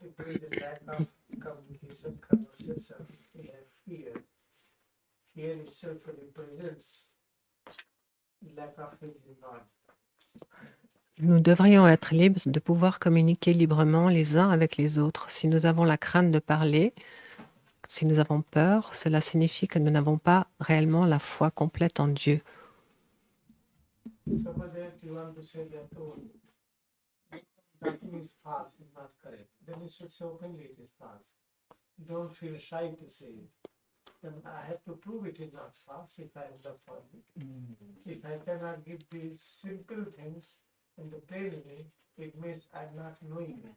Because the lack of communication, conversation, we have fear. Fear itself represents lack of faith in God. Nous devrions être libres de pouvoir communiquer librement les uns avec les autres. Si nous avons la crainte de parler, si nous avons peur, cela signifie que nous n'avons pas réellement la foi complète en Dieu. Suppose that you want to say that, oh, talking is false, is not correct. Then you should say openly it is false. Don't feel shy to say it. Then I have to prove it is not false if I am the false. If I cannot give these simple things in the plain way, it means I'm not knowing it.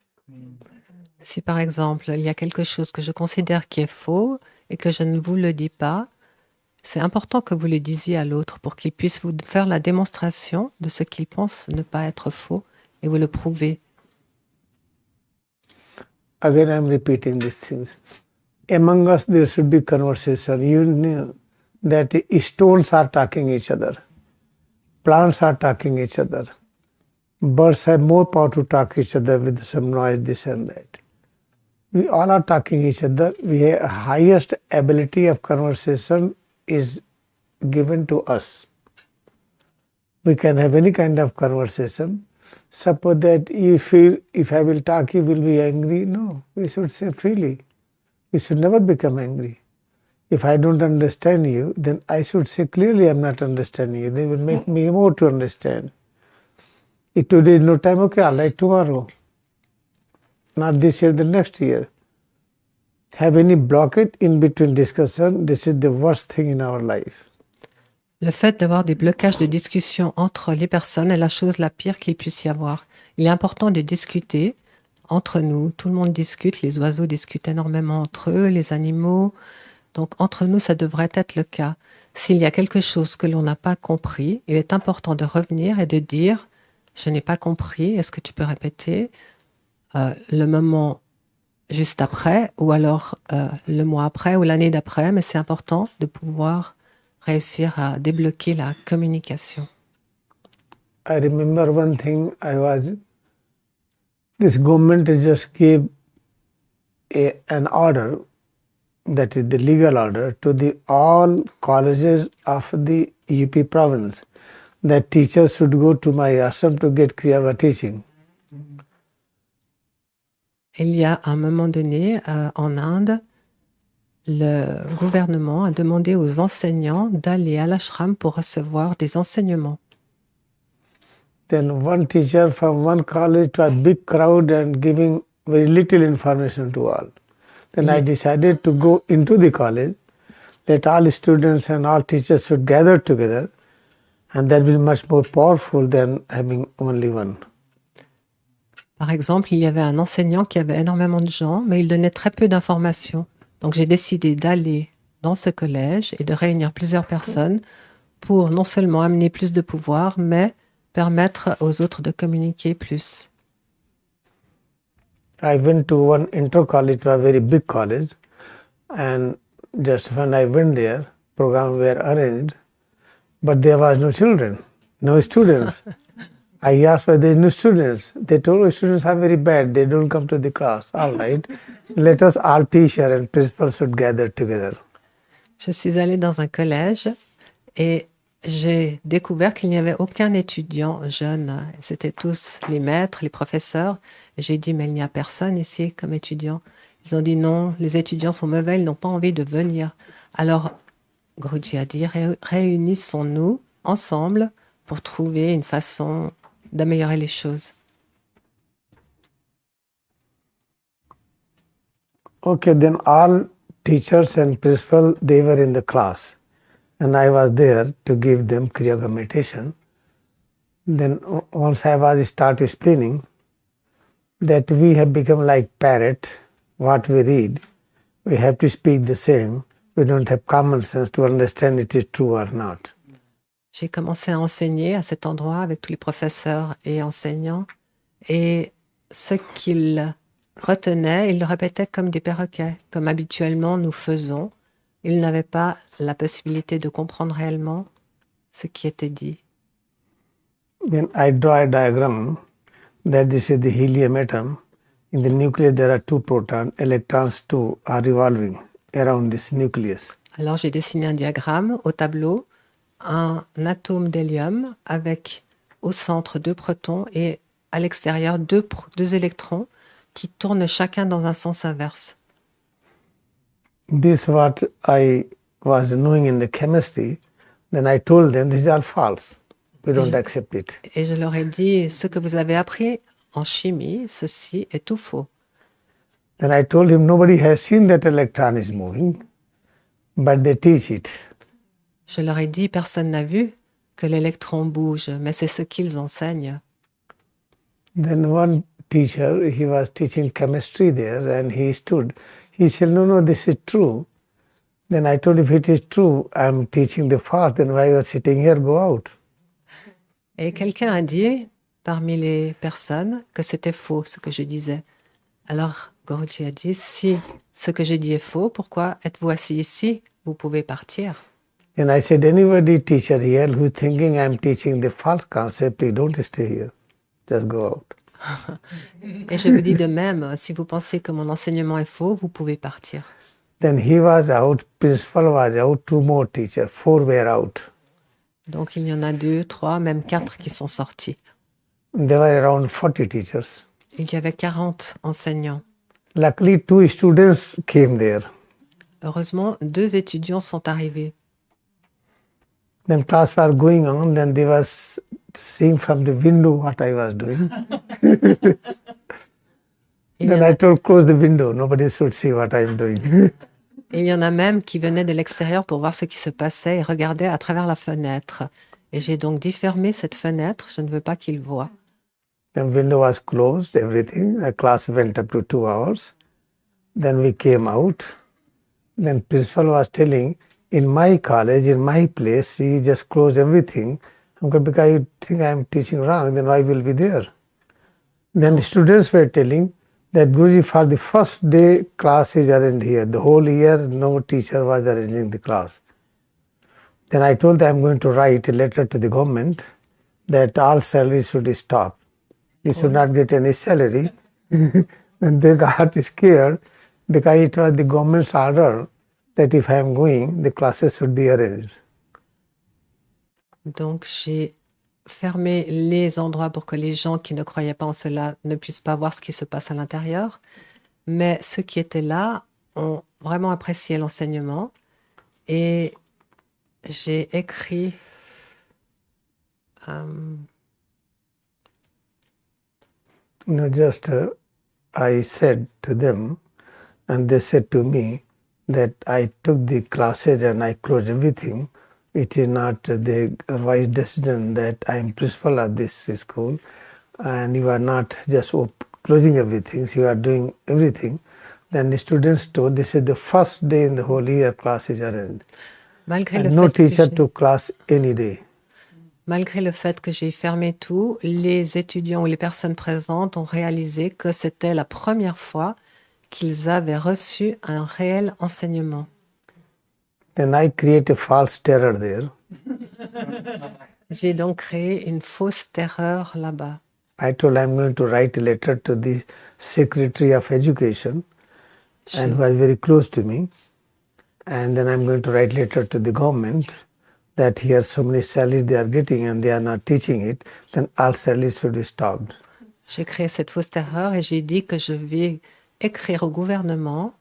Si par exemple, il y a quelque chose que je considère qui est faux et que je ne vous le dis pas, c'est important que vous le disiez à l'autre pour qu'il puisse vous faire la démonstration de ce qu'il pense ne pas être faux et vous le prouver. Again, I'm repeating these things. Among us, there should be conversation. You know that stones are talking each other. Plants are talking each other. Birds have more power to talk each other with some noise, this and that. We all are talking each other. We have highest ability of conversation is given to us. We can have any kind of conversation. Suppose that you feel if I will talk, you will be angry. No, we should say freely. We should never become angry. If I don't understand you, then I should say clearly I'm not understanding you. They will make me more to understand. If today is no time, okay, I'll like tomorrow. Not this year, the next year. Have any blockage in between discussion, this is the worst thing in our life. Le fait d'avoir des blocages de discussion entre les personnes est la chose la pire qu'il puisse y avoir. Il est important de discuter entre nous. Tout le monde discute, les oiseaux discutent énormément entre eux, les animaux. Donc entre nous, ça devrait être le cas. S'il y a quelque chose que l'on n'a pas compris, il est important de revenir et de dire « Je n'ai pas compris, est-ce que tu peux répéter ?» le moment juste après, ou alors le mois après, ou l'année d'après, mais c'est important de pouvoir réussir à débloquer la communication. I remember one thing, this government just gave an order, that is the legal order, to the all colleges of the UP province, that teachers should go to my ashram to get Kriyayoga teaching. Il y a un moment donné, en Inde, le gouvernement a demandé aux enseignants d'aller à l'ashram pour recevoir des enseignements. Then one teacher from one college to a big crowd and giving very little information to all. Then I decided to go into the college, let all students and all teachers should gather together, and that will be much more powerful than having only one. Par exemple, il y avait un enseignant qui avait énormément de gens, mais il donnait très peu d'informations. Donc j'ai décidé d'aller dans ce collège et de réunir plusieurs personnes pour non seulement amener plus de pouvoir, mais permettre aux autres de communiquer plus. I went to one inter-college, to a very big college, and just when I went there, programs were arranged, but there was no children, no students. I asked why there is no students. They told students are very bad, they don't come to the class. All right, let us all teacher and principal should gather together. Je suis allée dans un collège et j'ai découvert qu'il n'y avait aucun étudiant jeune. C'était tous les maîtres, les professeurs. Et j'ai dit, mais il n'y a personne ici comme étudiant. Ils ont dit non, les étudiants sont mauvais, ils n'ont pas envie de venir. Alors, Guruji a dit, réunissons-nous ensemble pour trouver une façon d'améliorer les choses. Okay, then all teachers and principal, they were in the class. And I was there to give them Kriyayoga Meditation. Then once I was start explaining that we have become like parrot, what we read, we have to speak the same. We don't have common sense to understand it is true or not. J'ai commencé à enseigner à cet endroit avec tous les professeurs et enseignants. Et ce qu'ils retenaient, ils le répétaient comme des perroquets, comme habituellement nous faisons. Ils n'avaient pas la possibilité de comprendre réellement ce qui était dit. Then I draw a diagram that this is the helium atom. In the nucleus, there are 2 protons. Electrons too are revolving around this nucleus. Alors j'ai dessiné un diagramme au tableau, un atome d'hélium avec au centre 2 protons et à l'extérieur 2 électrons qui tournent chacun dans un sens inverse. This what I was knowing in the chemistry. Then I told them this is all false. We don't accept it. Et je leur ai dit, ce que vous avez appris en chimie, ceci est tout faux. Then I told him nobody has seen that electron is moving, but they teach it. Je leur ai dit, personne n'a vu que l'électron bouge, mais c'est ce qu'ils enseignent. Then one teacher, he was teaching chemistry there, and he stood. He said, no, this is true. Then I told him, if it is true, I am teaching the false, then why you are sitting here, go out. Et quelqu'un a dit, parmi les personnes, que c'était faux ce que je disais. Alors Guruji a dit, si ce que je dis est faux, pourquoi êtes-vous assis ici? Vous pouvez partir. And I said, anybody teacher here who is thinking I am teaching the false concept, please don't stay here. Just go out. Et je vous dis de même, si vous pensez que mon enseignement est faux, vous pouvez partir. Then he was out, principal was out, 2 more teachers, 4 were out. Donc il y en a 2, 3, même 4 qui sont sortis. There were around 40 teachers. Il y avait 40 enseignants. Luckily, 2 students came there. Heureusement, 2 étudiants sont arrivés. Then class was going on, then they were seeing from the window what I was doing. Then I told, close the window, nobody should see what I am doing. Et il y en a même qui venaient de l'extérieur pour voir ce qui se passait et regardaient à travers la fenêtre. Et j'ai donc dit fermer cette fenêtre, je ne veux pas qu'ils voient. The window was closed, everything. The class went up to 2 hours. Then we came out. Then principal was telling, in my college, in my place, you just close everything. Because you think I am teaching wrong, then I will be there. Then the students were telling that Guruji, for the first day class is arranged here. The whole year no teacher was arranging the class. Then I told them I am going to write a letter to the government that all salaries should stop. You should not get any salary. And they got scared because it was the government's order that if I am going, the classes should be arranged. Donc j'ai fermé les endroits pour que les gens qui ne croyaient pas en cela ne puissent pas voir ce qui se passe à l'intérieur. Mais ceux qui étaient là ont vraiment apprécié l'enseignement. Et j'ai écrit I said to them, and they said to me that I took the classes and I closed everything. It is not the wise decision that I am principal of this school, and you are not just closing everything, so you are doing everything. Then the students told, this is the first day in the whole year class is arranged. And no teacher took class any day. Malgré le fait que j'ai fermé tout, les étudiants ou les personnes présentes ont réalisé que c'était la première fois qu'ils avaient reçu un réel enseignement. Then I create a false terror there. J'ai donc créé une fausse terreur là-bas. I told I'm going to write a letter to the Secretary of Education, and who was very close to me. And then I'm going to write letter to the government that here so many salaries they are getting and they are not teaching it, then all salaries should be stopped. J'ai créé cette fausse terreur et j'ai dit que je vais écrire au gouvernement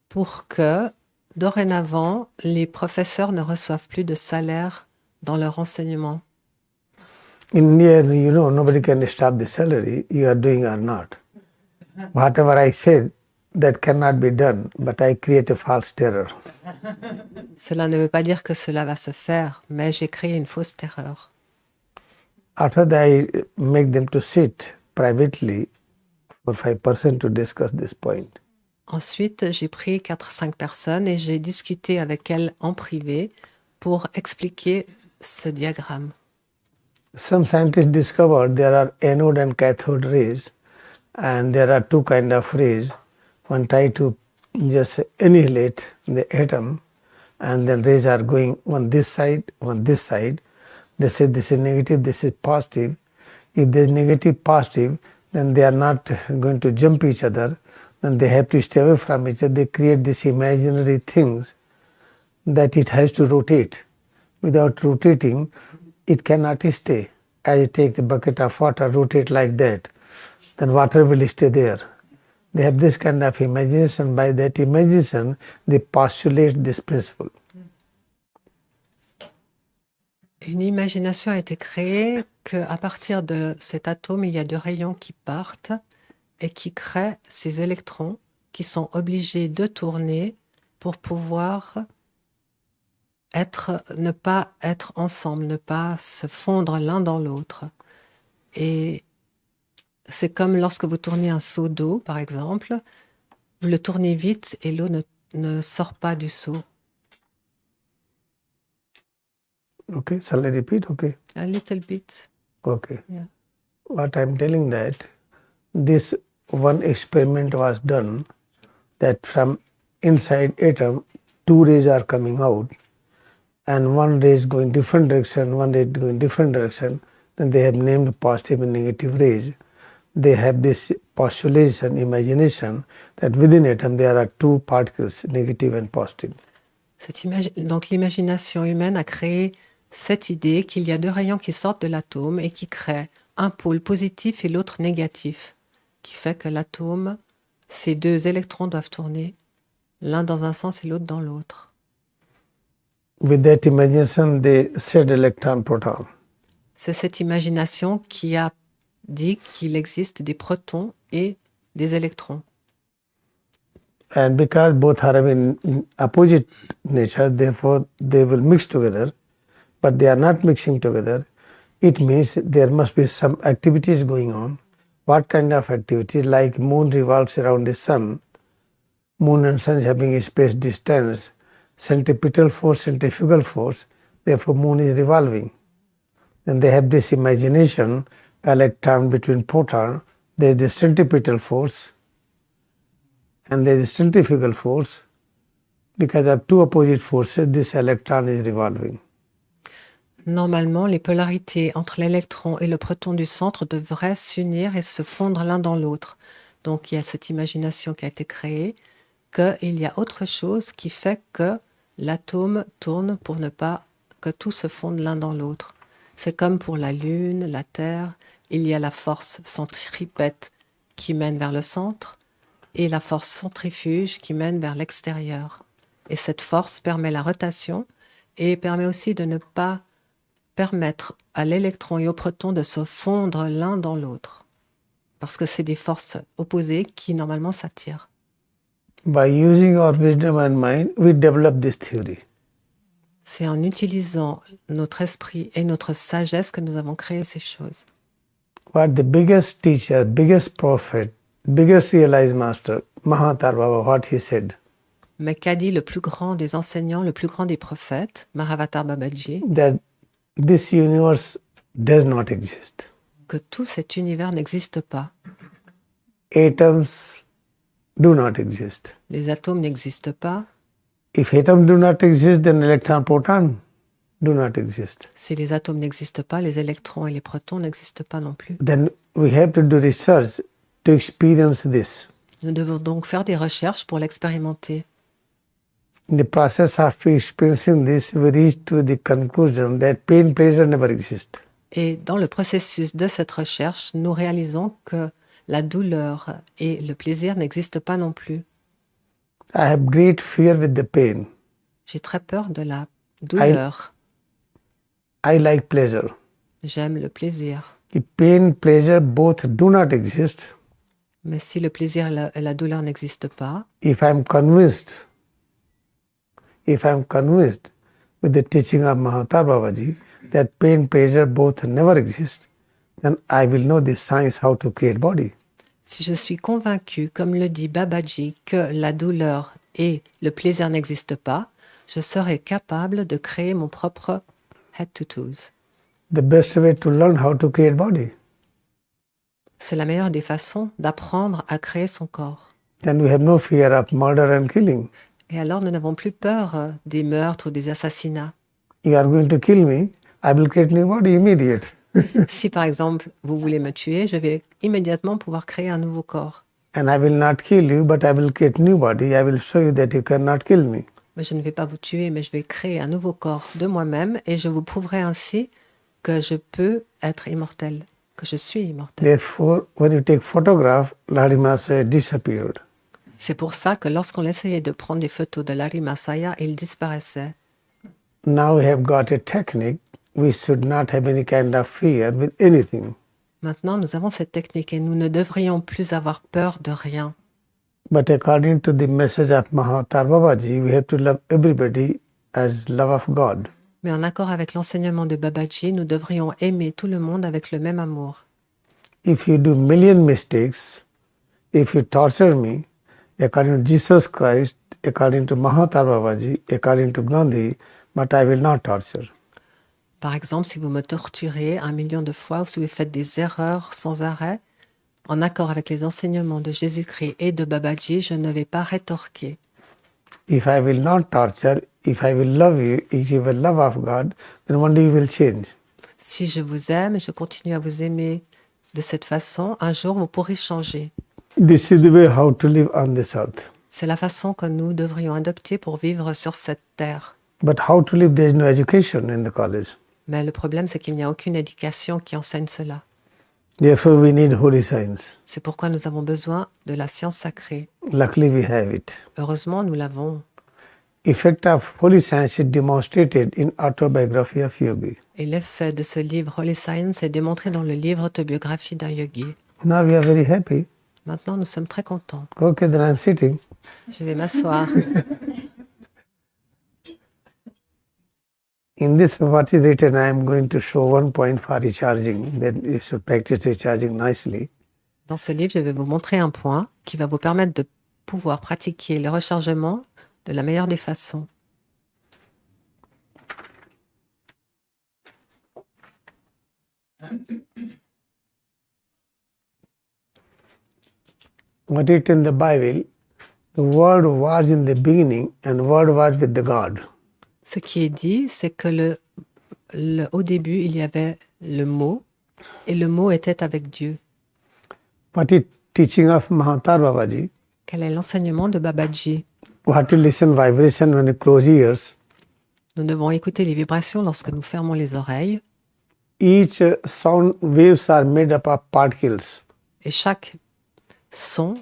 pour que, dorénavant, les professeurs ne reçoivent plus de salaire dans leur enseignement. In India, you know, nobody can stop the salary, you are doing or not. Whatever I said, that cannot be done, but I create a false terror. Cela ne veut pas dire que cela va se faire, mais j'ai créé une fausse terreur. After that, I make them to sit privately for 5% to discuss this point. Ensuite, j'ai pris 4-5 personnes et j'ai discuté avec elles en privé pour expliquer ce diagramme. Some scientists discovered there are anode and cathode rays, and there are 2 kinds of rays. One try to just annihilate the atom, and then rays are going on this side, on this side. They say this is negative, this is positive. If there is negative, positive, then they are not going to jump each other, then they have to stay away from each other. They create these imaginary things that it has to rotate. Without rotating, it cannot stay. As you take the bucket of water, rotate like that, then water will stay there. They have this kind of imagination. By that imagination, they postulate this principle. Une imagination a été créée qu'à partir de cet atome, il y a deux rayons qui partent et qui créent ces électrons qui sont obligés de tourner pour pouvoir ne pas être ensemble, ne pas se fondre l'un dans l'autre. Et c'est comme lorsque vous tournez un seau d'eau, par exemple, vous le tournez vite et l'eau ne sort pas du seau. Okay, shall I repeat? Okay. A little bit. Okay. Yeah. What I'm telling that this one experiment was done that from inside atom, two rays are coming out, and one ray is going different direction, one ray is going different direction. Then they have named positive and negative rays. They have this postulation, imagination, that within atom there are two particles, negative and positive. Donc l'imagination humaine a créé cette idée qu'il y a deux rayons qui sortent de l'atome et qui créent un pôle positif et l'autre négatif, qui fait que l'atome, ces deux électrons doivent tourner, l'un dans un sens et l'autre dans l'autre. With that imagination, they said electron, proton. C'est cette imagination qui a dit qu'il existe des protons et des électrons. And because both are in opposite nature, therefore they will mix together, but they are not mixing together. It means there must be some activities going on. What kind of activity? Like moon revolves around the sun, moon and sun having a space distance, centripetal force, centrifugal force, therefore moon is revolving. And they have this imagination, electron between proton, there is the centripetal force, and there is a centrifugal force. Because of two opposite forces, this electron is revolving. Normalement, les polarités entre l'électron et le proton du centre devraient s'unir et se fondre l'un dans l'autre. Donc il y a cette imagination qui a été créée, qu'il y a autre chose qui fait que l'atome tourne pour ne pas que tout se fonde l'un dans l'autre. C'est comme pour la Lune, la Terre, il y a la force centripète qui mène vers le centre et la force centrifuge qui mène vers l'extérieur. Et cette force permet la rotation et permet aussi de ne pas permettre à l'électron et au proton de se fondre l'un dans l'autre. Parce que c'est des forces opposées qui normalement s'attirent. By using our wisdom and mind, we develop this theory. C'est en utilisant notre esprit et notre sagesse que nous avons créé ces choses. What the biggest teacher, biggest prophet, biggest realized master, Mahatma Baba, what he said? Mais qu'a dit le plus grand des enseignants, le plus grand des prophètes, Mahavatar Babaji? That this universe does not exist. Que tout cet univers n'existe pas. Atoms do not exist. Les atomes n'existent pas. If atoms do not exist, then electron, proton do not exist. Si les atomes n'existent pas, les électrons et les protons n'existent pas non plus. Then we have to do research to experience this. Nous devons donc faire des recherches pour l'expérimenter. In the process of experiencing this, we reach to the conclusion that pain, pleasure never exist. Et dans le processus de cette recherche, nous réalisons que la douleur et le plaisir n'existent pas non plus. I have great fear with the pain. J'ai très peur de la douleur. I like pleasure. J'aime le plaisir. If pain, pleasure both do not exist, Mais si le plaisir et la douleur n'existent pas, if I'm convinced with the teaching of Mahatma Babaji that pain, pleasure both never exist, then I will know the science how to create body. si je suis convaincue, comme le dit Babaji, que la douleur et le plaisir n'existent pas, je serai capable de créer mon propre head to toes. The best way to learn how to create body. C'est la meilleure des façons d'apprendre à créer son corps. Then we have no fear of murder and killing. Et alors nous n'avons plus peur des meurtres ou des assassinats. You are going to kill me, I will create new body immediate. Si par exemple vous voulez me tuer, je vais immédiatement pouvoir créer un nouveau corps. And I will not kill you, but I will create new body. I will show you that you cannot kill me. Mais je ne vais pas vous tuer, mais je vais créer un nouveau corps de moi-même et je vous prouverai ainsi que je peux être immortel, que je suis immortel. Therefore, when you take photograph, Larimasa disappeared. C'est pour ça que lorsqu'on essayait de prendre des photos de Larry Masaya, il disparaissait. Now we have got a technique. We should not have any kind of fear with anything. Maintenant, nous avons cette technique et nous ne devrions plus avoir peur de rien. But according to the message of Mahatma Babaji, we have to love everybody as love of God. Mais en accord avec l'enseignement de Babaji, nous devrions aimer tout le monde avec le même amour. If you do million mistakes, if you torture me, according to Jesus Christ, according to Mahatma Babaji, according to Gandhi, but I will not torture. Par exemple, si vous me torturez 1 million de fois ou si vous faites des erreurs sans arrêt, en accord avec les enseignements de Jésus-Christ et de Babaji, je ne vais pas rétorquer. If I will not torture, if I will love you, if you will love of God, then one day you will change. Si je vous aime et je continue à vous aimer de cette façon, un jour vous pourrez changer. This is the way how to live on this earth. C'est la façon que nous devrions adopter pour vivre sur cette terre. But how to live, there is no education in the college. Mais le problème, c'est qu'il n'y a aucune éducation qui enseigne cela. Therefore, we need holy science. C'est pourquoi nous avons besoin de la science sacrée. Luckily, we have it. Heureusement, nous l'avons. Effect of holy science is demonstrated in autobiography of Yogi. Et l'effet de ce livre Holy Science est démontré dans le livre Autobiographie d'un yogi. Now we are very happy. Maintenant, nous sommes très contents. Okay, then I'm sitting. Je vais m'asseoir. In this, what is written, I am going to show one point for recharging. Then you should practice recharging nicely. Dans ce livre, je vais vous montrer un point qui va vous permettre de pouvoir pratiquer le rechargement de la meilleure des façons. What is in the Bible, the word was in the beginning and word was with the God. Ce qui est dit, c'est que au début, il y avait le mot, et le mot était avec Dieu. What is teaching of Mahatma Babaji? Quel est l'enseignement de Babaji? We have to listen vibration when you close ears. Nous devons écouter les vibrations lorsque nous fermons les oreilles. Each sound waves are made up of particles. Et chaque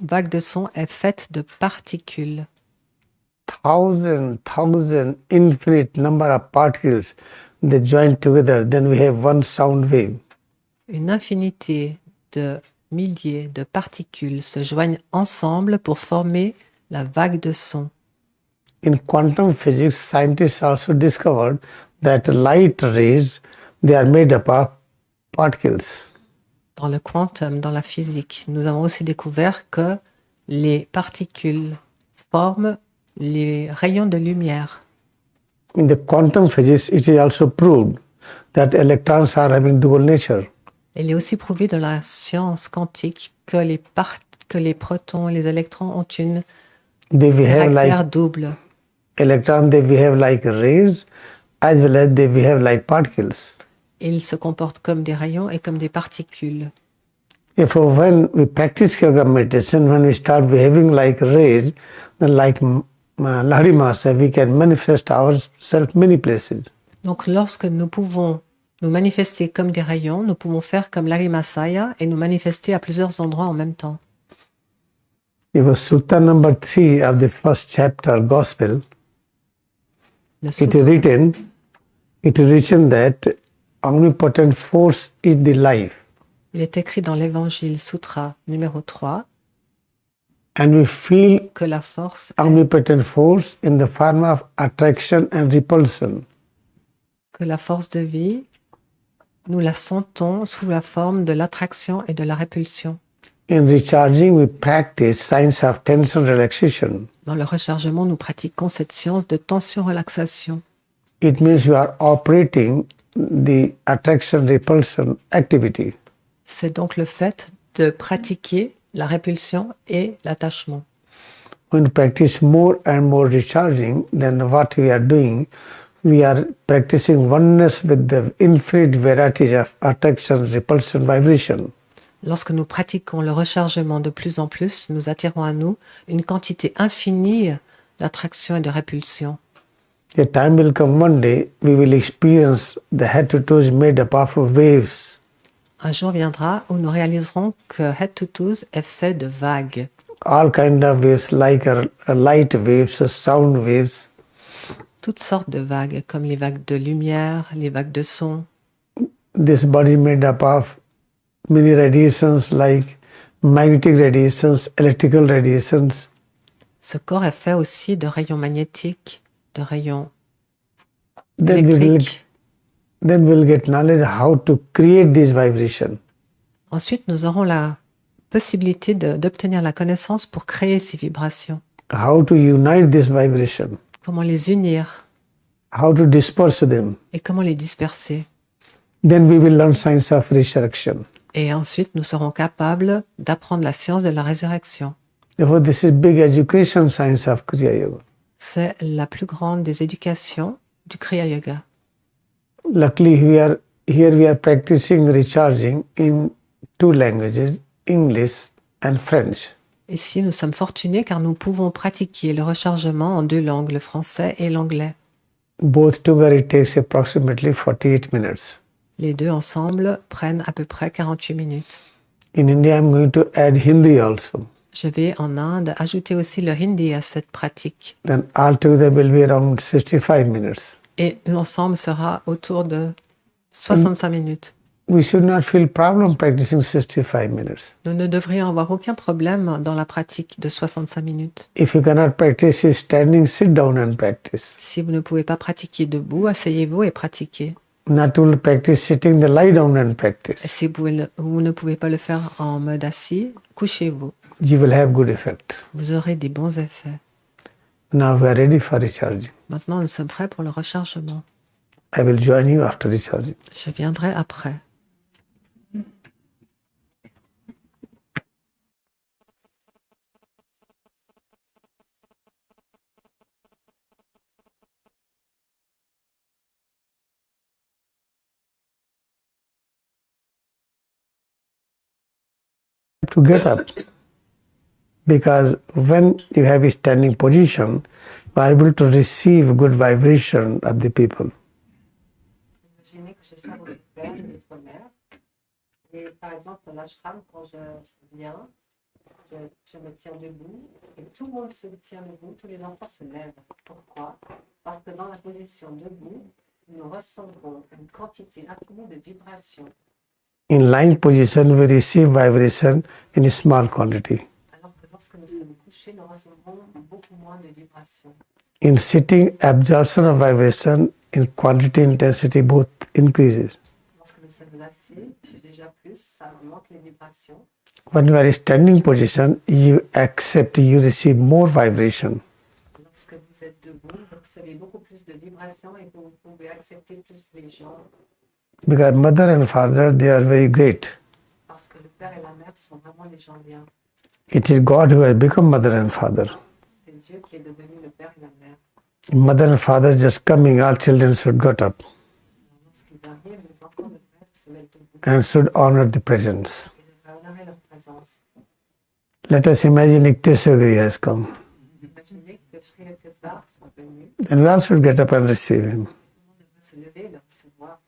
vague de son est faite de particules. Thousand, infinite number of particles, they join together, then we have one sound wave. Une infinité de milliers de particules se joignent ensemble pour former la vague de son. In quantum physics, scientists also discovered that light rays, they are made up of particles. Dans le quantum, dans la physique, nous avons aussi découvert que les particules forment les rayons de lumière. In the quantum physics, it is also proved that electrons are having dual nature. Il est aussi prouvé dans la science quantique que les protons, les électrons ont une caractère double. Electrons, they behave like rays, as well as they behave like particles. Ils se comportent comme des rayons et comme des particules. Therefore, when we practice Kriyayoga Meditation, when we start behaving like rays, then like Larimasa, we can manifest ourselves many places. Donc, lorsque nous pouvons nous manifester comme des rayons, nous pouvons faire comme Larry Masaya et nous manifester à plusieurs endroits en même temps. It was Sutta number 3 of the first chapter, Gospel. It is written that omnipotent force is the life. Il est écrit dans l'Évangile Sutra numéro 3 and we feel que la force omnipotent force in the form of attraction and repulsion. Que la force de vie, nous la sentons sous la forme de l'attraction et de la répulsion. In recharging, we practice science of tension relaxation. Dans le rechargement, nous pratiquons cette science de tension-relaxation. It means you are operating the attraction-repulsion activity. C'est donc le fait de pratiquer la répulsion et l'attachement. When we practice more and more recharging, then what we are doing, we are practicing oneness with the infinite varieties of attraction, repulsion, vibration. Lorsque nous pratiquons le rechargement de plus en plus, nous attirons à nous une quantité infinie d'attraction et de répulsion. A time will come one day, we will experience the head to toes made up of waves. Un jour viendra où nous réaliserons que Head to Toes est fait de vagues. All kind of waves, like a light waves, a sound waves. Toutes sortes de vagues, comme les vagues de lumière, les vagues de son. This body made up of many radiations like magnetic radiations, electrical radiations. Ce corps est fait aussi de rayons magnétiques, de rayons Then électriques. we'll get knowledge how to create these vibrations. Ensuite, nous aurons la possibilité d'obtenir la connaissance pour créer ces vibrations. How to unite this vibration. Comment les unir How to disperse them. et comment les disperser. Then we will learn science of resurrection. Et ensuite, nous serons capables d'apprendre la science de la résurrection. Therefore, this is big education science of Kriyayoga. C'est la plus grande des éducations du Kriyayoga. Luckily, we are practicing recharging in two languages, English and French. Ici, nous sommes fortunés car nous pouvons pratiquer le rechargement en deux langues, le français et l'anglais. Both together, it takes approximately 48 minutes. Les deux ensemble prennent à peu près 48 minutes. In India, I'm going to add Hindi also. Je vais en Inde ajouter aussi le hindi à cette pratique. Then altogether will be around 65 minutes. Et l'ensemble sera autour de 65 minutes. We should not feel problem practicing 65 minutes. Nous ne devrions avoir aucun problème dans la pratique de 65 minutes. If you cannot practice standing, sit down and practice. Si vous ne pouvez pas pratiquer debout, asseyez-vous et pratiquez. Not to practice sitting, then lie down and Et practice. si vous ne pouvez pas le faire en mode assis, couchez-vous. You will have good effect. Vous aurez des bons effets. Now we are ready for recharging. Maintenant, nous sommes prêts pour le rechargement. I will join you after recharging. Je viendrai après. To get up, because when you have a standing position, you are able to receive good vibration of the people. Imaginez que je sois dans le père, le tonnerre. Et par exemple, l'ashram, quand je viens, je me tiens debout et tout le monde se tient debout, tous les enfants se lèvent. Pourquoi? Parce que dans la position debout, nous recevrons une quantité infinie de vibrations. In lying position, we receive vibration in a small quantity. Alors que lorsque nous sommes couchés, nous recevrons beaucoup moins de vibrations. In sitting, absorption of vibration in quantity intensity both increases. Lorsque nous sommes assis, j'ai déjà plus, ça augmente les vibrations. When you are in standing position, you accept, you receive more vibration. Lorsque vous êtes debout, vous recevez beaucoup plus de vibrations et vous pouvez accepter plus les gens. Because mother and father, they are very great. Parce que le père et la mère sont vraiment les gens bien. It is God who has become mother and father. C'est Dieu qui est devenu le père et la mère. Mother and father just coming, all children should get up Lorsqu'ils arrivent, les enfants de père se mettent debout and should honor the presence. et devraient honorer leur présence. Let us imagine Iktesagri has come. Imaginez que Shree et Tessa sont venus, Then we all should get up and receive him. devraient se lever et le recevoir.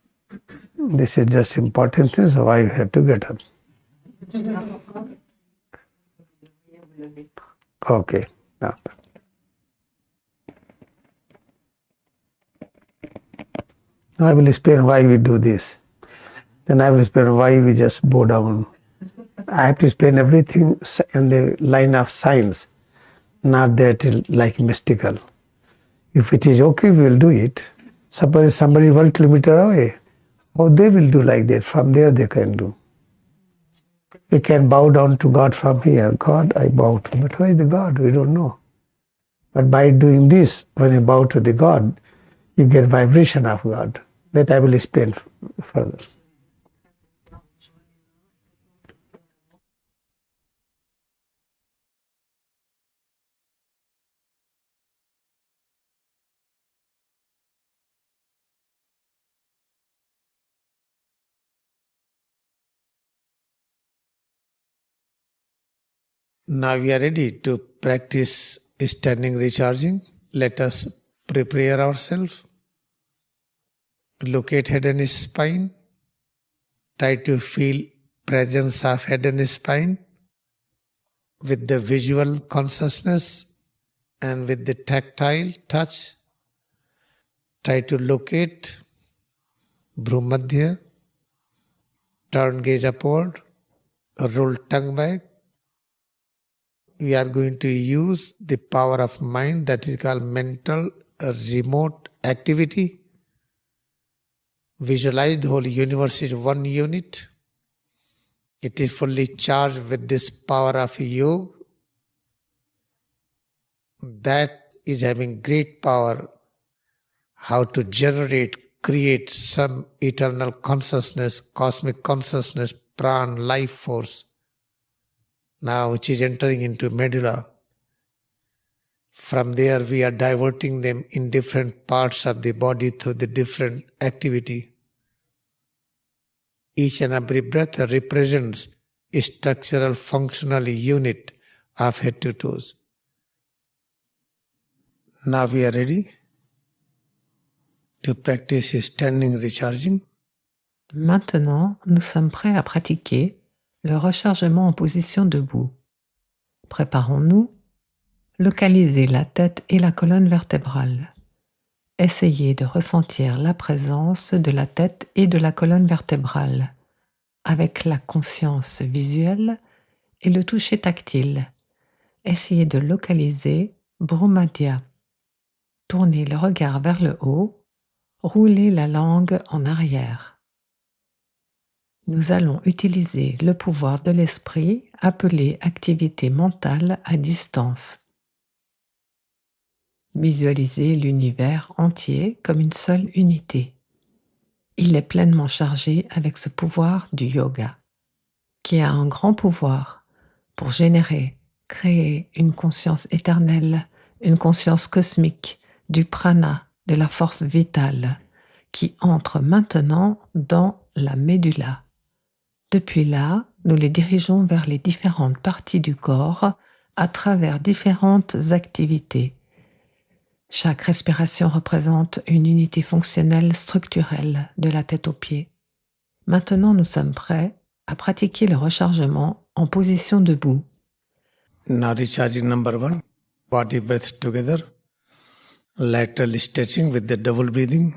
This is just important thing, so why you have to get up? C'est important que vous devriez vous lever. Okay. Now. Now I will explain why we do this. Then I will explain why we just bow down. I have to explain everything in the line of science, not that like mystical. If it is okay, we will do it. Suppose somebody 1 kilometer away, how they will do like that? From there they can do. We can bow down to God from here. God, I bow to. But who is the God? We don't know. But by doing this, when you bow to the God, you get vibration of God. That I will explain further. Now we are ready to practice standing recharging. Let us prepare ourselves. Locate head and spine. Try to feel presence of head and spine with the visual consciousness and with the tactile touch. Try to locate Bhrumadhya. Turn gaze upward. Roll tongue back. We are going to use the power of mind, that is called mental remote activity. Visualize the whole universe is one unit. It is fully charged with this power of yoga that is having great power how to generate, create some eternal consciousness, cosmic consciousness, pran, life force. Now which is entering into medulla. From there we are diverting them in different parts of the body through the different activity. Each and every breath represents a structural functional unit of head to toes. Now we are ready to practice standing recharging. Maintenant, nous sommes prêts à pratiquer le rechargement en position debout. Préparons-nous. Localisez la tête et la colonne vertébrale. Essayez de ressentir la présence de la tête et de la colonne vertébrale avec la conscience visuelle et le toucher tactile. Essayez de localiser Bhrumadhya. Tournez le regard vers le haut. Roulez la langue en arrière. Nous allons utiliser le pouvoir de l'esprit appelé activité mentale à distance. Visualisez l'univers entier comme une seule unité. Il est pleinement chargé avec ce pouvoir du yoga, qui a un grand pouvoir pour générer, créer une conscience éternelle, une conscience cosmique, du prana, de la force vitale, qui entre maintenant dans la médulla. Depuis là, nous les dirigeons vers les différentes parties du corps à travers différentes activités. Chaque respiration représente une unité fonctionnelle structurelle de la tête aux pieds. Maintenant, nous sommes prêts à pratiquer le rechargement en position debout. Now recharging number 1, body breath together, lateral stretching with the double breathing.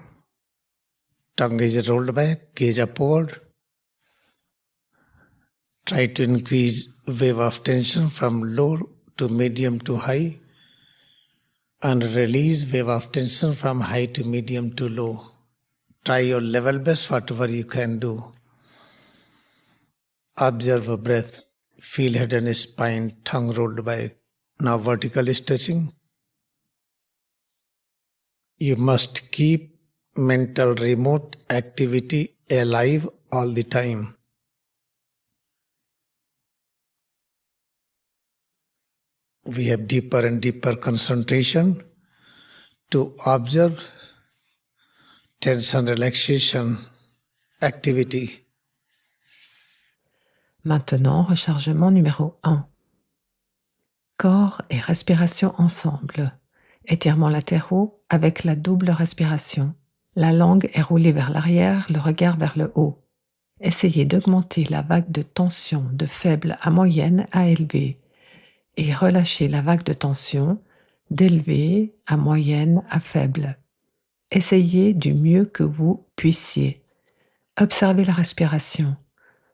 Tongue is rolled back, gaze upward. Try to increase wave of tension from low to medium to high and release wave of tension from high to medium to low. Try your level best, whatever you can do. Observe a breath. Feel head and spine, tongue rolled back. Now vertical stretching. You must keep mental remote activity alive all the time. We have deeper and deeper concentration to observe tension, relaxation, activity. Maintenant, rechargement numéro 1. Corps et respiration ensemble. Étirements latéraux avec la double respiration. La langue est roulée vers l'arrière, le regard vers le haut. Essayez d'augmenter la vague de tension de faible à moyenne à élevée et relâchez la vague de tension d'élevée à moyenne à faible. Essayez du mieux que vous puissiez. Observez la respiration.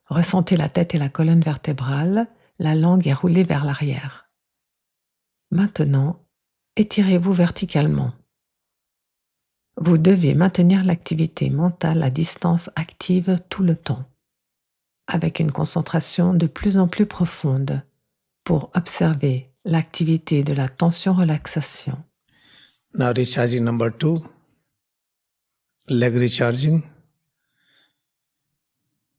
Ressentez la tête et la colonne vertébrale, la langue est roulée vers l'arrière. Maintenant, étirez-vous verticalement. Vous devez maintenir l'activité mentale à distance active tout le temps, avec une concentration de plus en plus profonde pour observer l'activité de la tension-relaxation. Now recharging number 2, leg recharging.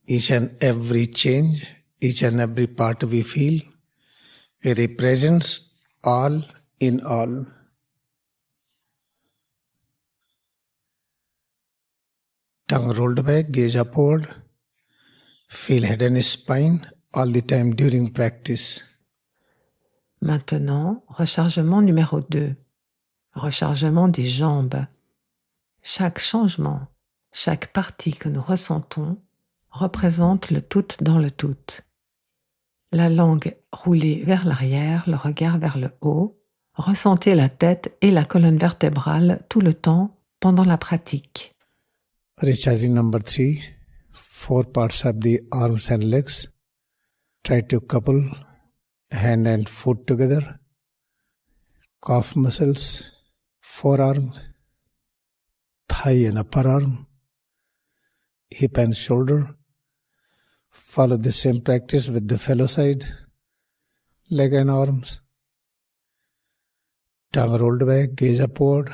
Each and every change, each and every part we feel, it represents all in all. Tongue rolled back, gaze upward. Feel head and spine all the time during practice. Maintenant, rechargement numéro 2. Rechargement des jambes. Chaque changement, chaque partie que nous ressentons représente le tout dans le tout. La langue roulée vers l'arrière, le regard vers le haut. Ressentez la tête et la colonne vertébrale tout le temps pendant la pratique. Recharging number 3, 4 parts of the arms and legs. Try to couple hand and foot together. Calf muscles, forearm, thigh and upper arm, hip and shoulder. Follow the same practice with the fellow side, leg and arms. Tongue rolled back, gaze upward.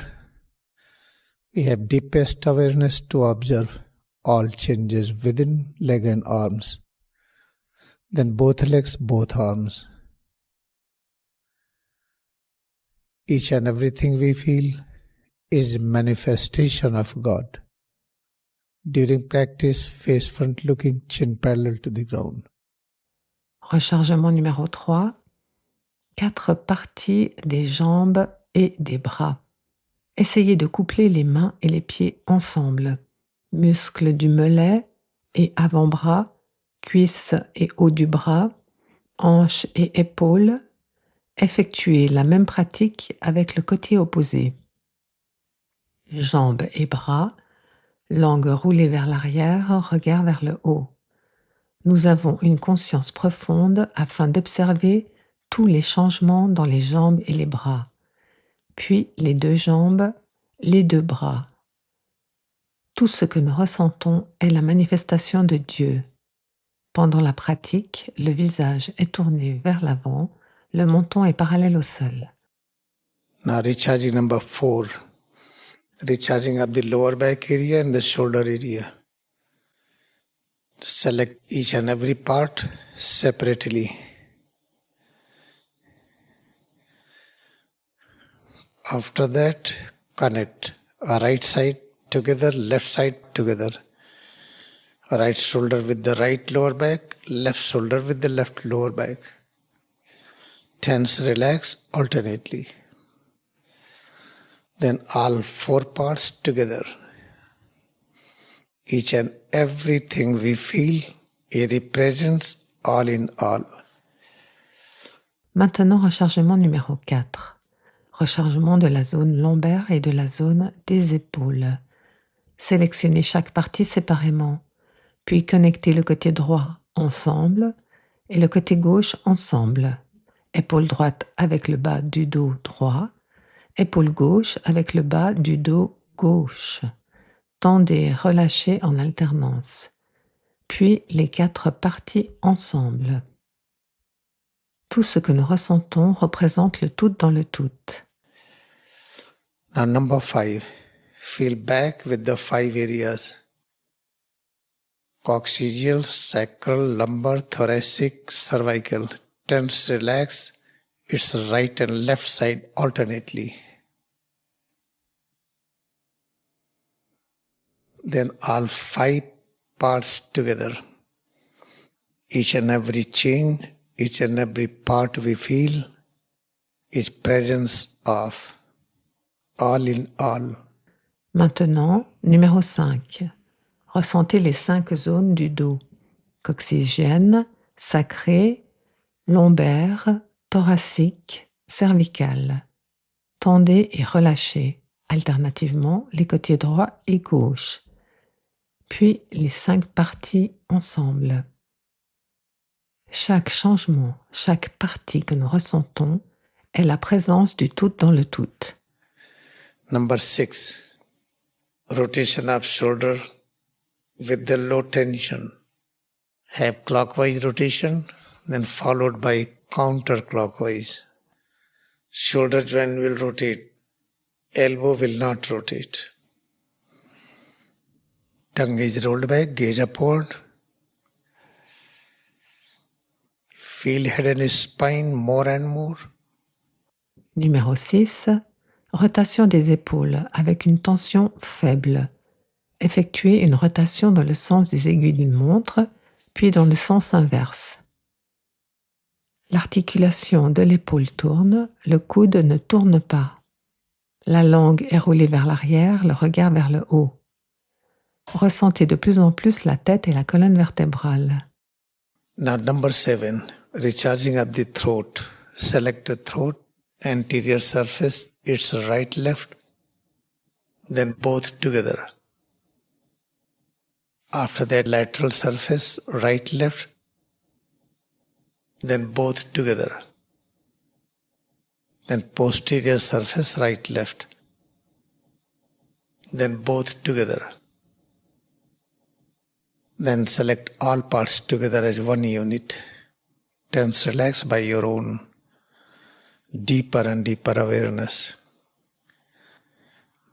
We have deepest awareness to observe all changes within leg and arms. Then both legs, both arms. Each and everything we feel is manifestation of God. During practice, face front looking, chin parallel to the ground. Rechargement numéro 3. 4 parties des jambes et des bras. Essayez de coupler les mains et les pieds ensemble. Muscles du mollet et avant-bras, cuisses et haut du bras, hanches et épaules. Effectuez la même pratique avec le côté opposé. Jambes et bras, langue roulée vers l'arrière, regard vers le haut. Nous avons une conscience profonde afin d'observer tous les changements dans les jambes et les bras, puis les 2 jambes, les 2 bras. Tout ce que nous ressentons est la manifestation de Dieu. Pendant la pratique, le visage est tourné vers l'avant, le menton est parallèle au sol. Now recharging number 4. Recharging of the lower back area and the shoulder area. Select each and every part separately. After that, connect right side together, left side together. Right shoulder with the right lower back, left shoulder with the left lower back. Tense, relax alternately. Then all 4 parts together. Each and everything we feel, it represents all in all. Maintenant, rechargement numéro 4. Rechargement de la zone lombaire et de la zone des épaules. Sélectionnez chaque partie séparément, puis connectez le côté droit ensemble et le côté gauche ensemble. Épaule droite avec le bas du dos droit, épaule gauche avec le bas du dos gauche. Tendez, relâchez en alternance. Puis les 4 parties ensemble. Tout ce que nous ressentons représente le tout dans le tout. Now number 5. Feel back with the 5 areas. Coccygeal, sacral, lumbar, thoracic, cervical. Tense, relax. It's right and left side alternately. Then all 5 parts together. Each and every change, each and every part we feel is presence of all in all. Maintenant, numéro 5. Ressentez les 5 zones du dos. Coccygienne, sacré, lombaire, thoracique, cervical. Tendez et relâchez, alternativement, les côtés droit et gauche. Puis les 5 parties ensemble. Chaque changement, chaque partie que nous ressentons est la présence du tout dans le tout. Number 6. Rotation of shoulder with the low tension. Have clockwise rotation, then followed by counterclockwise. Shoulder joint will rotate. Elbow will not rotate. Tongue is rolled back, gaze upward. Feel head and spine more and more. Numéro 6. Rotation des épaules avec une tension faible. Effectuez une rotation dans le sens des aiguilles d'une montre, puis dans le sens inverse. L'articulation de l'épaule tourne, le coude ne tourne pas. La langue est roulée vers l'arrière, le regard vers le haut. Ressentez de plus en plus la tête et la colonne vertébrale. Now number 7, recharging of the throat. Select the throat, anterior surface, it's right, left, then both together. After that, lateral surface, right, left, then both together. Then posterior surface, right, left, then both together. Then select all parts together as one unit. Tense, relax by your own deeper and deeper awareness.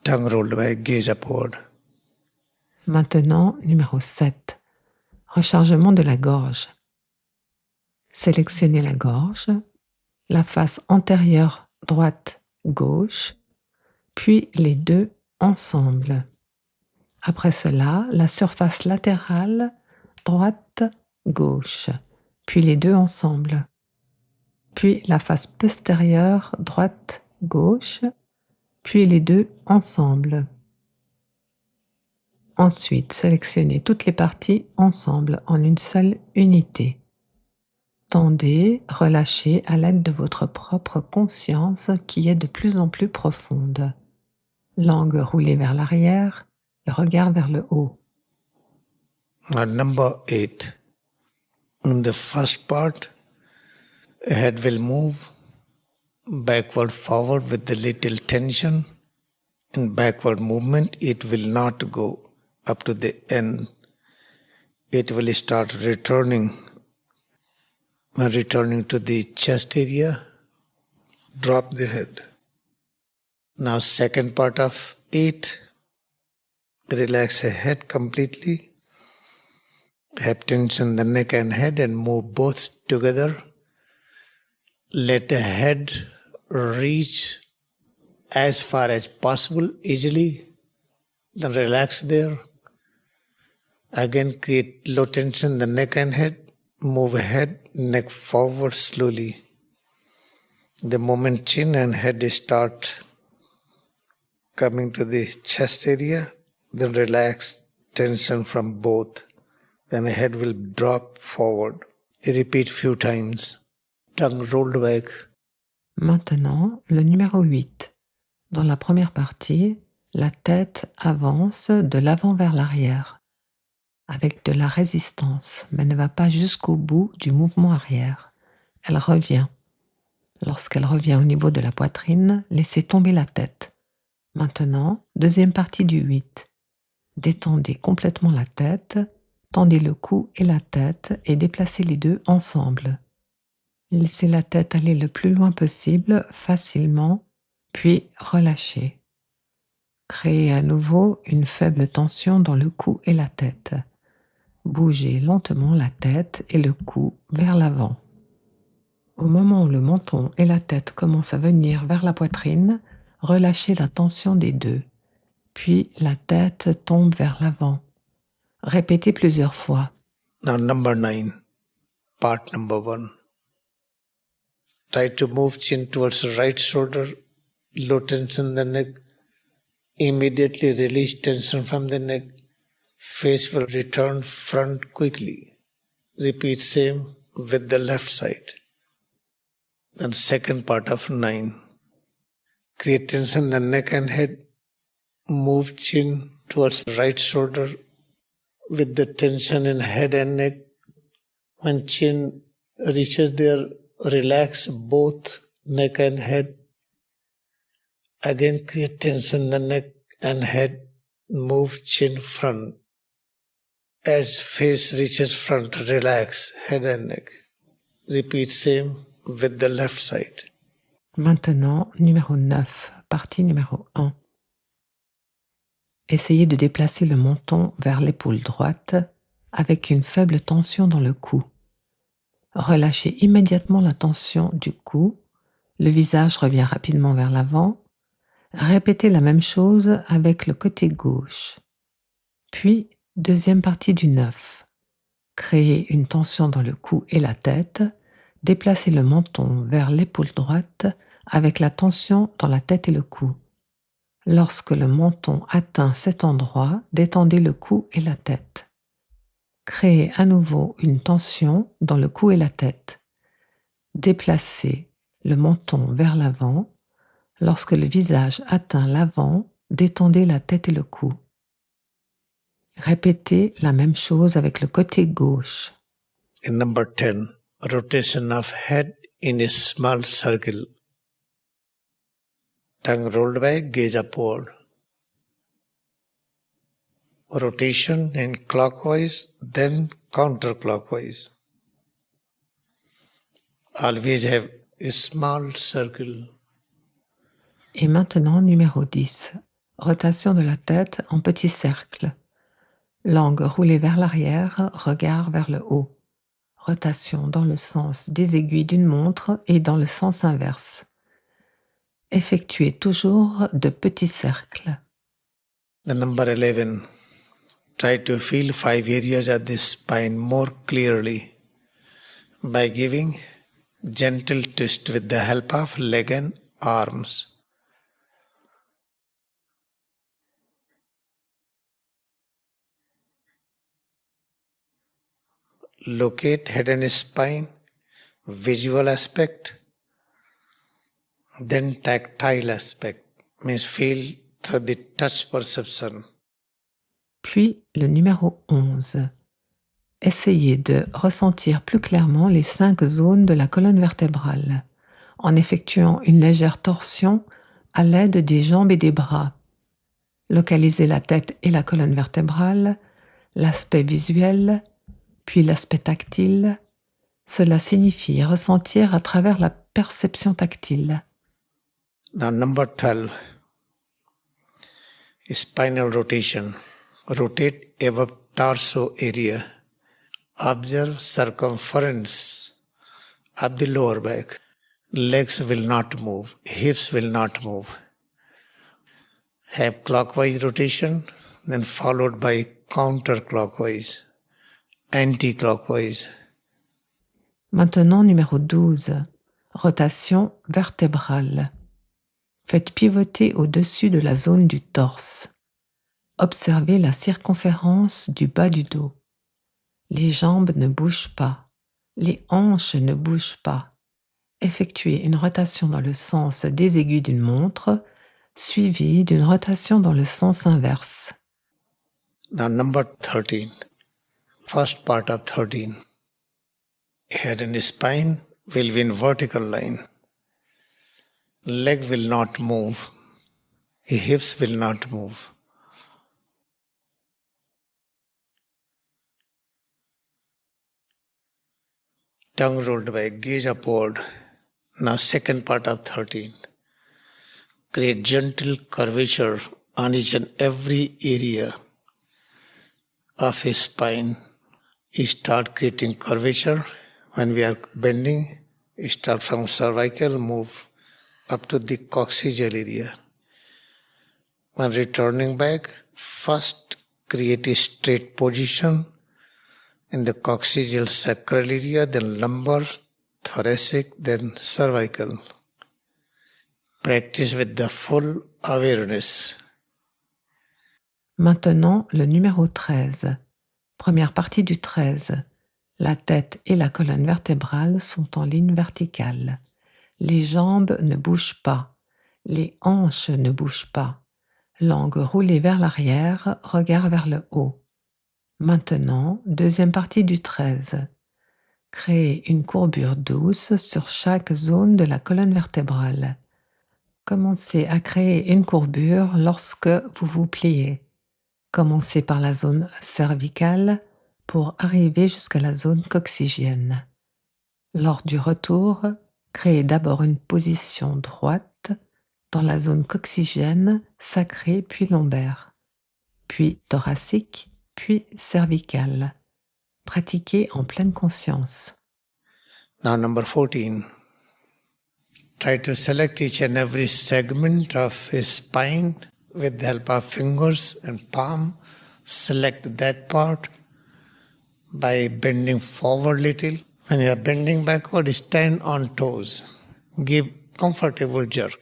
Tongue rolled back, gaze upward. Maintenant, numéro 7. Rechargement de la gorge. Sélectionnez la gorge, la face antérieure droite-gauche, puis les deux ensemble. Après cela, la surface latérale droite-gauche, puis les deux ensemble. Puis la face postérieure droite-gauche, puis les deux ensemble. Ensuite, sélectionnez toutes les parties ensemble en une seule unité. Tendez, relâchez à l'aide de votre propre conscience qui est de plus en plus profonde. Langue roulée vers l'arrière, le regard vers le haut. Number 8. In the first part, head will move backward, forward with the little tension. In backward movement, it will not go up to the end. It will start returning to the chest area. Drop the head. Now second part of 8. Relax the head completely. Have tension the neck and head and move both together. Let the head reach as far as possible easily. Then relax there. Again create low tension the neck and head. Move head, neck forward slowly. The moment chin and head start coming to the chest area, then relax tension from both. Then the head will drop forward. Repeat few times. Tongue rolled back. Maintenant, le numéro 8. Dans la première partie, la tête avance de l'avant vers l'arrière, avec de la résistance, mais ne va pas jusqu'au bout du mouvement arrière. Elle revient. Lorsqu'elle revient au niveau de la poitrine, laissez tomber la tête. Maintenant, deuxième partie du 8. Détendez complètement la tête, tendez le cou et la tête et déplacez les deux ensemble. Laissez la tête aller le plus loin possible, facilement, puis relâchez. Créez à nouveau une faible tension dans le cou et la tête. Bougez lentement la tête et le cou vers l'avant. Au moment où le menton et la tête commencent à venir vers la poitrine, relâchez la tension des deux. Puis la tête tombe vers l'avant. Répétez plusieurs fois. Now number 9, part number 1. Try to move chin towards the right shoulder, low tension the neck. Immediately release tension from the neck. Face will return front quickly. Repeat same with the left side. Then second part of 9. Create tension in the neck and head. Move chin towards right shoulder with the tension in head and neck. When chin reaches there, relax both neck and head. Again create tension in the neck and head. Move chin front. As face reaches front, relax head and neck. Repeat same with the left side. Maintenant, numéro 9, partie numéro 1. Essayez de déplacer le menton vers l'épaule droite avec une faible tension dans le cou. Relâchez immédiatement la tension du cou. Le visage revient rapidement vers l'avant. Répétez la même chose avec le côté gauche. Puis, deuxième partie du 9. Créez une tension dans le cou et la tête. Déplacez le menton vers l'épaule droite avec la tension dans la tête et le cou. Lorsque le menton atteint cet endroit, détendez le cou et la tête. Créez à nouveau une tension dans le cou et la tête. Déplacez le menton vers l'avant. Lorsque le visage atteint l'avant, détendez la tête et le cou. Répétez la même chose avec le côté gauche. In number 10, rotation of head in a small circle. Tongue rolled back, gaze upward. Rotation in clockwise, then counterclockwise. Always have a small circle. Et maintenant, numéro 10. Rotation de la tête en petit cercle. Langue roulée vers l'arrière, regard vers le haut. Rotation dans le sens des aiguilles d'une montre et dans le sens inverse. Effectuez toujours de petits cercles. The number 11. Try to feel 5 areas of the spine more clearly by giving gentle twist with the help of leg and arms. Locate head and spine, visual aspect, then tactile aspect, means feel through the touch perception. Puis le numéro 11. Essayez de ressentir plus clairement les 5 zones de la colonne vertébrale en effectuant une légère torsion à l'aide des jambes et des bras. Localisez la tête et la colonne vertébrale, l'aspect visuel, puis l'aspect tactile. Cela signifie ressentir à travers la perception tactile. Now number 12, spinal rotation. Rotate above torso area. Observe circumference of the lower back. Legs will not move. Hips will not move. Have clockwise rotation, then followed by counterclockwise, anti-clockwise. Maintenant, numéro 12. Rotation vertébrale. Faites pivoter au-dessus de la zone du torse. Observez la circonférence du bas du dos. Les jambes ne bougent pas. Les hanches ne bougent pas. Effectuez une rotation dans le sens des aiguilles d'une montre, suivie d'une rotation dans le sens inverse. Now number 13, first part of 13. Head and spine will be in vertical line. Leg will not move. Hips will not move. Tongue rolled back, gaze upward. Now second part of 13. Create gentle curvature on each and every area of his spine. Start creating curvature. When we are bending, start from cervical, move up to the coccygeal area. When returning back, first create a straight position in the coccygeal sacral area, then lumbar, thoracic, then cervical. Practice with the full awareness. Maintenant, le numéro 13. Première partie du 13. La tête et la colonne vertébrale sont en ligne verticale. Les jambes ne bougent pas. Les hanches ne bougent pas. Langue roulée vers l'arrière, regard vers le haut. Maintenant, deuxième partie du 13. Créez une courbure douce sur chaque zone de la colonne vertébrale. Commencez à créer une courbure lorsque vous vous pliez. Commencez par la zone cervicale pour arriver jusqu'à la zone coccygienne. Lors du retour, créez d'abord une position droite dans la zone coccygienne, sacrée puis lombaire, puis thoracique, puis cervicale. Pratiquez en pleine conscience. Now number 14. Try to select each and every segment of his spine with the help of fingers and palm. Select that part by bending forward little, When you are bending backward, stand on toes. Give comfortable jerk.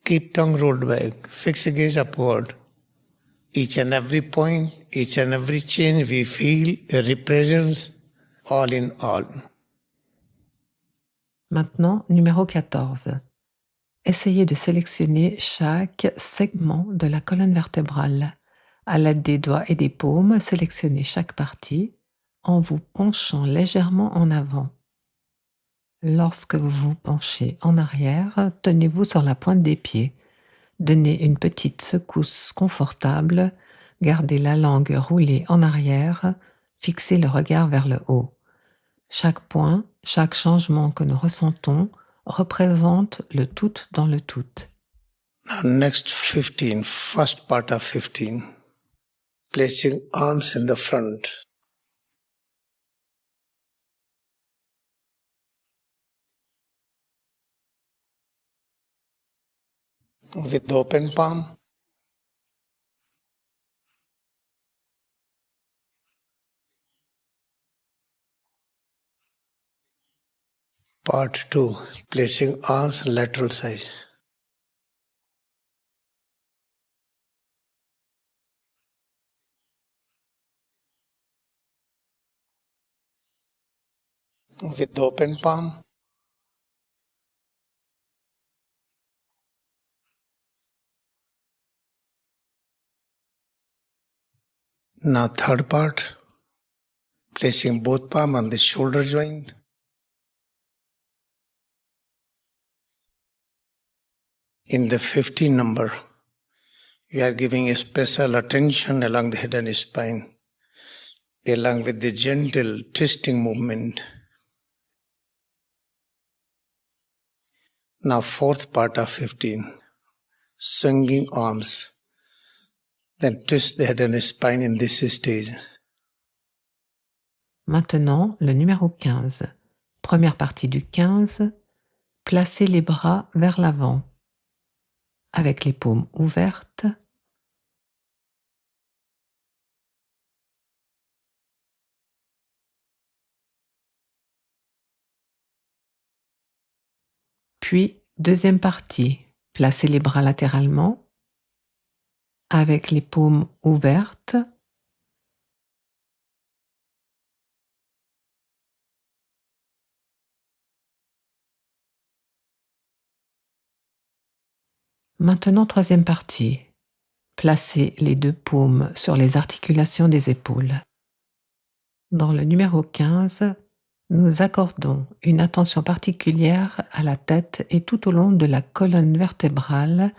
Keep tongue rolled back. Fix the gaze upward. Each and every point, each and every change we feel represents all in all. Maintenant, numéro 14. Essayez de sélectionner chaque segment de la colonne vertébrale. À l'aide des doigts et des paumes, sélectionnez chaque partie en vous penchant légèrement en avant. Lorsque vous vous penchez en arrière, tenez-vous sur la pointe des pieds. Donnez une petite secousse confortable, gardez la langue roulée en arrière, fixez le regard vers le haut. Chaque point, chaque changement que nous ressentons représente le tout dans le tout. Now next 15, first part of 15. Placing arms in the front. With the open palm. Part 2. Placing arms lateral side. With the open palm. Now third part. Placing both palms on the shoulder joint. In the 15 number, we are giving a special attention along the head and spine, along with the gentle twisting movement. Now fourth part of 15, swinging arms. Then twist the head and spine in this stage. Maintenant, le numéro 15. Première partie du 15. Placez les bras vers l'avant. Avec les paumes ouvertes. Puis, deuxième partie. Placez les bras latéralement. Avec les paumes ouvertes. Maintenant, troisième partie. Placez les deux paumes sur les articulations des épaules. Dans le numéro 15, nous accordons une attention particulière à la tête et tout au long de la colonne vertébrale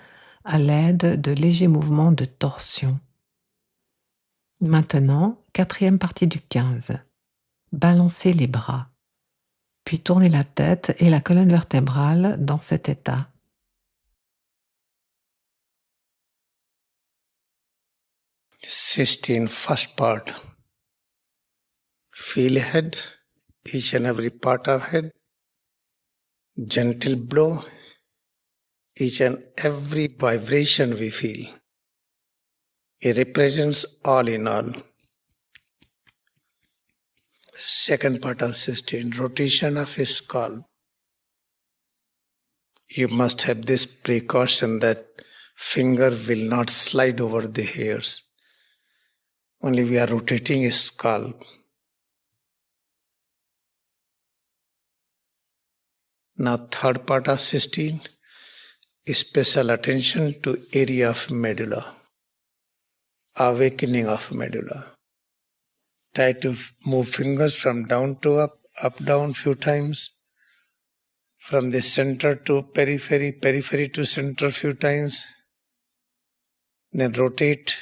à l'aide de légers mouvements de torsion. Maintenant, quatrième partie du 15. Balancez les bras, puis tournez la tête et la colonne vertébrale dans cet état. First part. Feel head, each and every part of head. Gentle blow, each and every vibration we feel. It represents all in all. Second part of 16, rotation of his scalp. You must have this precaution that finger will not slide over the hairs. Only we are rotating his scalp. Now third part of 16, special attention to area of medulla. Awakening of medulla. Try to move fingers from down to up down few times. From the center to periphery, periphery to center few times. Then rotate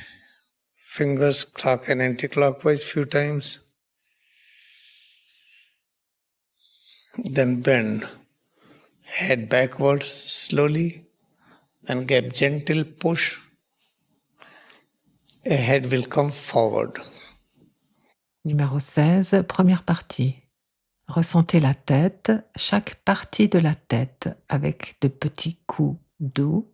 fingers clock and anti-clockwise few times. Then bend. Head backwards slowly and give gentle push. A head will come forward. Numéro 16, première partie. Ressentez la tête, chaque partie de la tête avec de petits coups doux.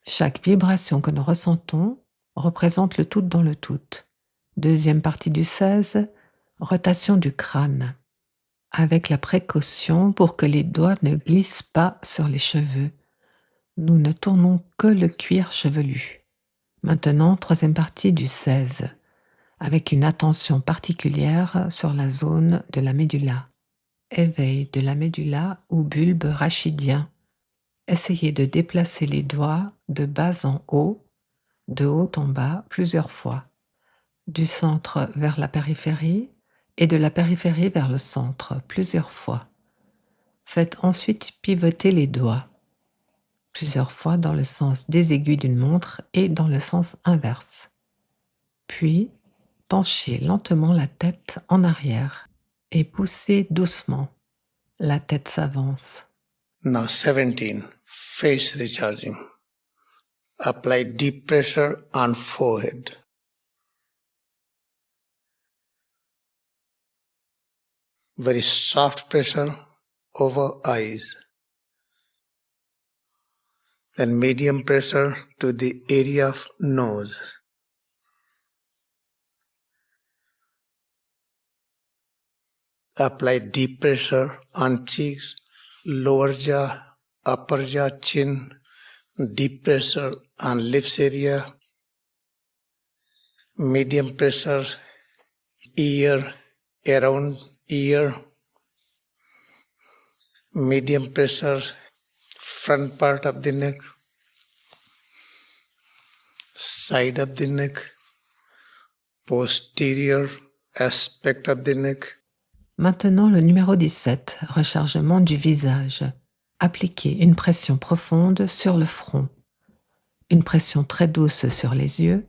Chaque vibration que nous ressentons représente le tout dans le tout. Deuxième partie du 16, rotation du crâne, avec la précaution pour que les doigts ne glissent pas sur les cheveux. Nous ne tournons que le cuir chevelu. Maintenant, troisième partie du 16, avec une attention particulière sur la zone de la médulla. Éveil de la médulla ou bulbe rachidien. Essayez de déplacer les doigts de bas en haut, de haut en bas plusieurs fois, du centre vers la périphérie et de la périphérie vers le centre plusieurs fois. Faites ensuite pivoter les doigts, plusieurs fois dans le sens des aiguilles d'une montre et dans le sens inverse. Puis, penchez lentement la tête en arrière et poussez doucement. La tête s'avance. Now 17, face recharging. Apply deep pressure on forehead. Very soft pressure over eyes. Then medium pressure to the area of nose. Apply deep pressure on cheeks, lower jaw, upper jaw, chin. Deep pressure on lips area. Medium pressure, ear, around ear. Medium pressure, front part of the neck. Side of the neck. Posterior aspect of the neck. Maintenant, le numéro 17, rechargement du visage. Appliquez une pression profonde sur le front, une pression très douce sur les yeux,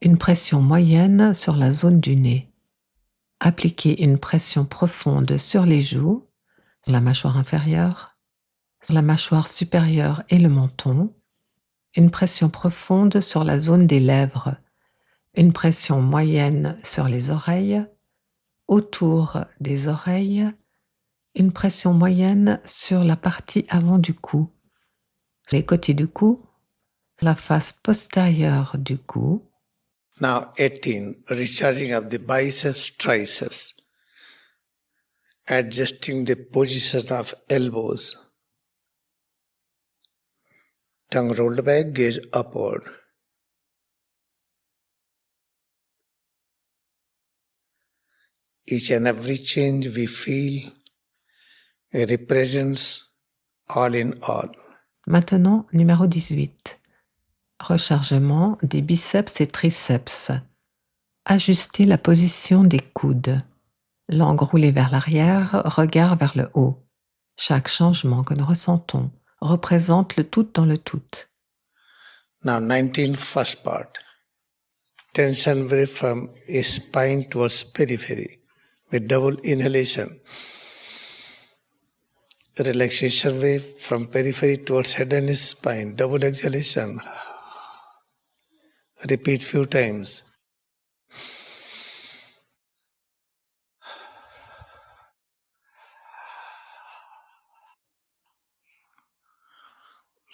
une pression moyenne sur la zone du nez. Appliquez une pression profonde sur les joues, la mâchoire inférieure, la mâchoire supérieure et le menton, une pression profonde sur la zone des lèvres, une pression moyenne sur les oreilles, autour des oreilles, une pression moyenne sur la partie avant du cou, les côtés du cou, la face postérieure du cou. Now 18, recharging of the biceps, triceps. Adjusting the position of elbows. Tongue rolled back, gaze upward. Each and every change we feel represents all in all. Maintenant, numéro 18. Rechargement des biceps et triceps. Ajustez la position des coudes. Langue roulée vers l'arrière, regard vers le haut. Chaque changement que nous ressentons représente le tout dans le tout. Now 19, first part. Tension very from spine towards periphery with double inhalation. Relaxation wave from periphery towards head and spine, double exhalation. Repeat few times.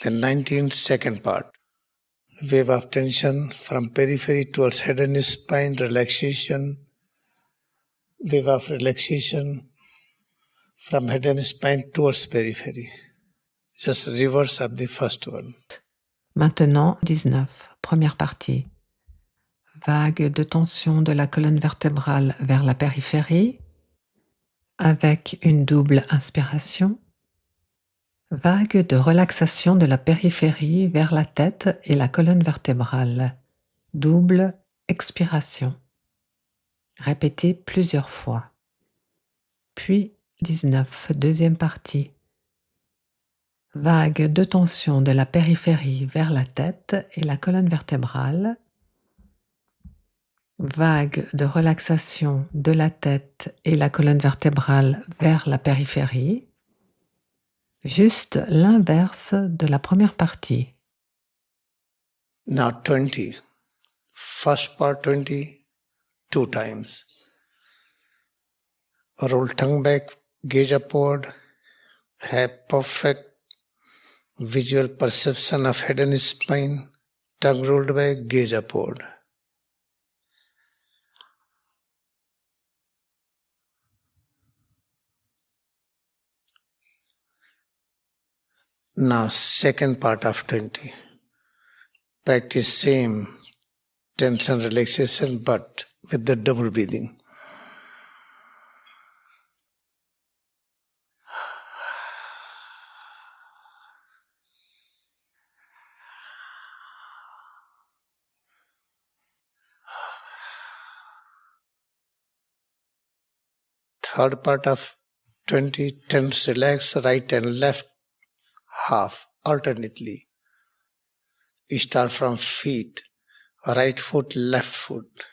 The 19th second part. Wave of tension from periphery towards head and spine, relaxation. Wave of relaxation from head and spine towards periphery. Just reverse of the first one. Maintenant, 19, première partie. Vague de tension de la colonne vertébrale vers la périphérie, avec une double inspiration. Vague de relaxation de la périphérie vers la tête et la colonne vertébrale. Double expiration. Répétez plusieurs fois. Puis 19, deuxième partie. Vague de tension de la périphérie vers la tête et la colonne vertébrale. Vague de relaxation de la tête et la colonne vertébrale vers la périphérie. Juste l'inverse de la première partie. Now 20. First part 20, 2 times. Roll tongue back, gaze upward. Have perfect visual perception of head and spine. Tongue rolled back, gaze upward. Now, second part of 20. Practice same tension relaxation but with the double breathing. Third part of 20, tense, relax, right and left half alternately. You start from feet, right foot, left foot,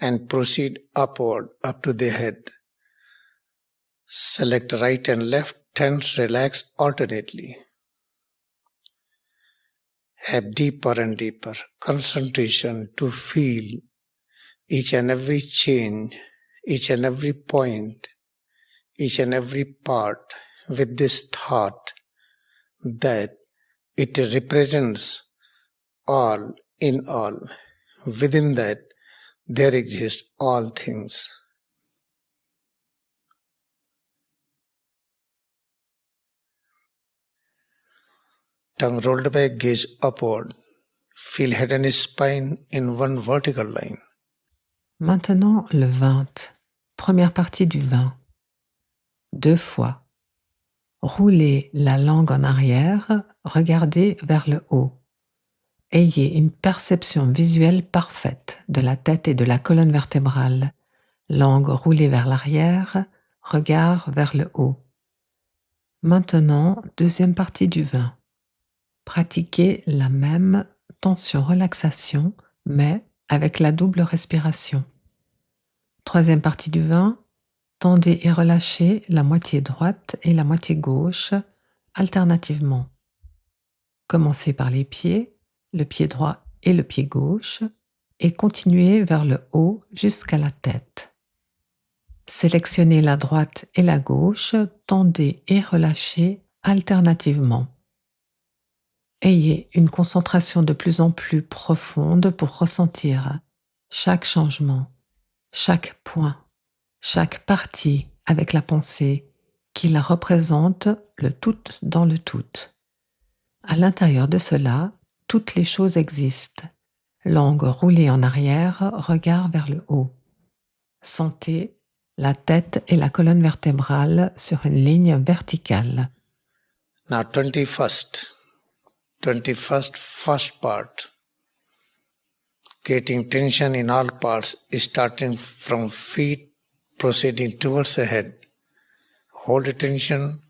and proceed upward up to the head. Select right and left, tense, relax alternately. Have deeper and deeper concentration to feel each and every change, each and every point, each and every part with this thought that it represents all in all. Within that, there exist all things. Tongue rolled back, gaze upward. Feel head and spine in one vertical line. Maintenant, le 20. Première partie du 20. 2 fois. Roulez la langue en arrière, regardez vers le haut. Ayez une perception visuelle parfaite de la tête et de la colonne vertébrale. Langue roulée vers l'arrière, regard vers le haut. Maintenant, deuxième partie du 20. Pratiquez la même tension-relaxation, mais avec la double respiration. Troisième partie du 20. Tendez et relâchez la moitié droite et la moitié gauche alternativement. Commencez par les pieds, le pied droit et le pied gauche, et continuez vers le haut jusqu'à la tête. Sélectionnez la droite et la gauche, tendez et relâchez alternativement. Ayez une concentration de plus en plus profonde pour ressentir chaque changement, chaque point, chaque partie avec la pensée qui la représente le tout dans le tout. À l'intérieur de cela, toutes les choses existent. Langue roulée en arrière, regard vers le haut. Sentez la tête et la colonne vertébrale sur une ligne verticale. Now 21st first part. Creating tension in all parts, starting from feet, proceeding towards the head. Hold the tension,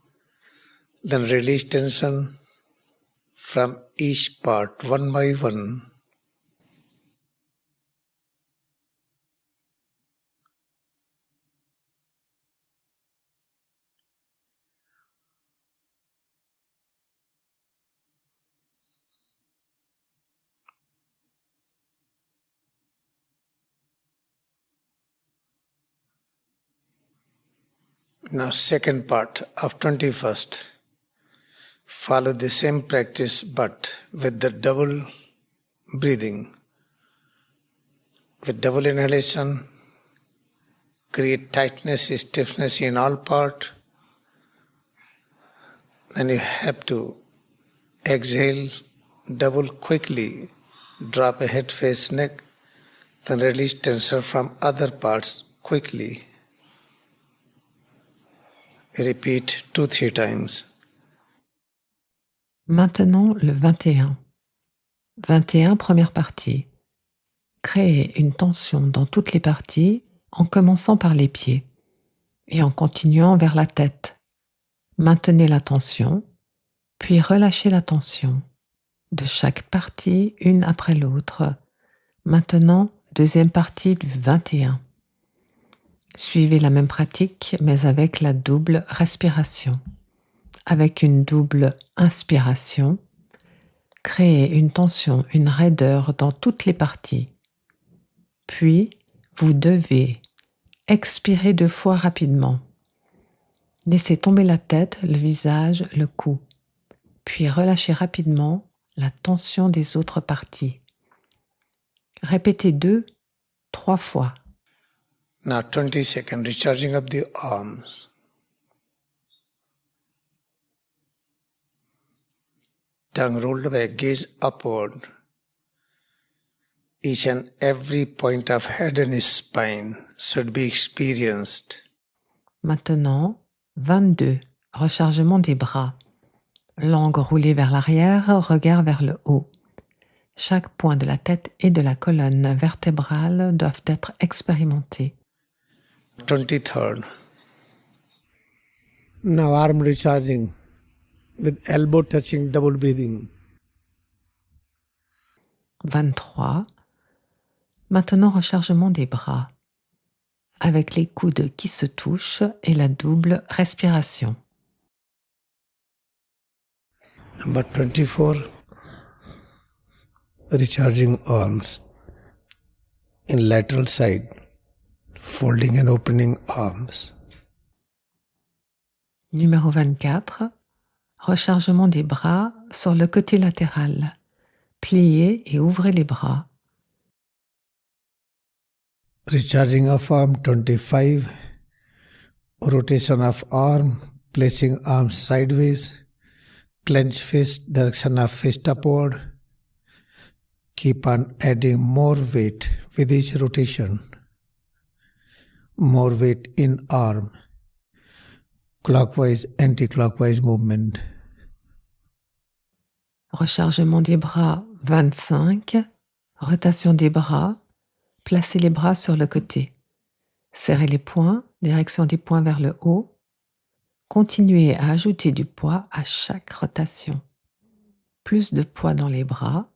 then release tension from each part, one by one. Now second part of 21st. Follow the same practice but with the double breathing. With double inhalation, create tightness, stiffness in all part. Then you have to exhale, double quickly, drop a head, face, neck, then release tension from other parts quickly. Repeat 2-3 times. Maintenant, le 21. 21, première partie. Créez une tension dans toutes les parties en commençant par les pieds et en continuant vers la tête. Maintenez la tension, puis relâchez la tension de chaque partie une après l'autre. Maintenant, deuxième partie du 21. Suivez la même pratique, mais avec la double respiration. Avec une double inspiration, créez une tension, une raideur dans toutes les parties. Puis, vous devez expirer 2 fois rapidement. Laissez tomber la tête, le visage, le cou. Puis relâchez rapidement la tension des autres parties. Répétez 2-3 fois. Now 20 seconds, recharging of the arms. tongue rolled back, gaze upward. Each and every point of head and spine should be experienced. Maintenant, 22. Rechargement des bras. Langue roulée vers l'arrière, regard vers le haut. Chaque point de la tête et de la colonne vertébrale doivent être expérimentés. 23rd. Now arm recharging with elbow touching, double breathing. 23. Maintenant, rechargement des bras, avec les coudes qui se touchent et la double respiration. Number 24. Recharging arms in lateral side, folding and opening arms. Numéro 24. Rechargement des bras sur le côté latéral. Pliez et ouvrez les bras. Recharging of arm 25. Rotation of arm, placing arms sideways. Clench fist, direction of fist upward. Keep on adding more weight with each rotation. More weight in arm. Clockwise, anti-clockwise movement. Rechargement des bras 25. Rotation des bras. Placez les bras sur le côté. Serrez les poings, direction des poings vers le haut. Continuez à ajouter du poids à chaque rotation. Plus de poids dans les bras.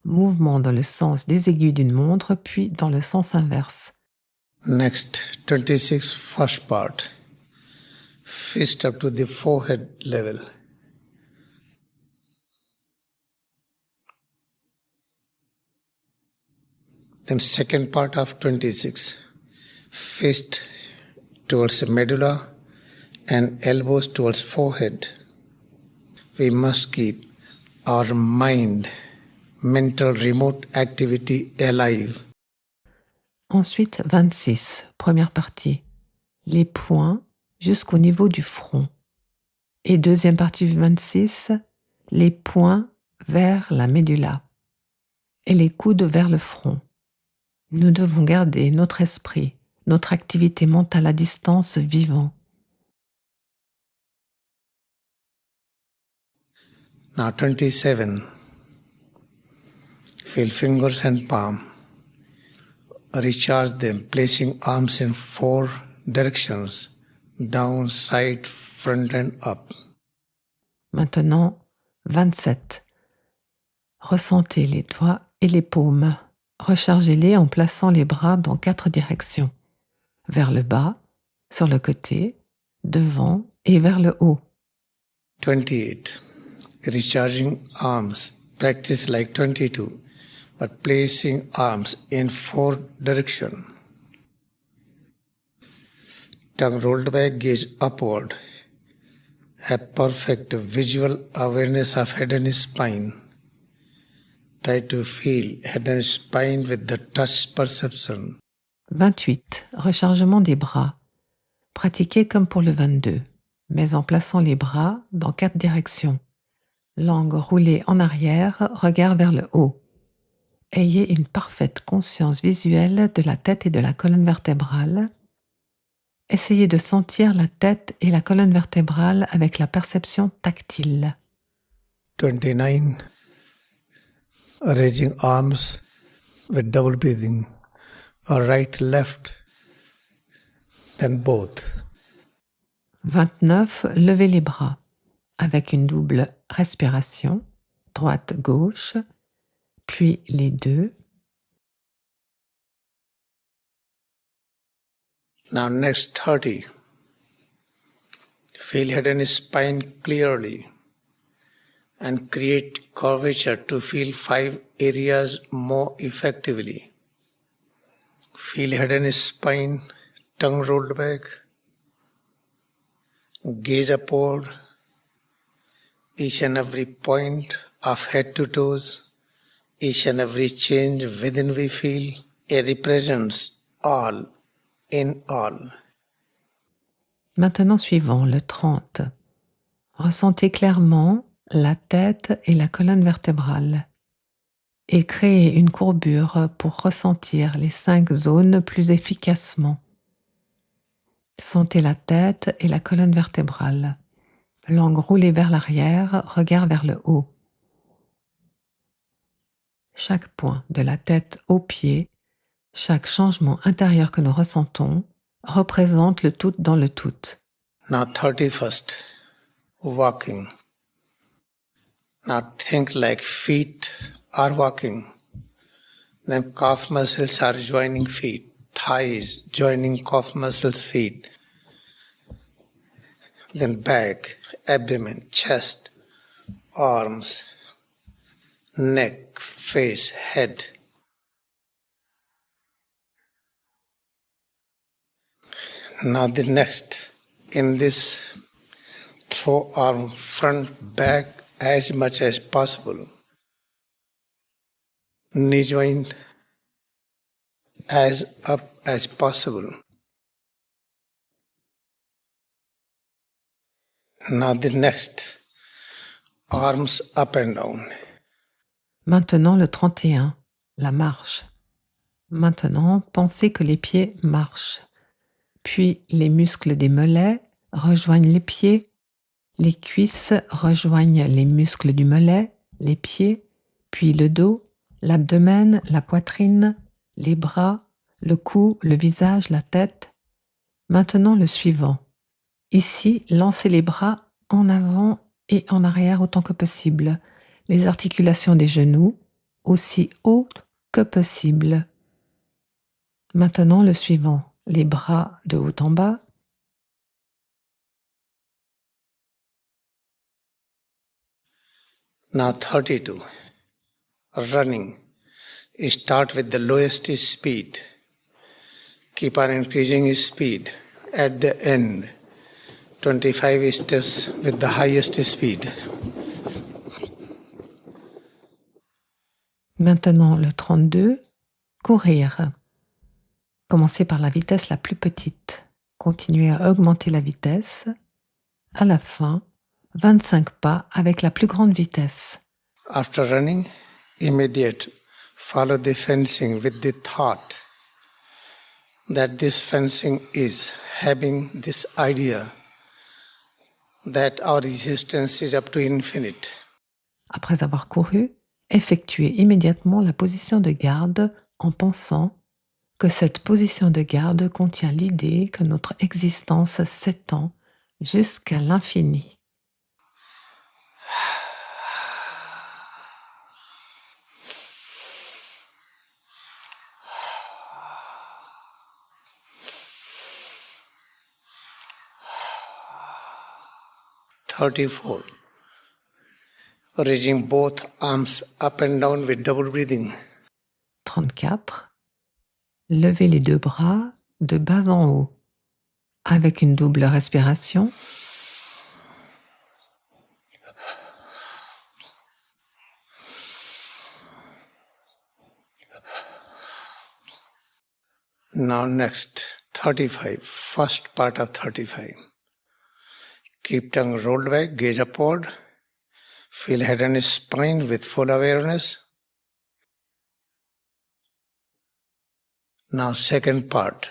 Mouvement dans le sens des aiguilles d'une montre, puis dans le sens inverse. Next, 26 first part. Fist up to the forehead level. Then second part of 26. Fist towards the medulla and elbows towards forehead. We must keep our mind, mental remote activity alive. Ensuite, 26, première partie. Les poings jusqu'au niveau du front. Et deuxième partie 26, les poings vers la médulla et les coudes vers le front. Nous devons garder notre esprit, notre activité mentale à distance vivant. Now 27. Feel fingers and palm. Recharge them, placing arms in 4 directions. Down, side, front and up. Maintenant, 27. Ressentez les doigts et les paumes. Rechargez-les en plaçant les bras dans 4 directions. Vers le bas, sur le côté, devant et vers le haut. 28. Recharging arms. Practice like 22, but placing arms in 4 directions. Tongue rolled back, gaze upward. Have perfect visual awareness of head and spine. Try to feel head and spine with the touch perception. 28. Rechargement des bras. Pratiquez comme pour le 22, mais en plaçant les bras dans 4 directions. Langue roulée en arrière, regard vers le haut. Ayez une parfaite conscience visuelle de la tête et de la colonne vertébrale. Essayez de sentir la tête et la colonne vertébrale avec la perception tactile. 29. Raising arms with double breathing. Or right, left, then both. 29. Levez les bras avec une double respiration, droite-gauche, puis les deux. Now next 30. Feel head and spine clearly and create curvature to feel 5 areas more effectively. Feel head and spine, tongue rolled back, gaze upward, each and every point of head to toes, each and every change within we feel, it represents all in all. Maintenant suivant, le 30. Ressentez clairement la tête et la colonne vertébrale et créez une courbure pour ressentir les 5 zones plus efficacement. Sentez la tête et la colonne vertébrale. Langue roulée vers l'arrière, regard vers le haut. Chaque point de la tête aux pieds, chaque changement intérieur que nous ressentons représente le tout dans le tout. Now 31st, walking. Now think like feet are walking. Then calf muscles are joining feet. Thighs joining calf muscles, feet. Then back, abdomen, chest, arms, neck, face, head. Now the next, in this, throw arm front, back as much as possible. Knee joint as up as possible. Now the next, arms up and down. Maintenant le 31, la marche. Maintenant, pensez que les pieds marchent. Puis les muscles des mollets rejoignent les pieds, les cuisses rejoignent les muscles du mollet, les pieds, puis le dos, l'abdomen, la poitrine, les bras, le cou, le visage, la tête. Maintenant le suivant. Ici, lancez les bras en avant et en arrière autant que possible. Les articulations des genoux aussi haut que possible. Maintenant le suivant. Les bras de haut en bas. Now 32. Running. Start with the lowest speed. Keep on increasing speed. At the end, 25 steps with the highest speed. Maintenant le 32. Courir. Commencez par la vitesse la plus petite. Continuez à augmenter la vitesse. À la fin, 25 pas avec la plus grande vitesse. After running, immediate, follow the fencing with the thought that this fencing is having this idea that our existence is up to infinite. Après avoir couru, effectuez immédiatement la position de garde en pensant que cette position de garde contient l'idée que notre existence s'étend jusqu'à l'infini. (34) Raising both arms up and down with double breathing. 34. Levez les 2 bras de bas en haut avec une double respiration. Now next, 35, first part of 35. Keep tongue rolled back, gaze upward. Feel head and spine with full awareness. Now second part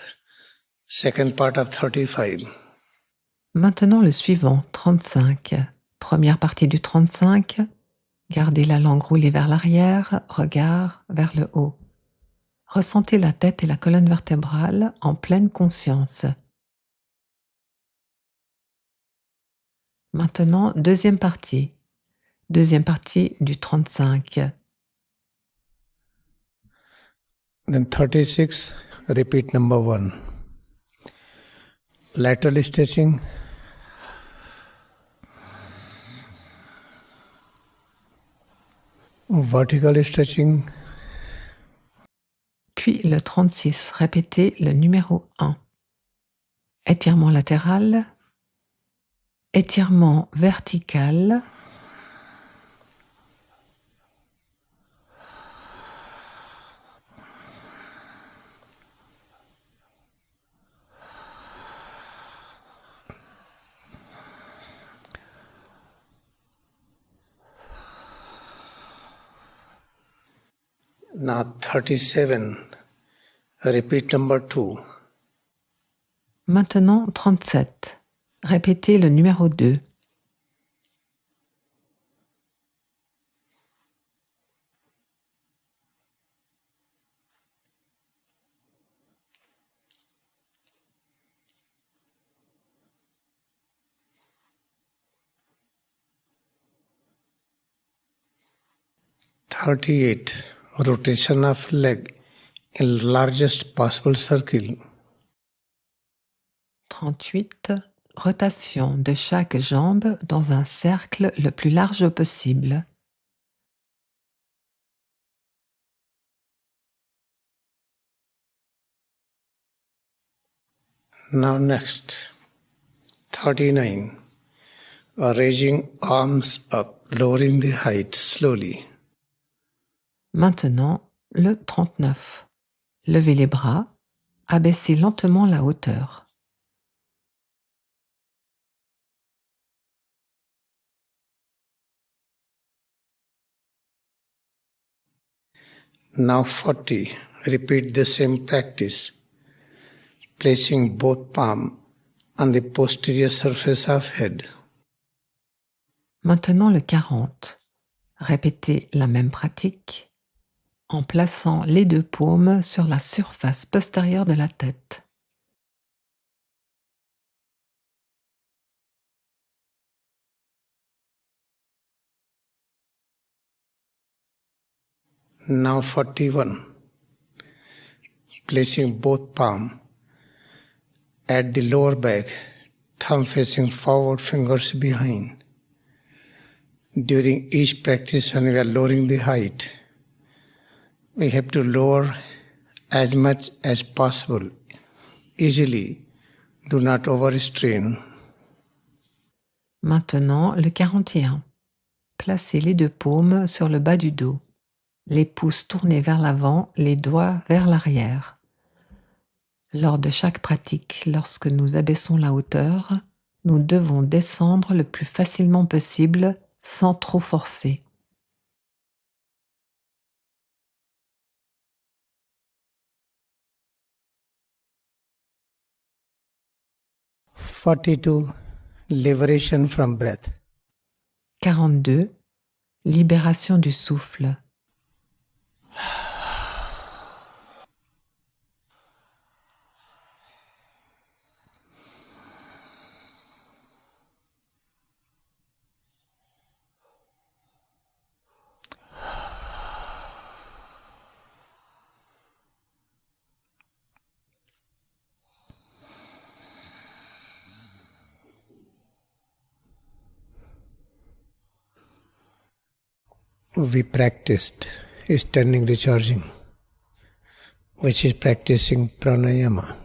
of 35. Maintenant le suivant, 35. Première partie du 35. Gardez la langue roulée vers l'arrière, regard vers le haut. Ressentez la tête et la colonne vertébrale en pleine conscience. Maintenant, deuxième partie du 35. Then 36, repeat number 1. Lateral stretching. Vertical stretching. Puis le 36, répétez le numéro 1. Étirement latéral, étirement vertical, Now 37. Repeat number 2. Maintenant 37. Répétez le numéro 2. Rotation of leg in largest possible circle. 38. Rotation de chaque jambe dans un cercle le plus large possible. Now next, 39. Raising arms up, lowering the height slowly. Maintenant, le 39. Levez les bras, abaissez lentement la hauteur. Now 40. Repeat the same practice, placing both palms on the posterior surface of head. Maintenant le 40. Répétez la même pratique en plaçant les deux paumes sur la surface postérieure de la tête. Now 41. Placing both palms at the lower back, thumb facing forward, fingers behind. During each practice, when we are lowering the height, we have to lower as much as possible. Easily, do not overstrain. Maintenant, le 41. Placez les deux paumes sur le bas du dos. Les pouces tournés vers l'avant, les doigts vers l'arrière. Lors de chaque pratique, lorsque nous abaissons la hauteur, nous devons descendre le plus facilement possible sans trop forcer. Liberation from breath. 42. Libération du souffle. We practiced standing recharging, which is practicing pranayama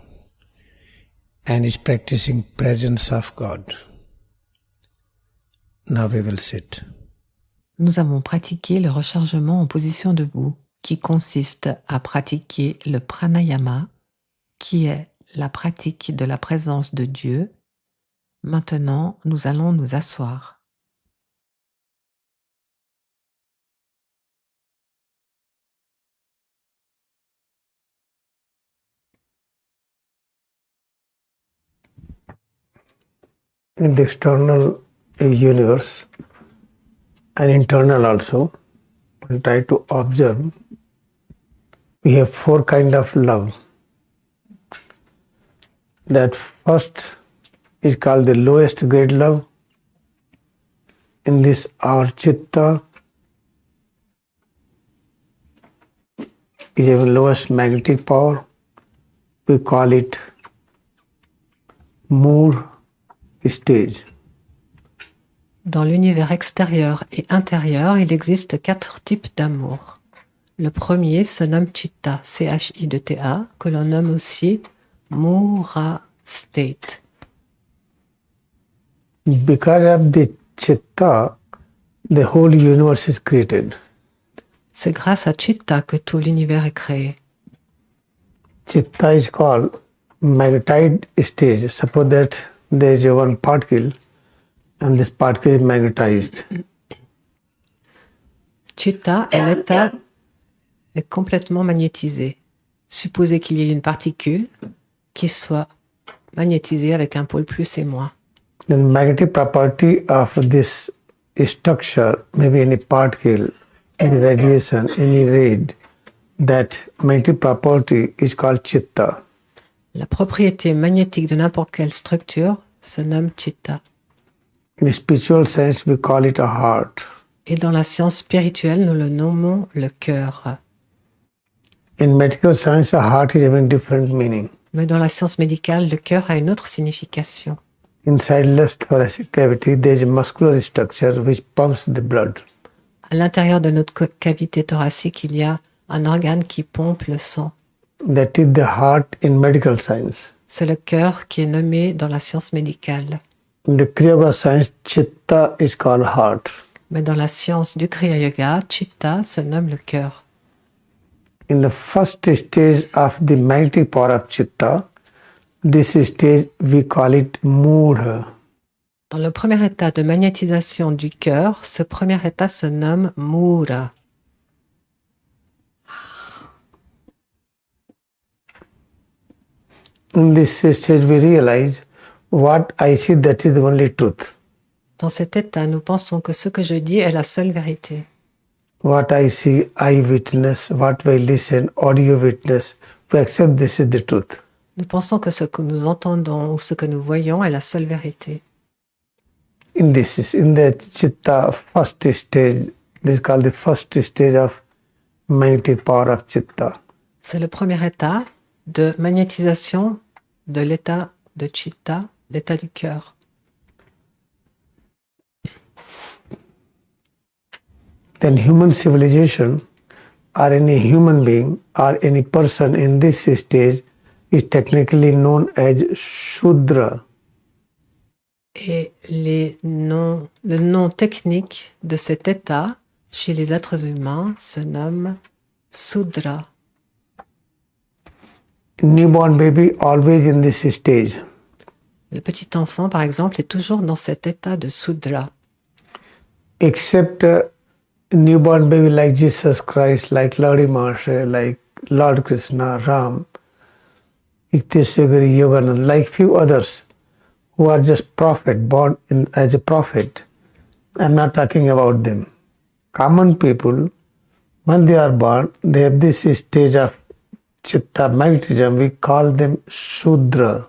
and is practicing presence of God. Now we will sit. Nous avons pratiqué le rechargement en position debout, qui consiste à pratiquer le pranayama, qui est la pratique de la présence de Dieu. Maintenant, nous allons nous asseoir. In the external universe and internal also, we try to observe. We have 4 kinds of love. That first is called the lowest grade love. In this our Chitta is the lowest magnetic power. We call it mood stage. Dans l'univers extérieur et intérieur, il existe 4 types d'amour. Le premier se nomme Chitta, C-H-I-T-A, que l'on nomme aussi Mura State. Because of the Chitta, the whole universe is created. C'est grâce à Chitta que tout l'univers est créé. Chitta is called magnetized stage. Suppose that there is one particle and this particle is magnetized. Chitta est l'état est complètement magnétisé. Supposez qu'il y ait une particule qui soit magnétisée avec un pôle plus et moins. The magnetic property of this structure, maybe any particle, any radiation, any raid, that magnetic property is called Chitta. La propriété magnétique de n'importe quelle structure se nomme Chitta. In spiritual sense, we call it a heart. Et dans la science spirituelle, nous le nommons le cœur. In medical science, a heart is having different meaning. Mais dans la science médicale, le cœur a une autre signification. Inside left thoracic cavity, there is a muscular structure which pumps the blood. À l'intérieur de notre cavité thoracique, il y a un organe qui pompe le sang. That is the heart in medical science. C'est le cœur qui est nommé dans la science médicale. In the Kriyayoga science, Chitta is called heart. Mais dans la science du Kriyayoga, Chitta se nomme le cœur. In the first stage of the magnetic power of Chitta, this stage we call it Mood. Dans le premier état de magnétisation du cœur, ce premier état se nomme Mura. In this stage we realize what I see, that is the only truth. Dans cet état, nous pensons que ce que je dis est la seule vérité. What I see, I witness, what I listen, audio witness, we accept this is the truth. Nous pensons que ce que nous entendons ou ce que nous voyons est la seule vérité. In the Chitta first stage, this is called the first stage of magnetic power of Chitta. C'est le premier état de magnétisation de l'état de Chitta, l'état du cœur. Then human civilization or any human being or any person in this stage is technically known as Shudra. Et le nom technique de cet état chez les êtres humains se nomme Sudra. Newborn baby always in this stage. Le petit enfant, par exemple, est toujours dans cet état de Sudra. Except newborn baby like Jesus Christ, like Lord Maharaj, like Lord Krishna, Ram, Iktesagari, Yogananda, like few others who are just prophet, born as a prophet. I'm not talking about them. Common people, when they are born, they have this stage of Chitta, magnetism, we call them Shudra.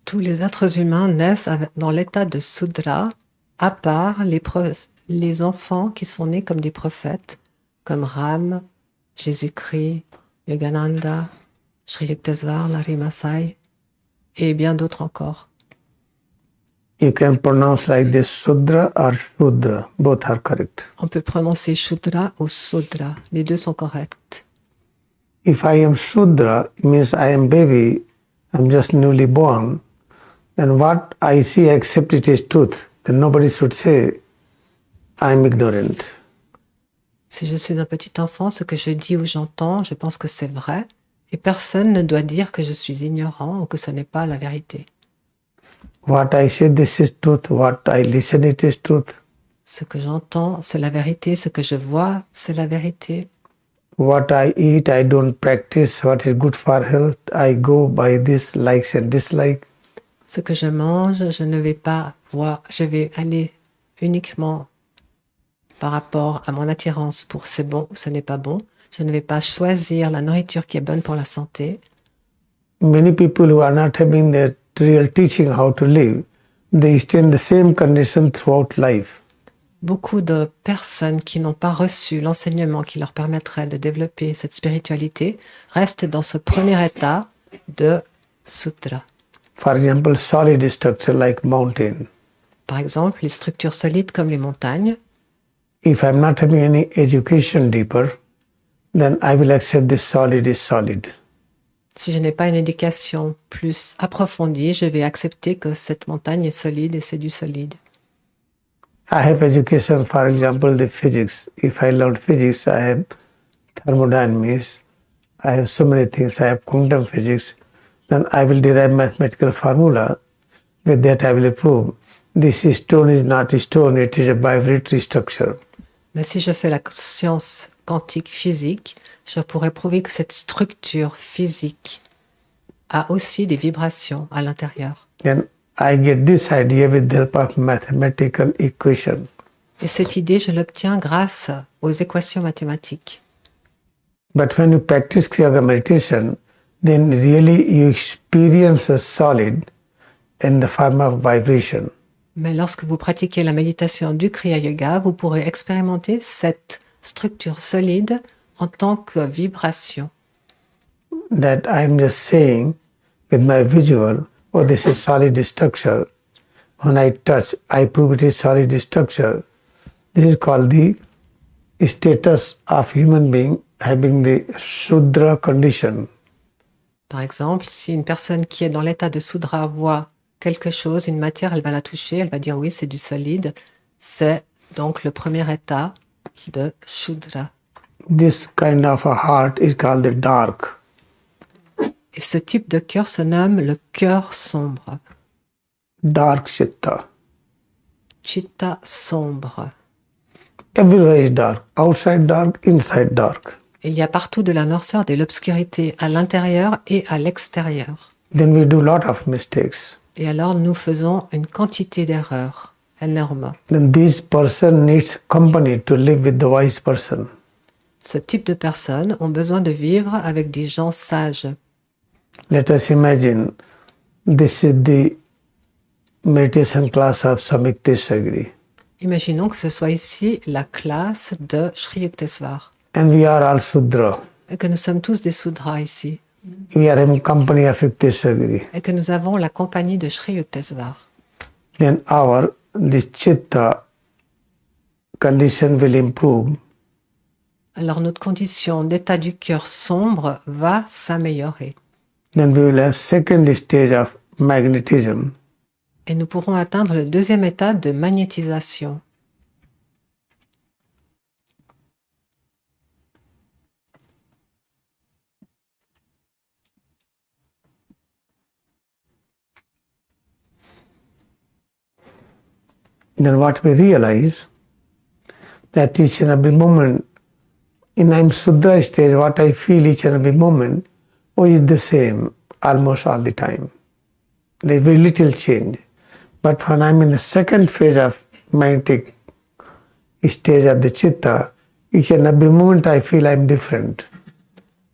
Tous les êtres humains naissent dans l'état de Sudra, à part les enfants qui sont nés comme des prophètes, comme Ram, Jésus-Christ, Yogananda, Shree Larry Masai, et bien d'autres encore. You can pronounce like this Sudra or Shudra, both are correct. On peut prononcer Shudra ou Sudra, les deux sont corrects. If I am Shudra, it means I am baby, I'm just newly born, then what I see, I accept it as truth. Then nobody should say, I'm ignorant. Si je suis un petit enfant, ce que je dis ou j'entends, je pense que c'est vrai, et personne ne doit dire que je suis ignorant ou que ce n'est pas la vérité. What I say, this is truth. What I listen, it is truth. Ce que j'entends, c'est la vérité. Ce que je vois, c'est la vérité. What I eat, I don't practice. What is good for health, I go by this likes and dislikes. Ce que je mange, je ne vais pas voir. Je vais aller uniquement par rapport à mon attirance pour c'est bon ou ce n'est pas bon. Je ne vais pas choisir la nourriture qui est bonne pour la santé. Many people who are not having the real teaching how to live, they stay in the same condition throughout life. Beaucoup de personnes qui n'ont pas reçu l'enseignement qui leur permettrait de développer cette spiritualité restent dans ce premier état de sutra. For example, solid structure like mountain. Par exemple, les structures solides comme les montagnes. If I'm not having any education deeper, then I will accept this solid is solid. Si je n'ai pas une éducation plus approfondie, je vais accepter que cette montagne est solide et c'est du solide. I have education, for example, the physics. If I learn physics, I have thermodynamics. I have so many things. I have quantum physics. Then I will derive mathematical formula. With that, I will prove this stone is not a stone, it is a vibratory structure. Mais si je fais la science quantique physique, je pourrais prouver que cette structure physique a aussi des vibrations à l'intérieur. Then I get this idea with the help of mathematical equation. Et cette idée, je l'obtiens grâce aux équations mathématiques. But when you practice Kriyayoga meditation, then really you experience a solid in the form of vibration. Mais lorsque vous pratiquez la méditation du Kriya Yoga, vous pourrez expérimenter cette structure solide en tant que vibration. That I'm just saying with my visual, oh, this is solid structure. When I touch, I prove it is solid structure. This is called the status of human being having the Shudra condition. Par exemple, si une personne qui est dans l'état de Sudra voit quelque chose, une matière, elle va la toucher, elle va dire oui, c'est du solide. C'est donc le premier état de Shudra. This kind of a heart is called the dark. Et ce type de cœur se nomme le cœur sombre. Dark Chitta. Chitta sombre. Everywhere is dark. Outside dark, inside dark. Il y a partout de la noirceur, de l'obscurité à l'intérieur et à l'extérieur. Then we do lot of mistakes. Et alors nous faisons une quantité d'erreurs énormes. Then this person needs company to live with the wise person. Ce type de personnes ont besoin de vivre avec des gens sages. Let us imagine this is the meditation class of Swami. Imaginons que ce soit ici la classe de Shree And we are all Sudra. et que nous sommes tous des Sudras ici We are in company of Yukteswari. et que nous avons la compagnie de Shree. Then the Chitta condition will improve. Alors notre condition d'état du cœur sombre va s'améliorer Then we will have second stage of magnetism. et nous pourrons atteindre le deuxième état de magnétisation. Then what we realize that each and every moment in I'm Sudra stage, what I feel each and every moment is the same almost all the time. There's very little change. But when I'm in the second phase of magnetic stage of the Chitta, each and every moment I feel I'm different.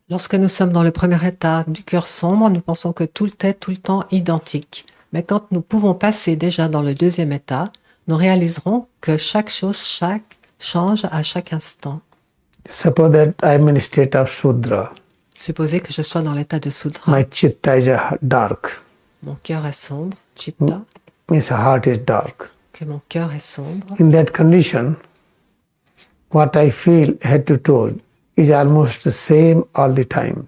Lorsque nous sommes dans le premier état du cœur sombre, nous pensons que tout est tout le temps identique. Mais quand nous pouvons passer déjà dans le deuxième état, nous réaliserons que chaque chose change à chaque instant. Suppose that I'm in a state of Shudra. Supposez que je sois dans l'état de Sudra. My Chitta is dark. Mon cœur est sombre, Chitta, Means heart is dark. que mon cœur est sombre. In that condition, what I feel head to toe is almost the same all the time.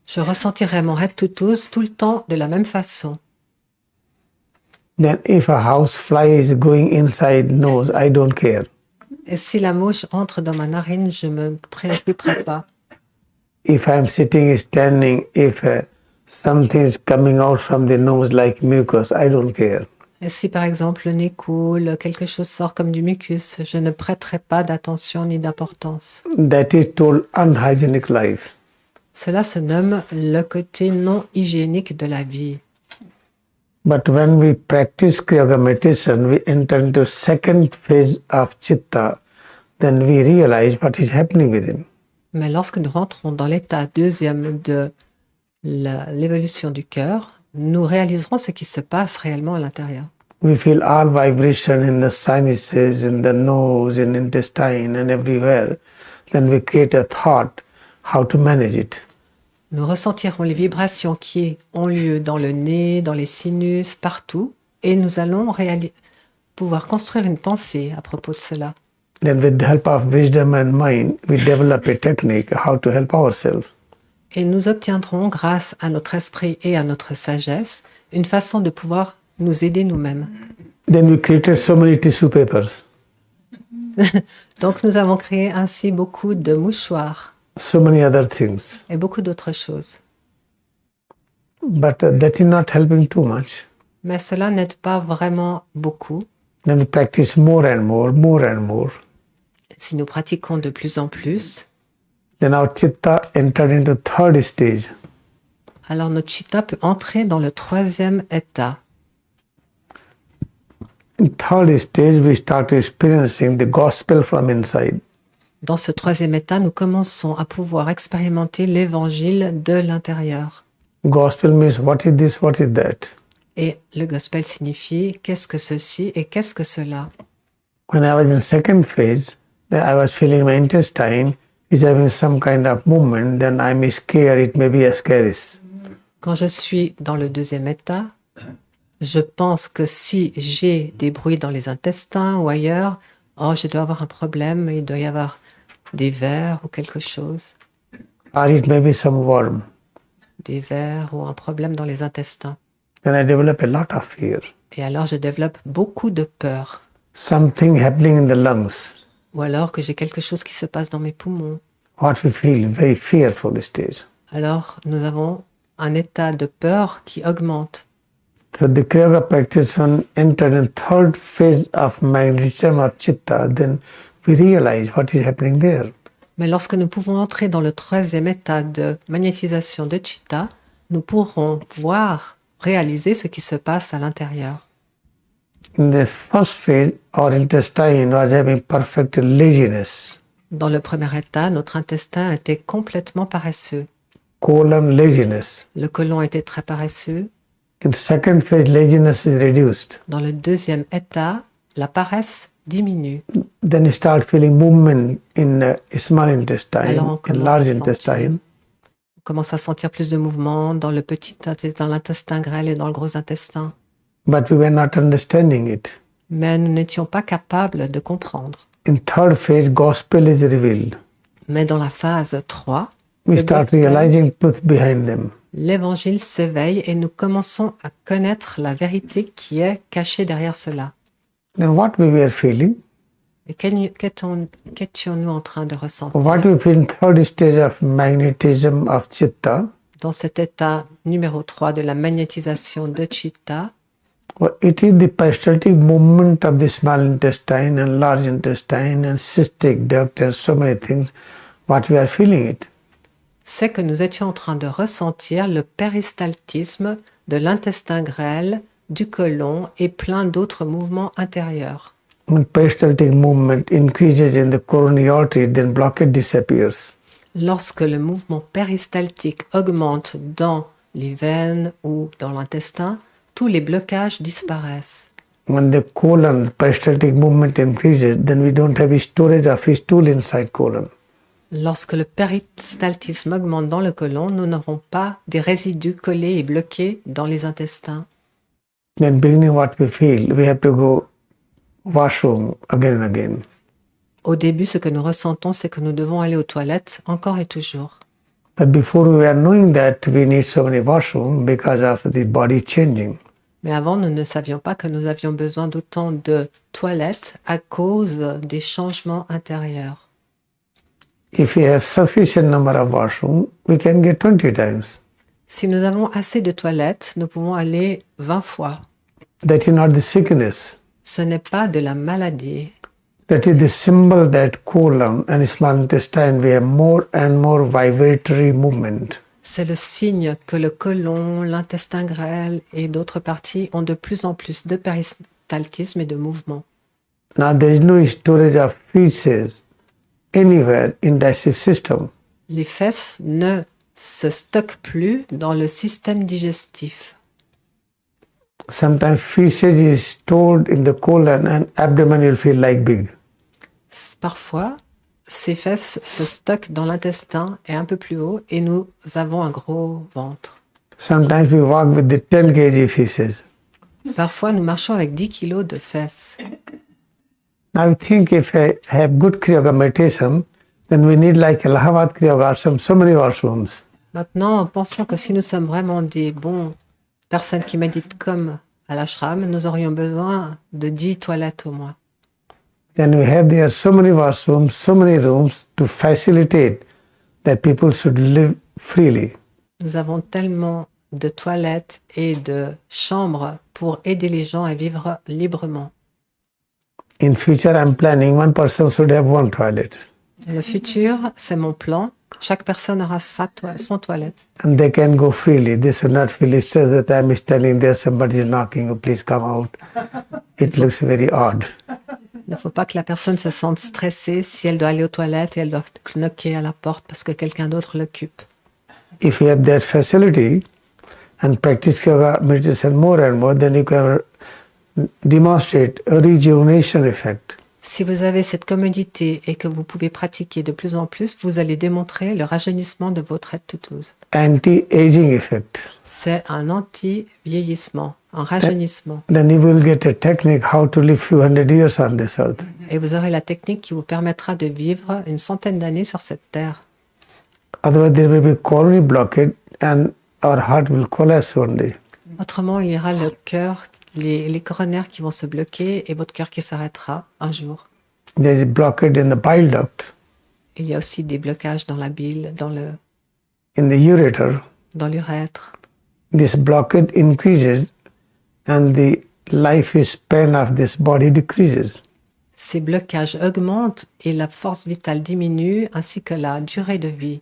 Je ressentirai mon head to toes tout le temps de la même façon. Then if a housefly is going inside nose, I don't care. Et si la mouche entre dans ma narine, je ne me préoccuperai pas. If I'm sitting, standing, if something is coming out from the nose like mucus, I don't care. Et si par exemple le nez coule, quelque chose sort comme du mucus, je ne prêterai pas d'attention ni d'importance. That is told unhygienic life. Cela se nomme le côté non hygiénique de la vie. But when we practice Kriyayoga meditation, we enter into second phase of Chitta, then we realize what is happening within. Mais lorsque nous rentrons dans l'état deuxième de l'évolution du cœur, nous réaliserons ce qui se passe réellement à l'intérieur. We feel all vibration in the sinuses, in the nose, in intestine and everywhere. Then we create a thought how to manage it. Nous ressentirons les vibrations qui ont lieu dans le nez, dans les sinus, partout, et nous allons pouvoir construire une pensée à propos de cela. Then with the help of wisdom and mind, we develop a technique how to help ourselves. Et nous obtiendrons, grâce à notre esprit et à notre sagesse, une façon de pouvoir nous aider nous-mêmes. Then we created so many tissue papers, Donc nous avons créé ainsi beaucoup de mouchoirs so many other things. et beaucoup d'autres choses. But that is not helping too much. Mais cela n'aide pas vraiment beaucoup. Then we practice more and more, more and more. Si nous pratiquons de plus en plus, then our chitta entered into third stage. Alors notre chitta peut entrer dans le troisième état. In third stage, we start experiencing the gospel from inside. Dans ce troisième état, nous commençons à pouvoir expérimenter l'évangile de l'intérieur. Gospel means what is this, what is that. Et le gospel signifie qu'est-ce que ceci et qu'est-ce que cela. When I was in second phase, I was feeling my intestine is having some kind of movement, then I'm scared it may be ascaris. Quand je suis dans le deuxième état, je pense que si j'ai des bruits dans les intestins ou ailleurs, oh, je dois avoir un problème, il doit y avoir des vers ou quelque chose, Or it may be some worm. des vers ou un problème dans les intestins. Then I develop a lot of fear. Et alors je développe beaucoup de peur. Something happening in the lungs. Ou alors que j'ai quelque chose qui se passe dans mes poumons. What we feel, very fearful stage. Alors nous avons un état de peur qui augmente. So the Kriyayoga practice when entered in third phase of magnetism of Chitta, then we realize what is happening there. Mais lorsque nous pouvons entrer dans le troisième état de magnétisation de Chitta, nous pourrons voir, réaliser ce qui se passe à l'intérieur. In the first phase, our intestine was having perfect laziness, Dans le premier état, notre intestin était complètement paresseux. colon laziness. Le côlon était très paresseux. In second phase, laziness is reduced. Dans le deuxième état, la paresse diminue. Then you start feeling movement in small intestine Alors on and commence large à sentir. intestine. On commence à sentir plus de mouvements dans le petit dans l'intestin grêle et dans le gros intestin. But we were not understanding it. Mais nous n'étions pas capables de comprendre. In third phase, gospel is revealed. Mais dans la phase 3, We le start gospel, realizing truth behind them. l'évangile s'éveille et nous commençons à connaître la vérité qui est cachée derrière cela. Then what we were feeling, Et qu'étions-nous en train de ressentir what we feel in third stage of magnetism of Chitta, dans cet état numéro 3 de la magnétisation de Chitta? it is the peristaltic movement of the small intestine and large intestine and cystic duct and so many things, what we are feeling it. C'est que nous étions en train de ressentir le péristaltisme de l'intestin grêle, du côlon et plein d'autres mouvements intérieurs. When peristaltic movement increases in the coronary artery, then blockage disappears. Lorsque le mouvement péristaltique augmente dans les veines ou dans l'intestin, tous les blocages disparaissent. When the colon peristaltic movement increases, then we don't have a storage of stool inside colon. Lorsque le péristaltisme augmente dans le côlon, nous n'avons pas des résidus collés et bloqués dans les intestins. Then beginning what we feel, we have to go washroom again and again. Au début, ce que nous ressentons, c'est que nous devons aller aux toilettes encore et toujours. But before we were knowing that we need so many washroom because of the body changing. Mais avant, nous ne savions pas que nous avions besoin d'autant de toilettes à cause des changements intérieurs. If we have sufficient number of washroom, we can get 20 times. Si nous avons assez de toilettes, nous pouvons aller 20 fois. That is not the sickness. Ce n'est pas de la maladie. That is the symbol that colon and small intestine we have more and more vibratory movement. C'est le signe que le côlon, l'intestin grêle et d'autres parties ont de plus en plus de péristaltisme et de mouvement. Now there is no storage of feces anywhere in digestive system. Les fesses ne se stockent plus dans le système digestif. Sometimes feces is stored in the colon and abdomen will feel like big. Parfois, ces fesses se stockent dans l'intestin et un peu plus haut et nous avons un gros ventre. Sometimes we walk with the 10 kg feces. Parfois, nous marchons avec 10 kilos de fesses. Now I think if I have good Kriyayoga meditation, then we need like Allahabad Kriyayoga ashram, so many washrooms. Maintenant, pensons que si nous sommes vraiment des bons personnes qui méditent comme à l'ashram, nous aurions besoin de 10 toilettes au moins. Then we have there so many washrooms, so many rooms to facilitate that people should live freely. Nous avons tellement de toilettes et de chambres pour aider les gens à vivre librement. In future, I'm planning one person should have one toilet. Dans le futur, c'est mon plan Chaque personne aura son toilette. And they can go freely. They should not feel stressed that I'm standing there, somebody is knocking, oh, please come out. It looks very odd. Il ne faut pas que la personne se sente stressée si elle doit aller aux toilettes et elle doit knocker à la porte parce que quelqu'un d'autre l'occupe. If you have that facility and practice yoga meditation more and more, then you can demonstrate a rejuvenation effect. Si vous avez cette commodité et que vous pouvez pratiquer de plus en plus, vous allez démontrer le rajeunissement de votre être toutouse. Anti-aging effect. C'est un anti-vieillissement, un rajeunissement. Then you will get a technique how to live few hundred years on this earth. Et vous aurez la technique qui vous permettra de vivre une centaine d'années sur cette terre. Otherwise there will be coronary blockage and our heart will collapse one day. Autrement, il y aura le cœur, les coronaires qui vont se bloquer et votre cœur qui s'arrêtera un jour. There is a blockage in the bile duct, Il y a aussi des blocages dans la bile, in the ureter. dans l'urètre. This blockage increases and the life span of this body decreases. Ces blocages augmentent et la force vitale diminue ainsi que la durée de vie.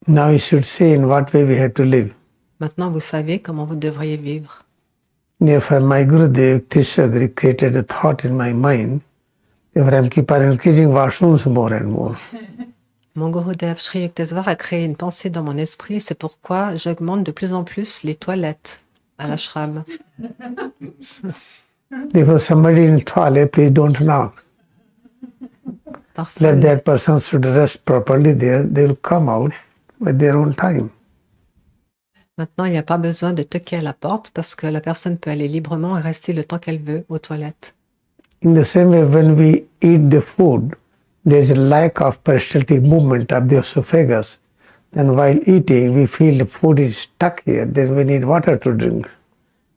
Now you should say in what way we have to live. Maintenant, vous savez comment vous devriez vivre. Therefore, my Gurudev Krishna created a thought in my mind. Therefore, I keep on increasing washrooms more and more. Mon Gurudev Shree a créé une pensée dans mon esprit, c'est pourquoi j'augmente de plus en plus les toilettes à l'ashram. Therefore, somebody in toilet, please don't knock. Parfois, Let that person should rest properly there. They will come out at their own time. maintenant, il n'y a pas besoin de toquer à la porte parce que la personne peut aller librement et rester le temps qu'elle veut aux toilettes. In the same way, when we eat the food, there is a lack of peristaltic movement of the esophagus. Then while eating, we feel the food is stuck here. Then we need water to drink.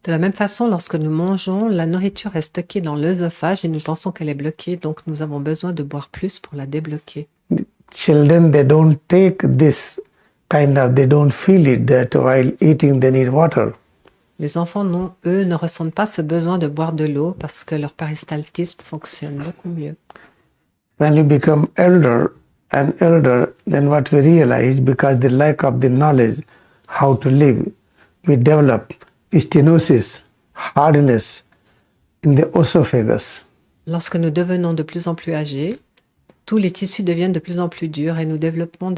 De la même façon, lorsque nous mangeons, la nourriture est stockée dans l'œsophage et nous pensons qu'elle est bloquée, donc nous avons besoin de boire plus pour la débloquer. Children, they don't take this they don't feel it that while eating they need water. Les enfants, non, eux, ne ressentent pas ce besoin de boire de l'eau parce que leur péristaltisme fonctionne beaucoup mieux. When we become elder and elder, then what we realize, because the lack of the knowledge how to live, we develop stenosis, hardness in the esophagus. Lorsque nous devenons de plus en plus âgés, tous les tissus deviennent de plus en plus durs et nous développons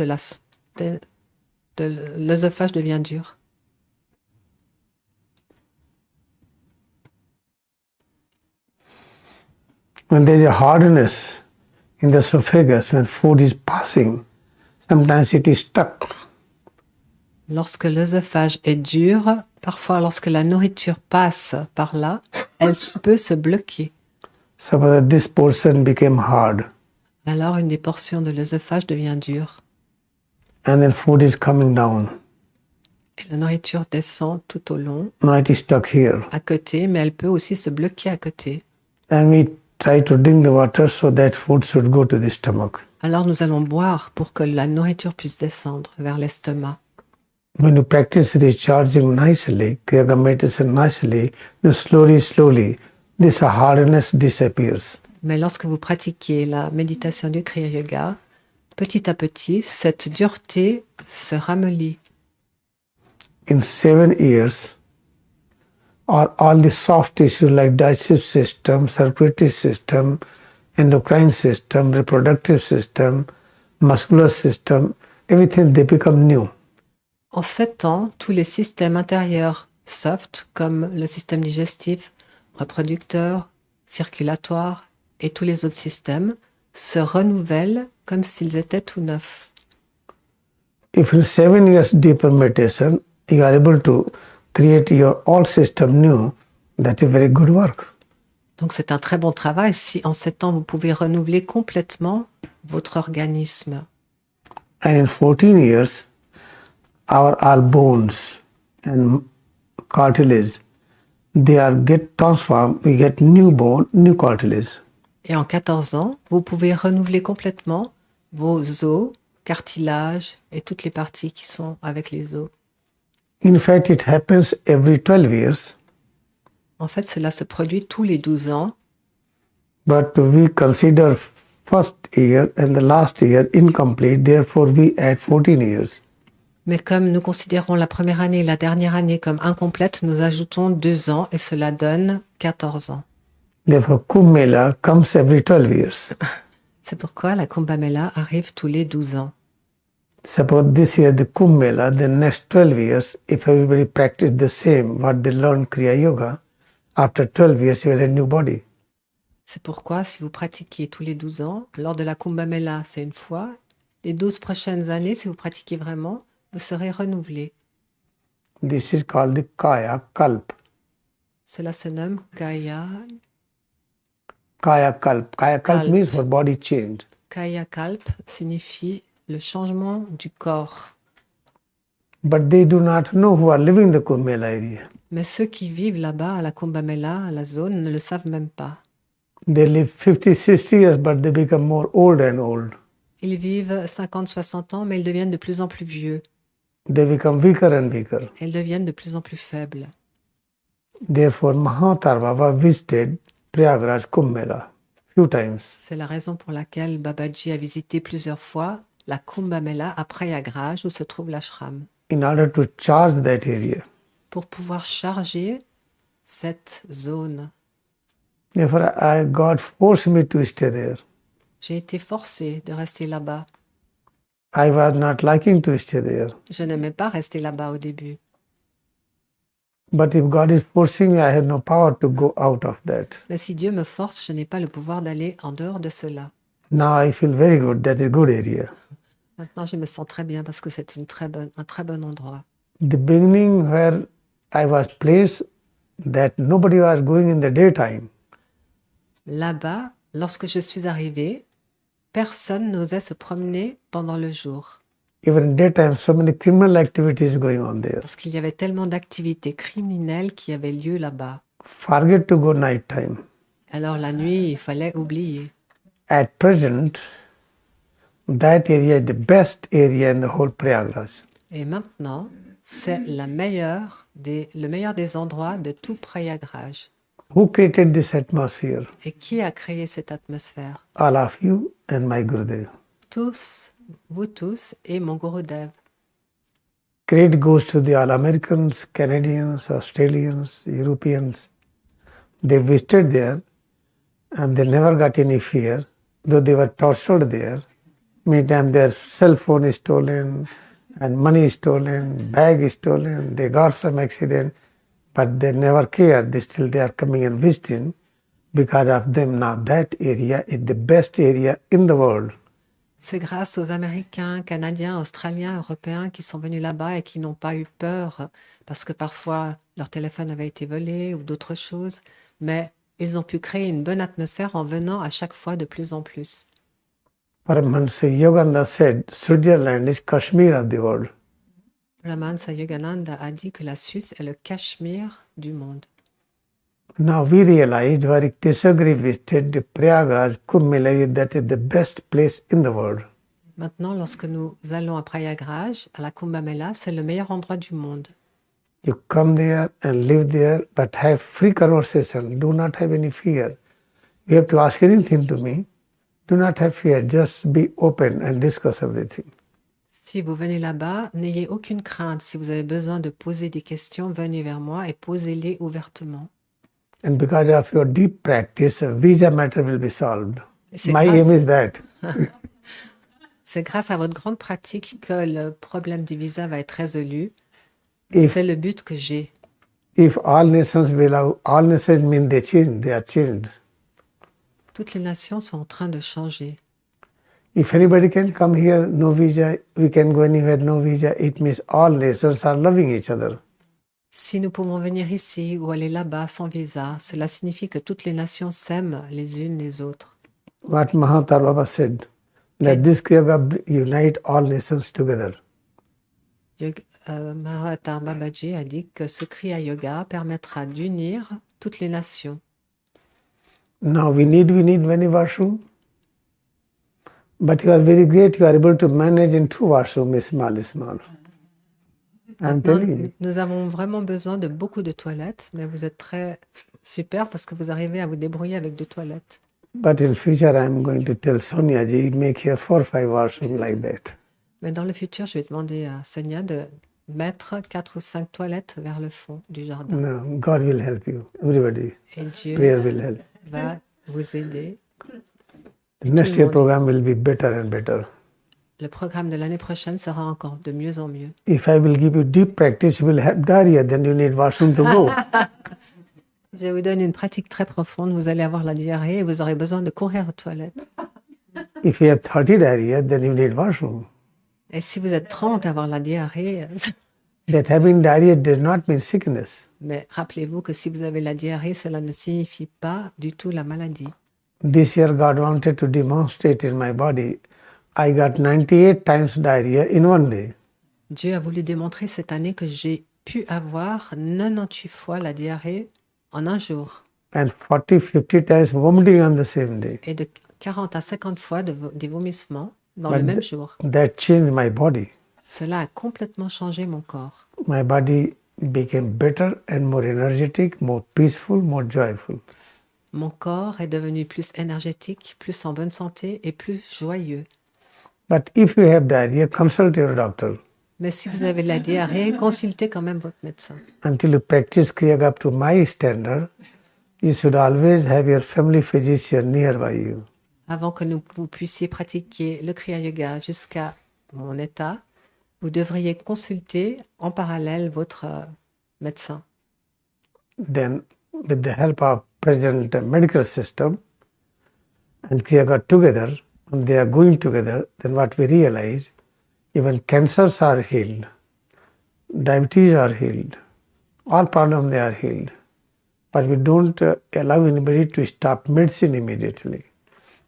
l'œsophage devient dur. When there is a hardness in the esophagus, when food is passing, sometimes it is stuck. Lorsque l'œsophage est dur, parfois lorsque la nourriture passe par là, elle peut se bloquer. Suppose this portion became hard. Alors une des portions de l'œsophage devient dure. And then food is coming down. Et la nourriture descend tout au long, Now it is stuck here. à côté, mais elle peut aussi se bloquer à côté. And we try to drink the water so that food should go to the stomach. Alors nous allons boire pour que la nourriture puisse descendre vers l'estomac. When you practice recharging nicely, Kriyayoga Meditation nicely, then slowly, this hardness disappears. Mais lorsque vous pratiquez la méditation du Kriya Yoga, petit à petit, cette dureté se ramollit. In 7 years, all the soft tissues like digestive system, circulatory system, endocrine system, reproductive system, muscular system, everything, they become new. En 7 ans, tous les systèmes intérieurs soft, comme le système digestif, reproducteur, circulatoire et tous les autres systèmes, se renouvellent comme s'ils étaient tout neufs. If in 7 years deeper meditation, you are able to create your all system new, that is very good work. Donc c'est un très bon travail si en 7 ans vous pouvez renouveler complètement votre organisme. And in 14 years, our all bones and cartilage, they get transformed, we get new bone, new cartilage. Et en 14 ans, vous pouvez renouveler complètement vos os, cartilages et toutes les parties qui sont avec les os. In fact, it happens every 12 years, En fait, cela se produit tous les 12 ans, but we consider first year and the last year incomplete, therefore we add 14 years. Mais comme nous considérons la première année et la dernière année comme incomplètes, nous ajoutons 2 ans et cela donne 14 ans. Therefore, Kumbh Mela comes every 12 years. C'est pourquoi la Kumbh Mela arrive tous les 12 ans. Suppose this year the Kumbh Mela, the next 12 years, if everybody practice the same, what they learn Kriya Yoga, after 12 years you will have a new body. C'est pourquoi si vous pratiquez tous les 12 ans, lors de la Kumbh Mela, c'est une fois, les 12 prochaines années, si vous pratiquez vraiment, vous serez renouvelé. This is called the Kaya Kalp. Cela se nomme Kaya. Kaya Kalp. Kaya Kalp Kalp. means for body change. Kaya Kalp signifie le changement du corps. But they do not know who are living the Kumbh Mela area. Mais ceux qui vivent là-bas, à la Kumbh Mela, à la zone, ne le savent même pas. They live 50, 60 years, but they become more old and old. Ils vivent 50, 60 ans, mais ils deviennent de plus en plus vieux. They become weaker and weaker. Et ils deviennent de plus en plus faibles. Therefore, Mahatma visited Prayagraj Kumbh Mela few times. C'est la raison pour laquelle Babaji a visité plusieurs fois la Kumbh Mela à Prayagraj, où se trouve l'ashram, In order to charge that area. pour pouvoir charger cette zone. Therefore, God forced me to stay there. J'ai été forcée de rester là-bas. I was not liking to stay there. Je n'aimais pas rester là-bas au début. But if God is forcing me, I have no power to go out of that. Mais si Dieu me force, je n'ai pas le pouvoir d'aller en dehors de cela. Now I feel very good. That is a good area. Maintenant, je me sens très bien parce que c'est un très bon endroit. The beginning where I was placed, that nobody was going in the daytime. Là-bas, lorsque je suis arrivée, personne n'osait se promener pendant le jour. Even in daytime, so many criminal activities going on there. Parce qu'il y avait tellement d'activités criminelles qui avaient lieu là-bas. Forget to go nighttime. Alors la nuit, il fallait oublier. At present, that area is the best area in the whole Prayagraj. Et maintenant, c'est le meilleur des endroits de tout Prayagraj. Who created this atmosphere? Et qui a créé cette atmosphère? All of you and my Gurudev. Tous, vous tous et mon Gurudev. Credit goes to the all Americans, Canadians, Australians, Europeans. They visited there and they never got any fear, though they were tortured there. Meantime, their cell phone is stolen and money is stolen, bag is stolen, they got some accident, but they never cared. They are coming and visiting because of them. Now that area is the best area in the world. C'est grâce aux Américains, Canadiens, Australiens, Européens qui sont venus là-bas et qui n'ont pas eu peur parce que parfois leur téléphone avait été volé ou d'autres choses, mais ils ont pu créer une bonne atmosphère en venant à chaque fois de plus en plus. Paramahansa Yogananda said, Switzerland is Kashmir of the world. Paramahansa Yogananda a dit que la Suisse est le Cachemire du monde. Now we realize where Tisagri visited the Prayagraj Kumbh Mela, that is the best place in the world. Maintenant, lorsque nous allons à Prayagraj, à la Kumbh Mela, c'est le meilleur endroit du monde. You come there and live there, but have free conversation. Do not have any fear. You have to ask anything to me. Do not have fear. Just be open and discuss everything. Si vous venez là-bas, n'ayez aucune crainte. Si vous avez besoin de poser des questions, venez vers moi et posez-les ouvertement. And because of your deep practice, a visa matter will be solved. My grâce- aim is that. C'est grâce à votre grande pratique que le problème du visa va être résolu. If, C'est le but que j'ai. if all nations will, all nations mean they change, they are changed. Toutes les nations sont en train de changer. If anybody can come here, no visa, we can go anywhere, no visa, it means all nations are loving each other. Si nous pouvons venir ici ou aller là-bas sans visa, cela signifie que toutes les nations s'aiment les unes les autres. What Mahatma said, that this Kriya unite all nations together. Mahatma Babaji a dit que ce Kriyayoga permettra d'unir toutes les nations. Now we need many washrooms, but you are very great, you are able to manage in 2 washrooms, small. I'm Maintenant, telling you. nous avons vraiment besoin de beaucoup de toilettes, mais vous êtes très super parce que vous arrivez à vous débrouiller avec 2 toilettes. But in future, I'm going to tell Sonia ji, make here 4 or 5 washrooms like that. Mais dans le futur, je vais demander à Sonia de mettre 4 ou 5 toilettes vers le fond du jardin. No, God will help you. Everybody, Et Dieu prayer will help. va vous aider. The next year program will be better and better. Le programme de l'année prochaine sera encore de mieux en mieux. If I will give you deep practice, you will have diarrhea, then you need washroom to go. Je vous donne une pratique très profonde, vous allez avoir la diarrhée et vous aurez besoin de courir aux toilettes. If you have 30 diarrhea, then you need washroom. Et si vous êtes 30 à avoir la diarrhée, That having diarrhea does not mean sickness. mais rappelez-vous que si vous avez la diarrhée, cela ne signifie pas du tout la maladie. This year God wanted to demonstrate in my body, I got 98 times diarrhea in one day. Dieu a voulu démontrer cette année que j'ai pu avoir 98 fois la diarrhée en un jour And 40, 50 times vomiting on the same day. et de 40 à 50 fois des vomissements dans le même jour. That changed my body. Cela a complètement changé mon corps. My body became better and more energetic, more peaceful, more joyful. Mon corps est devenu plus énergétique, plus en bonne santé et plus joyeux. But if you have diarrhea, consult your doctor. Mais si vous avez la diarrhée, consultez quand même votre médecin. Until you practice Kriya up to my standard, you should always have your family physician nearby you. Avant que vous puissiez pratiquer le Kriya Yoga jusqu'à mon état, vous devriez consulter en parallèle votre médecin. Then, with the help of present medical system and Kriya together, when they are going together, then what we realize, even cancers are healed, diabetes are healed, all problems they are healed. But we don't allow anybody to stop medicine immediately.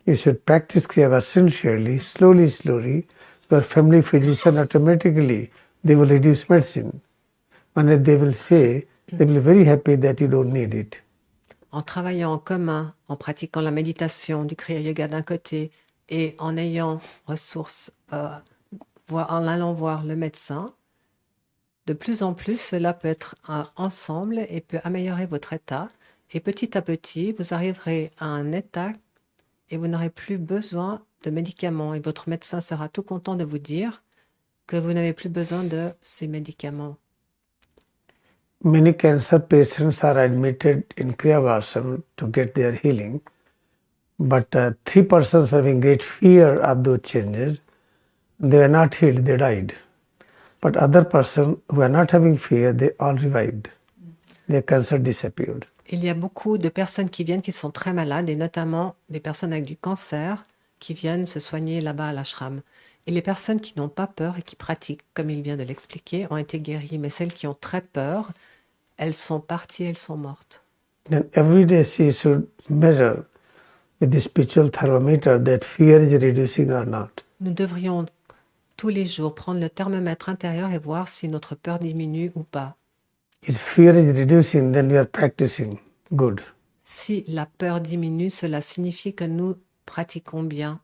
You should practice Kriya sincerely, slowly, slowly. Your family physician automatically, they will reduce medicine. And they will say, they will be very happy that you don't need it. En travaillant en commun, en pratiquant la méditation du Kriya Yoga d'un côté et en ayant ressources, en allant voir le médecin, de plus en plus, cela peut être ensemble et peut améliorer votre état. Et petit à petit, vous arriverez à un état et vous n'aurez plus besoin de médicaments. Et votre médecin sera tout content de vous dire que vous n'avez plus besoin de ces médicaments. Many cancer patients are admitted in Kriya to get their healing. But 3 persons having great fear of those changes, they were not healed, they died. But other persons who are not having fear, they all revived. Their cancer disappeared. Il y a beaucoup de personnes qui viennent qui sont très malades et notamment des personnes avec du cancer qui viennent se soigner là-bas à l'ashram. Et les personnes qui n'ont pas peur et qui pratiquent, comme il vient de l'expliquer, ont été guéries. Mais celles qui ont très peur, elles sont parties, elles sont mortes. Then every day she should measure with the spiritual thermometer that fear is reducing or not. Nous devrions tous les jours prendre le thermomètre intérieur et voir si notre peur diminue ou pas. If fear is reducing, then we are practicing good. Si la peur diminue, cela signifie que nous pratiquons bien.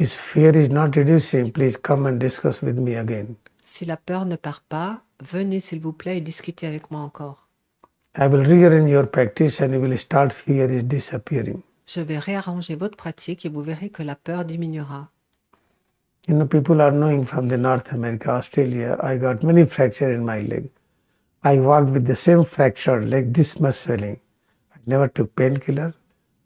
If fear is not reducing, please come and discuss with me again. Si la peur ne part pas, venez s'il vous plaît et discutez avec moi encore. I will rearrange your practice and you will start fear is disappearing. Je vais réarranger votre pratique et vous verrez que la peur diminuera. You know, people are knowing from the North America, Australia, I got many fractures in my leg. I walked with the same fractured leg, this much swelling. I never took painkiller,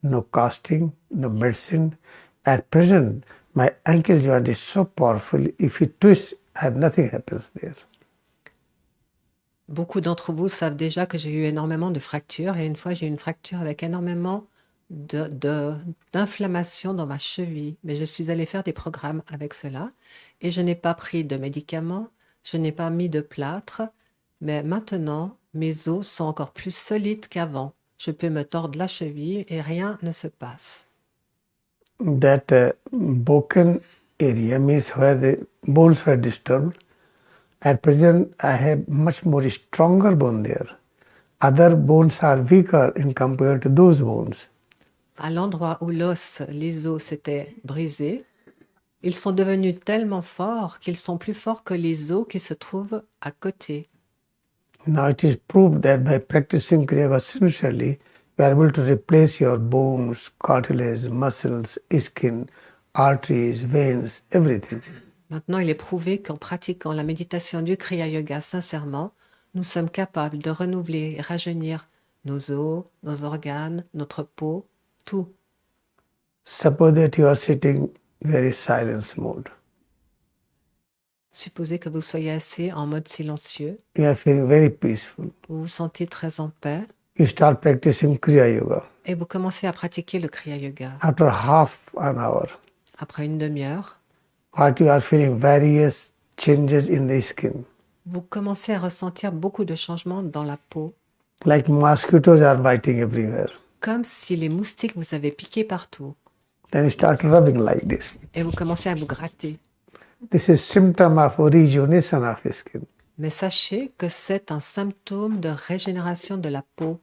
no casting, no medicine. At present, my ankle joint is so powerful, if you twist, nothing happens there. Beaucoup d'entre vous savent déjà que j'ai eu énormément de fractures et une fois j'ai eu une fracture avec énormément d'inflammation dans ma cheville. Mais je suis allée faire des programmes avec cela et je n'ai pas pris de médicaments, je n'ai pas mis de plâtre, mais maintenant mes os sont encore plus solides qu'avant. Je peux me tordre la cheville et rien ne se passe. That broken area means where the bones were disturbed. At present, I have much more stronger bone there. Other bones are weaker in compared to those bones. À l'endroit où les os s'étaient brisés, ils sont devenus tellement forts qu'ils sont plus forts que les os qui se trouvent à côté. Now it is proved that by practicing Kriya sincerely, you are able to replace your bones, cartilage, muscles, skin, arteries, veins, everything. Maintenant, il est prouvé qu'en pratiquant la méditation du Kriya Yoga sincèrement, nous sommes capables de renouveler et rajeunir nos os, nos organes, notre peau, tout. Suppose that you are sitting very silence mode. Supposez que vous soyez assis en mode silencieux, You are feeling very peaceful. vous vous sentez très en paix You start practicing Kriya Yoga. et vous commencez à pratiquer le Kriya Yoga. After half an hour, Après une demi-heure, what you are feeling various changes in the skin. vous commencez à ressentir beaucoup de changements dans la peau, Like mosquitoes are biting everywhere. comme si les moustiques vous avaient piqué partout. Then you start rubbing like this. Et vous commencez à vous gratter. This is symptom of rejuvenation of skin. Mais sachez que c'est un symptôme de régénération de la peau.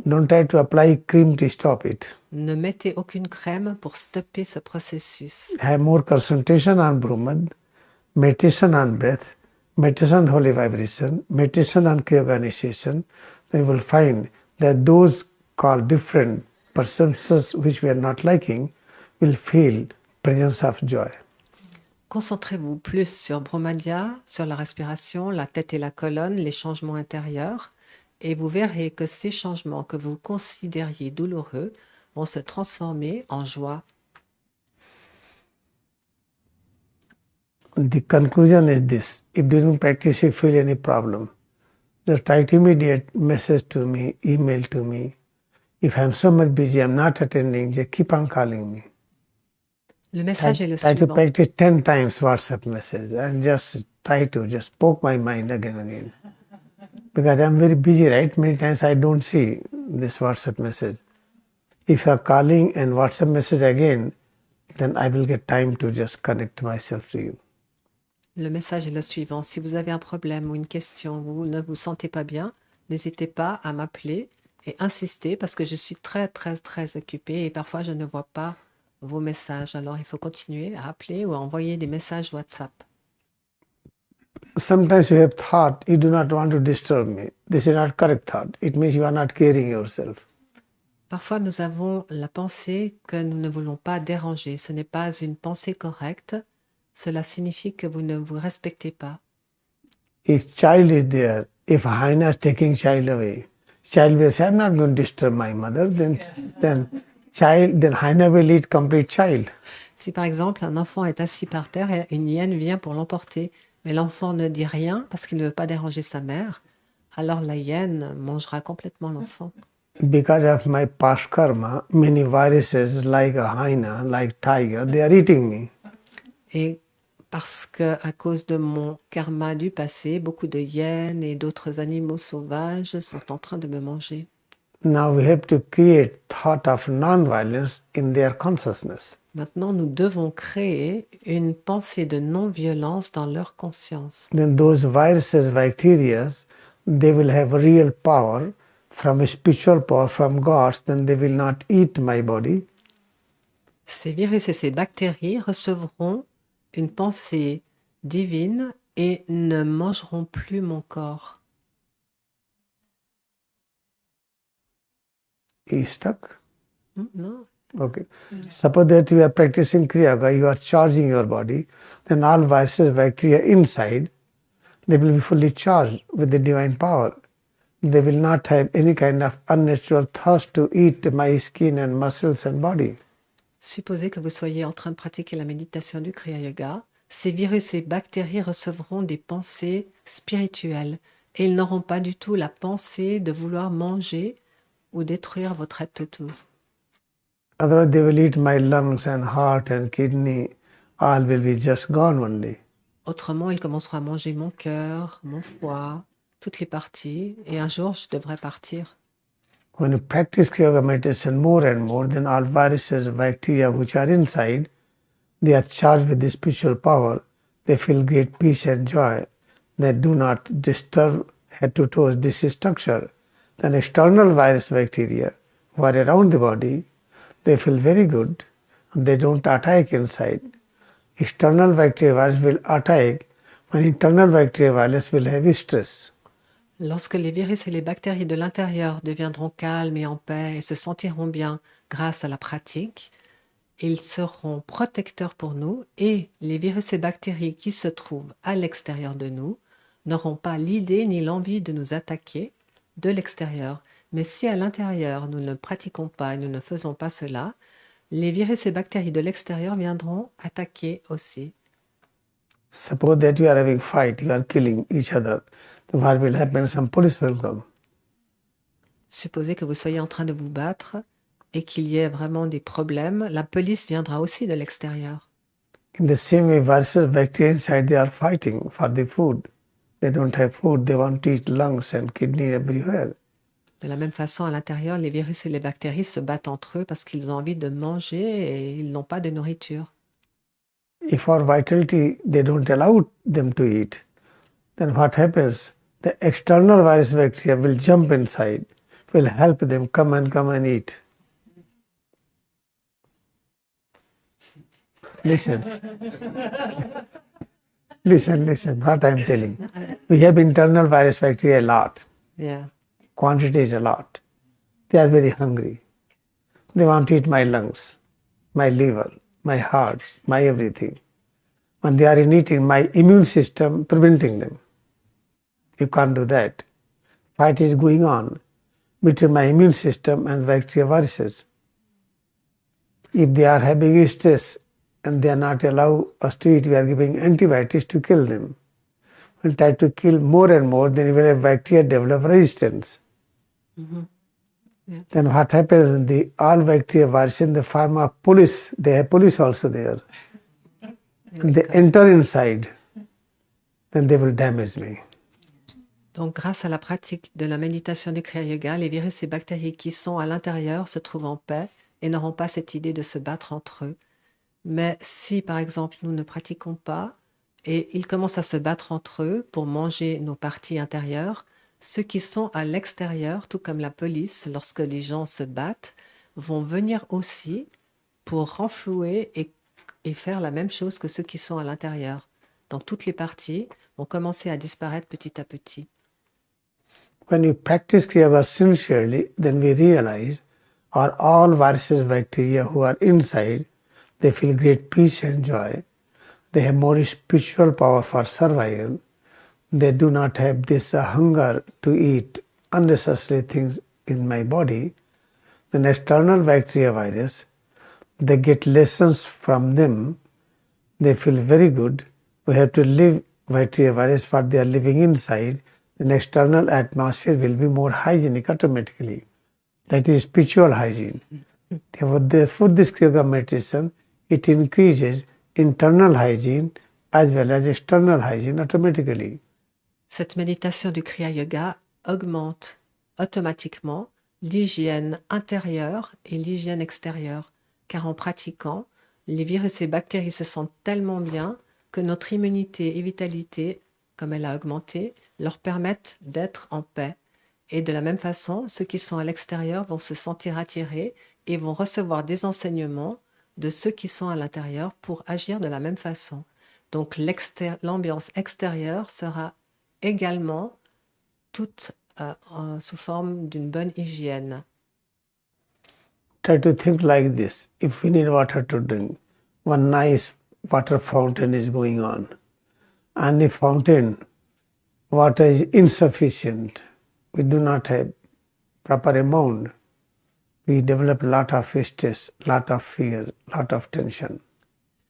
Don't try to apply cream to stop it. Ne mettez aucune crème pour stopper ce processus. Have more concentration on Brahman, meditation on breath, meditation on holy vibration, meditation on Kriyayoga Meditation. Then you will find that those called different perceptions which we are not liking will feel presence of joy. Concentrez-vous plus sur Brahmadya, sur la respiration, la tête et la colonne, les changements intérieurs, et vous verrez que ces changements que vous considériez douloureux vont se transformer en joie. The conclusion is this: if during practice you feel any problem, just write immediate message to me, email to me. If I am so much busy, I am not attending, just keep on calling me. Le message est le Try to suivant. practice 10 times WhatsApp message and just try to just poke my mind again and again. Because I am very busy, right? Many times I don't see this WhatsApp message. If you are calling and WhatsApp message again, then I will get time to just connect myself to you. Le message est le suivant. Si vous avez un problème ou une question, vous ne vous sentez pas bien, n'hésitez pas à m'appeler et insister parce que je suis très, très, très occupée et parfois je ne vois pas vos messages. Alors, il faut continuer à appeler ou à envoyer des messages WhatsApp. Sometimes you have thought, you do not want to disturb me. This is not correct thought. It means you are not caring yourself. Parfois, nous avons la pensée que nous ne voulons pas déranger. Ce n'est pas une pensée correcte. Cela signifie que vous ne vous respectez pas. If child is there, if hyena is taking child away, child will say, I'm not going to disturb my mother, then hyena will eat complete child. Si par exemple, un enfant est assis par terre et une hyène vient pour l'emporter, mais l'enfant ne dit rien parce qu'il ne veut pas déranger sa mère, alors la hyène mangera complètement l'enfant. Because of my past karma, many viruses like a hyena, like tiger, they are eating me. Et parce que à cause de mon karma du passé, beaucoup de hyènes et d'autres animaux sauvages sont en train de me manger. Now we have to create thought of non-violence in their consciousness. Maintenant, nous devons créer une pensée de non-violence dans leur conscience. Then those viruses, bacteria, they will have real power from a spiritual power from gods, then they will not eat my body. Ces virus et ces bactéries recevront une pensée divine et ne mangeront plus mon corps. Is stuck? Non? Okay. Suppose that you are practicing Kriya, you are charging your body, then all viruses, bacteria inside, they will be fully charged with the divine power. They will not have any kind of unnatural thirst to eat my skin and muscles and body. Supposez que vous soyez en train de pratiquer la méditation du Kriya Yoga. Ces virus et bactéries recevront des pensées spirituelles et ils n'auront pas du tout la pensée de vouloir manger ou détruire votre être tout. Otherwise they will eat my lungs and heart and kidney. All will be just gone one day. Autrement, ils commenceront à manger mon cœur, mon foie, toutes les parties et un jour je devrais partir. When you practice Kriyayoga meditation more and more, then all viruses, bacteria which are inside, they are charged with the spiritual power. They feel great peace and joy. They do not disturb head to toes this structure. Then external virus, bacteria who are around the body, they feel very good. They don't attack inside. External bacteria virus will attack when internal bacteria virus will have stress. Lorsque les virus et les bactéries de l'intérieur deviendront calmes et en paix et se sentiront bien grâce à la pratique, ils seront protecteurs pour nous et les virus et bactéries qui se trouvent à l'extérieur de nous n'auront pas l'idée ni l'envie de nous attaquer de l'extérieur. Mais si à l'intérieur nous ne pratiquons pas et nous ne faisons pas cela, les virus et bactéries de l'extérieur viendront attaquer aussi. Suppose that you are having fight, you are killing each other. Then what will happen? Some police will come. Supposez que vous soyez en train de vous battre et qu'il y ait vraiment des problèmes, la police viendra aussi de l'extérieur. In the same way, viruses, bacteria inside, they are fighting for the food. They don't have food, they want to eat lungs and kidney everywhere. De la même façon, à l'intérieur, les virus et les bactéries se battent entre eux parce qu'ils ont envie de manger et ils n'ont pas de nourriture. If for vitality they don't allow them to eat, then what happens? The external virus bacteria will jump inside, will help them come and eat. Listen. Listen, what I'm telling. We have internal virus bacteria a lot. Yeah. Quantity is a lot. They are very hungry. They want to eat my lungs, my liver, my heart, my everything. When they are in eating, my immune system preventing them. You can't do that. Fight is going on between my immune system and bacteria viruses. If they are having stress and they are not allow us to eat, we are giving antibiotics to kill them. When try to kill more and more, then we will have bacteria develop resistance. Mm-hmm. Yeah. Then what happens? The all bacteria viruses in the form of police, they have police also there. And they enter inside, then they will damage me. Donc, grâce à la pratique de la méditation du Kriyayoga, les virus et bactéries qui sont à l'intérieur se trouvent en paix et n'auront pas cette idée de se battre entre eux. Mais si, par exemple, nous ne pratiquons pas et ils commencent à se battre entre eux pour manger nos parties intérieures, ceux qui sont à l'extérieur, tout comme la police, lorsque les gens se battent, vont venir aussi pour renflouer et faire la même chose que ceux qui sont à l'intérieur. Donc, toutes les parties vont commencer à disparaître petit à petit. When we practice Kriya sincerely, then we realize all viruses, bacteria who are inside, they feel great peace and joy. They have more spiritual power for survival. They do not have this hunger to eat unnecessary things in my body. Then external bacteria virus, they get lessons from them. They feel very good. We have to live bacteria virus what they are living inside. The external atmosphere will be more hygienic automatically. That is spiritual hygiene. Therefore, this Kriyayoga meditation, it increases internal hygiene as well as external hygiene automatically. Cette méditation du Kriyayoga augmente automatiquement l'hygiène intérieure et l'hygiène extérieure, car en pratiquant, les virus et bactéries se sentent tellement bien que notre immunité et vitalité, comme elle a augmenté, leur permettent d'être en paix. Et de la même façon, ceux qui sont à l'extérieur vont se sentir attirés et vont recevoir des enseignements de ceux qui sont à l'intérieur pour agir de la même façon. Donc l'ambiance extérieure sera également toute sous forme d'une bonne hygiène. Try to think like this. If we need water to drink, one nice water fountain is going on. And the fountain water is insufficient. We do not have proper amount. We develop lot of stress, lot of fear, lot of tension.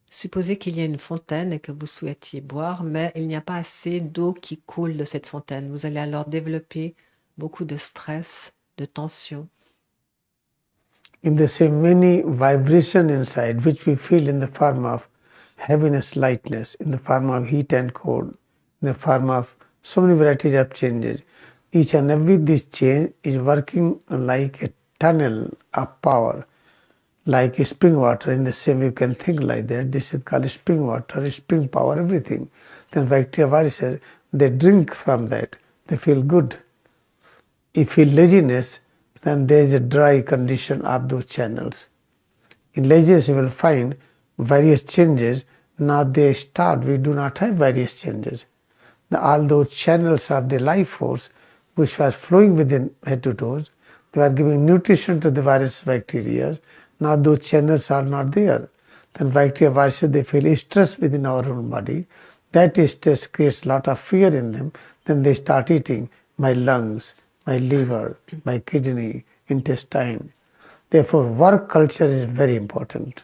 Supposez qu'il y a une fontaine et que vous souhaitiez boire, mais il n'y a pas assez d'eau qui coule de cette fontaine. Vous allez alors développer beaucoup de stress, de tension. In the same many vibration inside which we feel in the form of heaviness, lightness, in the form of heat and cold, in the form of so many varieties of changes. Each and every this change is working like a tunnel of power, like spring water. In the same you can think like that. This is called spring water, spring power, everything. Then bacteria, viruses, they drink from that. They feel good. If you feel laziness, then there is a dry condition of those channels. In laziness you will find various changes. Now they start, we do not have various changes. All those channels of the life force, which was flowing within head to toes. They were giving nutrition to the virus bacteria. Now those channels are not there. Then bacteria, viruses, they feel stress within our own body. That stress creates a lot of fear in them. Then they start eating my lungs, my liver, my kidney, intestine. Therefore, work culture is very important.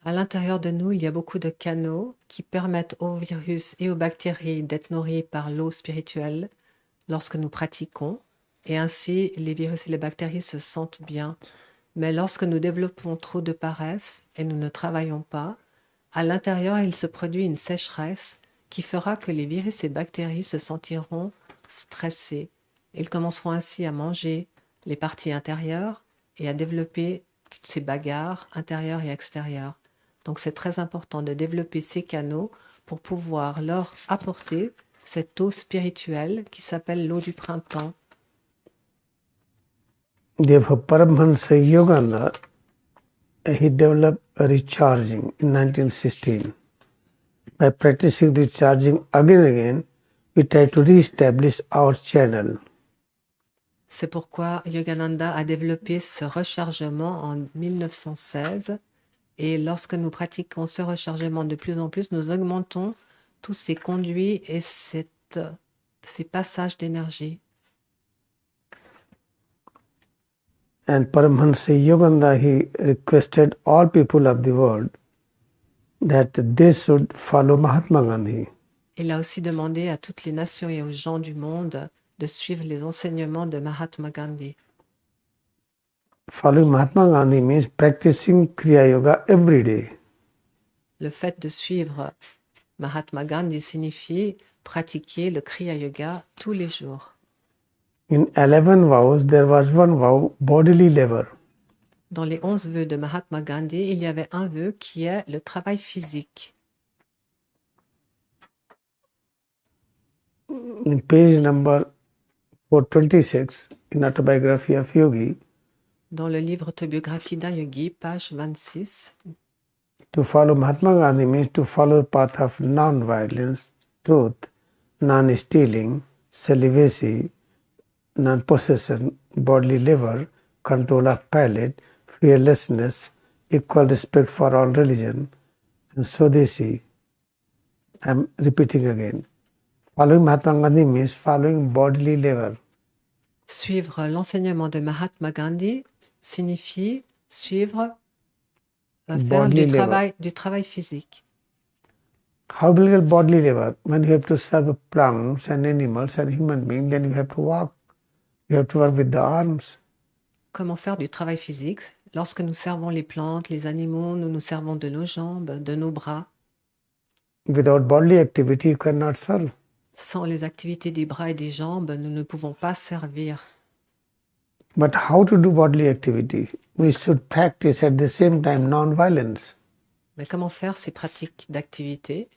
À l'intérieur de nous, il y a beaucoup de canaux qui permettent aux virus et aux bactéries d'être nourris par l'eau spirituelle lorsque nous pratiquons. Et ainsi, les virus et les bactéries se sentent bien. Mais lorsque nous développons trop de paresse et nous ne travaillons pas, à l'intérieur, il se produit une sécheresse qui fera que les virus et bactéries se sentiront stressés. Ils commenceront ainsi à manger les parties intérieures et à développer toutes ces bagarres intérieures et extérieures. Donc c'est très important de développer ces canaux pour pouvoir leur apporter cette eau spirituelle qui s'appelle l'eau du printemps. Therefore, Paramahansa Yogananda, he developed a recharging in 1916. By practicing recharging again and again, we try to re-establish our channel. C'est pourquoi Yogananda a développé ce rechargement en 1916. Et lorsque nous pratiquons ce rechargement de plus en plus, nous augmentons tous ces conduits et ces passages d'énergie. And Paramahansa Yogananda, he requested all people of the world that they should follow Mahatma Gandhi. Il a aussi demandé à toutes les nations et aux gens du monde de suivre les enseignements de Mahatma Gandhi. Following Mahatma Gandhi means practicing Kriyayoga every day. Le fait de suivre Mahatma Gandhi signifie pratiquer le Kriyayoga tous les jours. In 11 vows, there was one vow, bodily labor. Dans les 11 vœux de Mahatma Gandhi, il y avait un vœu qui est le travail physique. In page number 426, in Autobiography of Yogi, Dans le livre Autobiographie d'un yogi, page 26, to follow Mahatma Gandhi means to follow the path of non-violence, truth, non-stealing, celibacy, non-possession, bodily labor, control of palate, fearlessness, equal respect for all religion, and Swadeshi. I am repeating again. Following Mahatma Gandhi means following bodily labor. suivre l'enseignement de Mahatma Gandhi signifie suivre, faire Bodily labor. du travail physique. How will you get bodily labor? When you have to serve plants and animals and human beings, then you have to walk. You have to work with the arms. Comment faire du travail physique? Lorsque nous servons les plantes, les animaux, nous nous servons de nos jambes, de nos bras. Without bodily activity, you cannot serve. Sans les activités des bras et des jambes, nous ne pouvons pas servir. But how to do bodily activity? We should practice at the same time non-violence. Mais comment faire ces pratiques d'activité?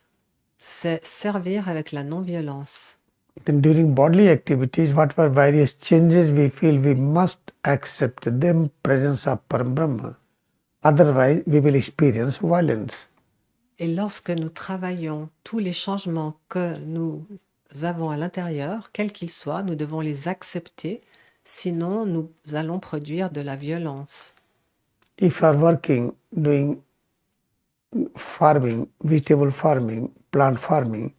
C'est servir avec la non-violence. Then during bodily activities, whatever various changes we feel, we must accept them presence of Param Brahma. Otherwise, we will experience violence. Et lorsque nous travaillons tous les changements que nous avons à l'intérieur, quels qu'ils soient, nous devons les accepter, sinon nous allons produire de la violence. If you are working, doing farming, vegetable farming, plant farming,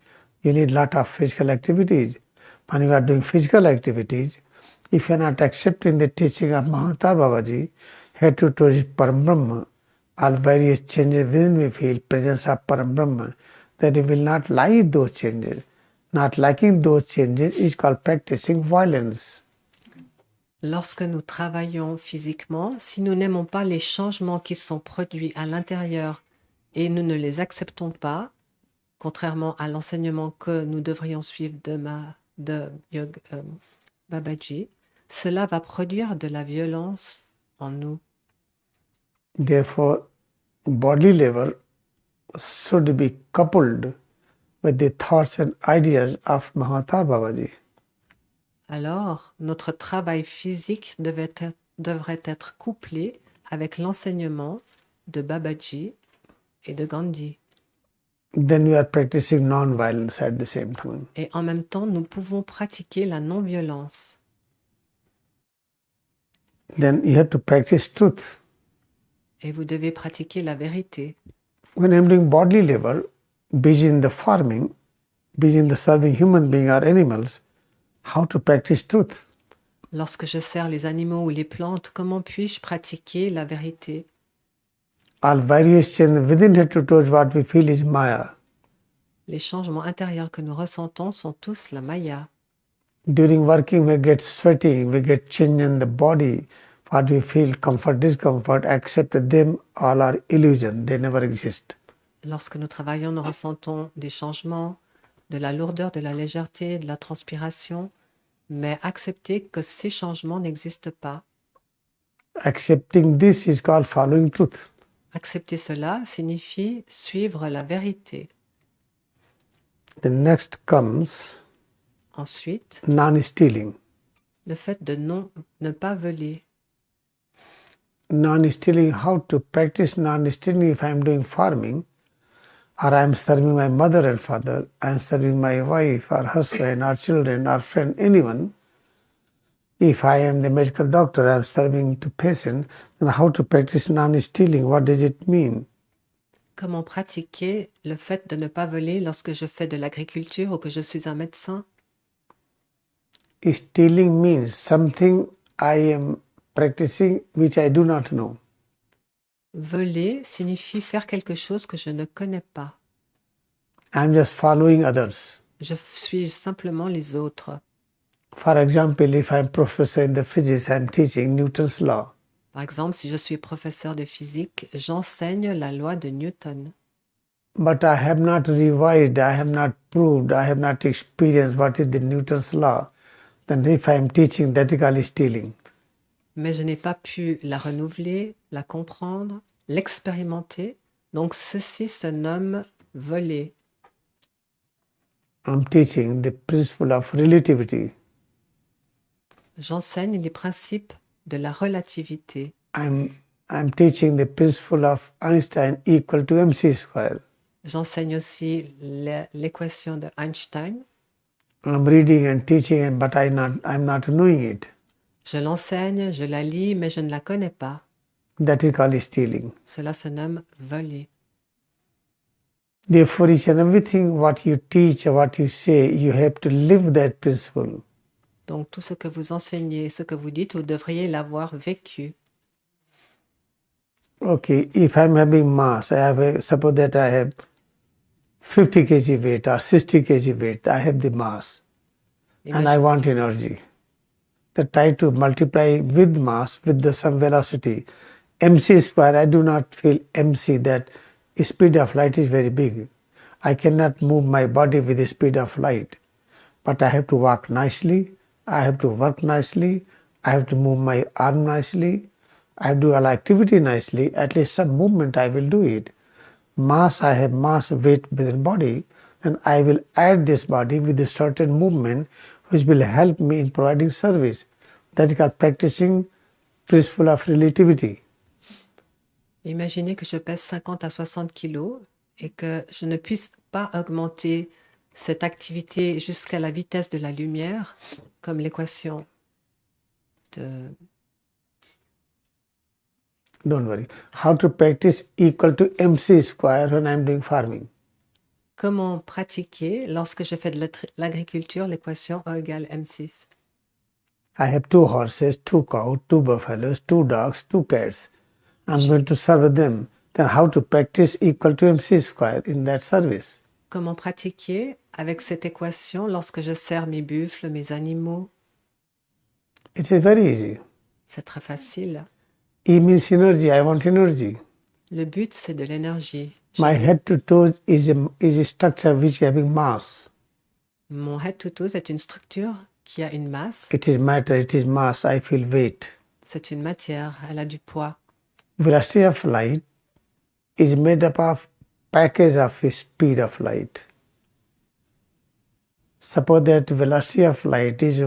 you need lot of physical activities. When you are doing physical activities, if you are not accepting the teaching of Mahatma Babaji, head to toes Param Brahma, all various changes within we feel presence of Param Brahma, then you will not like those changes. Not liking those changes is called practicing violence. Lorsque nous travaillons physiquement, si nous n'aimons pas les changements qui sont produits à l'intérieur et nous ne les acceptons pas, contrairement à l'enseignement que nous devrions suivre de Babaji, cela va produire de la violence en nous. Therefore, bodily labor should be coupled with the thoughts and ideas of Mahatma Babaji. Alors, notre travail physique devrait être couplé avec l'enseignement de Babaji et de Gandhi. then we are practicing non-violence at the same time. Et en même temps, nous pouvons pratiquer la non-violence. Then you have to practice truth. Et vous devez pratiquer la vérité. When I'm doing bodily level, busy in the farming, busy in the serving human beings or animals, how to practice truth? Lorsque je sers les animaux ou les plantes, comment puis-je pratiquer la vérité? All variation within head to toes, what we feel is Maya. Les changements intérieurs que nous ressentons sont tous la Maya. During working, we get sweaty, we get change in the body. What we feel, comfort, discomfort, accept them all are illusion. They never exist. Lorsque nous travaillons, nous ressentons des changements, de la lourdeur, de la légèreté, de la transpiration, mais accepter que ces changements n'existent pas. Accepting this is called following truth. Accepter cela signifie suivre la vérité. The next comes Ensuite, non-stealing. le fait de ne pas voler. Non-stealing, how to practice non-stealing if I am doing farming, or I am serving my mother and father, I am serving my wife or husband or children or friend, anyone. If I am the medical doctor, I am serving to patient, then how to practice non-stealing? What does it mean? Comment pratiquer le fait de ne pas voler lorsque je fais de l'agriculture ou que je suis un médecin? Stealing means something I am practicing which I do not know. Voler signifie faire quelque chose que je ne connais pas. I am just following others. Je suis simplement les autres. For example, if I am professor in the physics, I am teaching Newton's law. Par exemple, si je suis professeur de physique, j'enseigne la loi de Newton. But I have not revised, I have not proved, I have not experienced what is the Newton's law. Then if I am teaching, that is called stealing. Mais je n'ai pas pu la renouveler, la comprendre, l'expérimenter. Donc ceci se nomme voler. I am teaching the principle of relativity. J'enseigne les principes de la relativité. I am teaching the principle of Einstein equal to mc square. J'enseigne aussi l'équation de Einstein. I am reading and teaching, but I am not knowing it. Je l'enseigne, je la lis, mais je ne la connais pas. That is called stealing. Cela se nomme voler. Therefore, each and everything what you teach or what you say, you have to live that principle. Donc tout ce que vous enseignez, ce que vous dites, vous devriez l'avoir vécu. Okay, if I'm having mass, suppose that I have 50 kg weight or 60 kg weight, I have the mass and I want energy. Then try to multiply with mass with the some velocity. mc square, I do not feel mc, that speed of light is very big. I cannot move my body with the speed of light. But I have to walk nicely, I have to work nicely, I have to move my arm nicely, I have to do all activity nicely, at least some movement I will do it. Mass, I have mass weight within body, and I will add this body with a certain movement which will help me in providing service. That is called practicing principle of relativity. Imaginez que je pèse 50 à 60 kilos et que je ne puisse pas augmenter cette activité jusqu'à la vitesse de la lumière, comme l'équation de... Don't worry. How to practice equal to mc square when I am doing farming? Comment pratiquer lorsque je fais de l'agriculture l'équation E égale M6? I have 2 horses, 2 cows, 2 buffaloes, 2 dogs, 2 cats. I'm going to serve them. Then how to practice equal to mc square in that service? Comment pratiquer avec cette équation lorsque je sers mes buffles, mes animaux? It is very easy. C'est très facile. E means energy. I want energy. Le but, c'est de l'énergie. My head to toes is a structure which is having mass. Mon head to toes est une structure qui a une masse. It is matter, it is mass. I feel weight. C'est une matière, elle a du poids. Velocity of light is made up of package of speed of light. Suppose that velocity of light is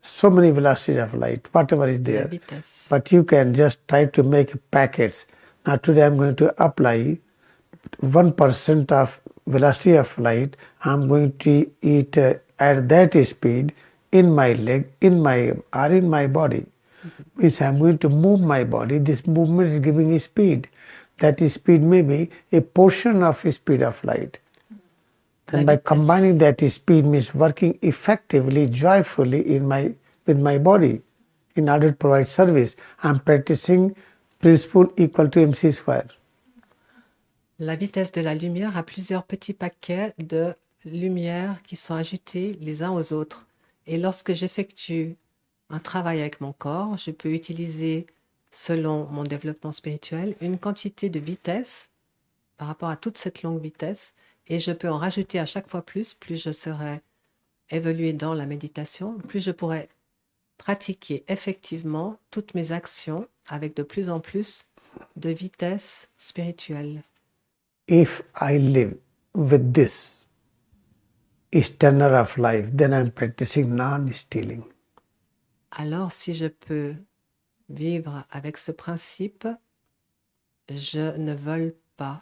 so many velocities of light, whatever is there. But you can just try to make packets. Now today I'm going to apply 1% of velocity of light, I'm going to eat at that speed in my leg, in my body. Means I'm going to move my body. This movement is giving a speed. That speed may be a portion of a speed of light. And by combining that speed means working effectively, joyfully with my body in order to provide service. I'm practicing principle equal to MC square. La vitesse de la lumière a plusieurs petits paquets de lumière qui sont ajoutés les uns aux autres. Et lorsque j'effectue un travail avec mon corps, je peux utiliser, selon mon développement spirituel, une quantité de vitesse par rapport à toute cette longue vitesse, et je peux en rajouter à chaque fois plus je serai évolué dans la méditation, plus je pourrai pratiquer effectivement toutes mes actions avec de plus en plus de vitesse spirituelle. If I live with this standard of life, then I'm practicing non-stealing. Alors, si je peux vivre avec ce principe, je ne vole pas.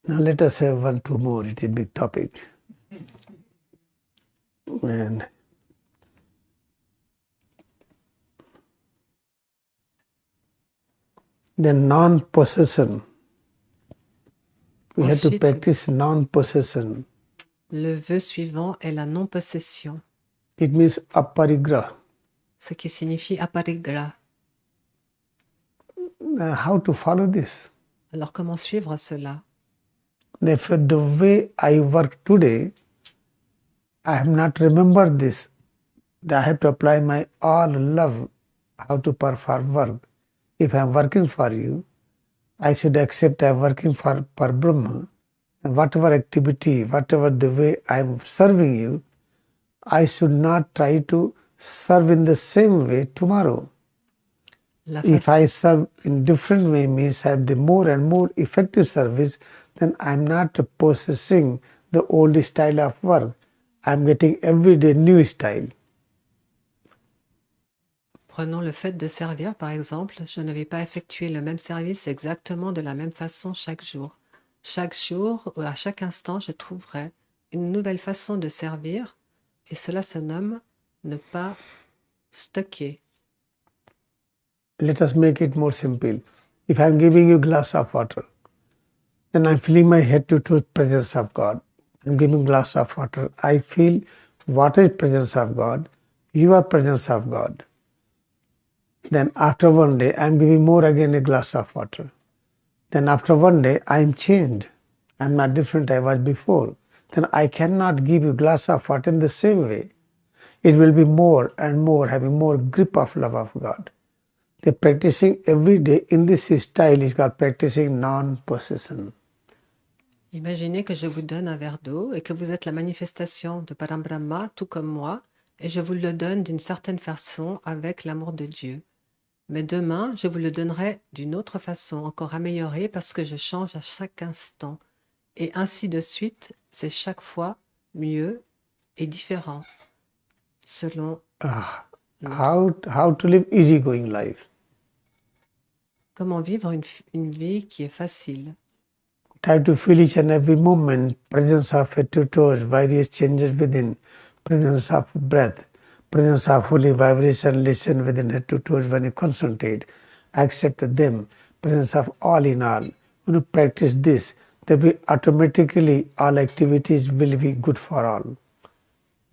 Now let us have one, two more. It's a big topic. And then non-possession. We have to Ensuite, practice non-possession. Le vœu suivant est la non-possession, It means aparigraha. ce qui signifie aparigraha. How to follow this? Alors, comment suivre cela? Therefore, the way I work today, I have not remembered this. I have to apply my all love how to perform work. If I am working for you, I should accept I am working for Brahma. And whatever activity, whatever the way I am serving you, I should not try to serve in the same way tomorrow. If I serve in different way means I have the more and more effective service, then I am not possessing the old style of work. I am getting every day new style. Prenons le fait de servir, par exemple. Je ne vais pas effectuer le même service exactement de la même façon chaque jour. Chaque jour, ou à chaque instant, je trouverai une nouvelle façon de servir, et cela se nomme ne pas stocker. Let us make it more simple. If I am giving you a glass of water, then I am filling my head to presence of God. I am giving glass of water. I feel water is presence of God. You are presence of God. Then after one day, I am giving more again a glass of water. Then after one day, I am changed. I am not different I was before. Then I cannot give you a glass of water in the same way. It will be more and more, having more grip of love of God. The practicing every day in this style is called practicing non-possession. Imaginez que je vous donne un verre d'eau et que vous êtes la manifestation de Parambrahma, tout comme moi, et je vous le donne d'une certaine façon avec l'amour de Dieu. Mais demain, je vous le donnerai d'une autre façon, encore améliorée, parce que je change à chaque instant. Et ainsi de suite, c'est chaque fois mieux et différent, selon How to live easygoing life. comment vivre une vie qui est facile. Try to feel each and every moment, presence of head to toes, various changes within, presence of breath, presence of holy vibration, listen within head to toes when you concentrate, accept them, presence of all in all. When you practice this, then automatically all activities will be good for all.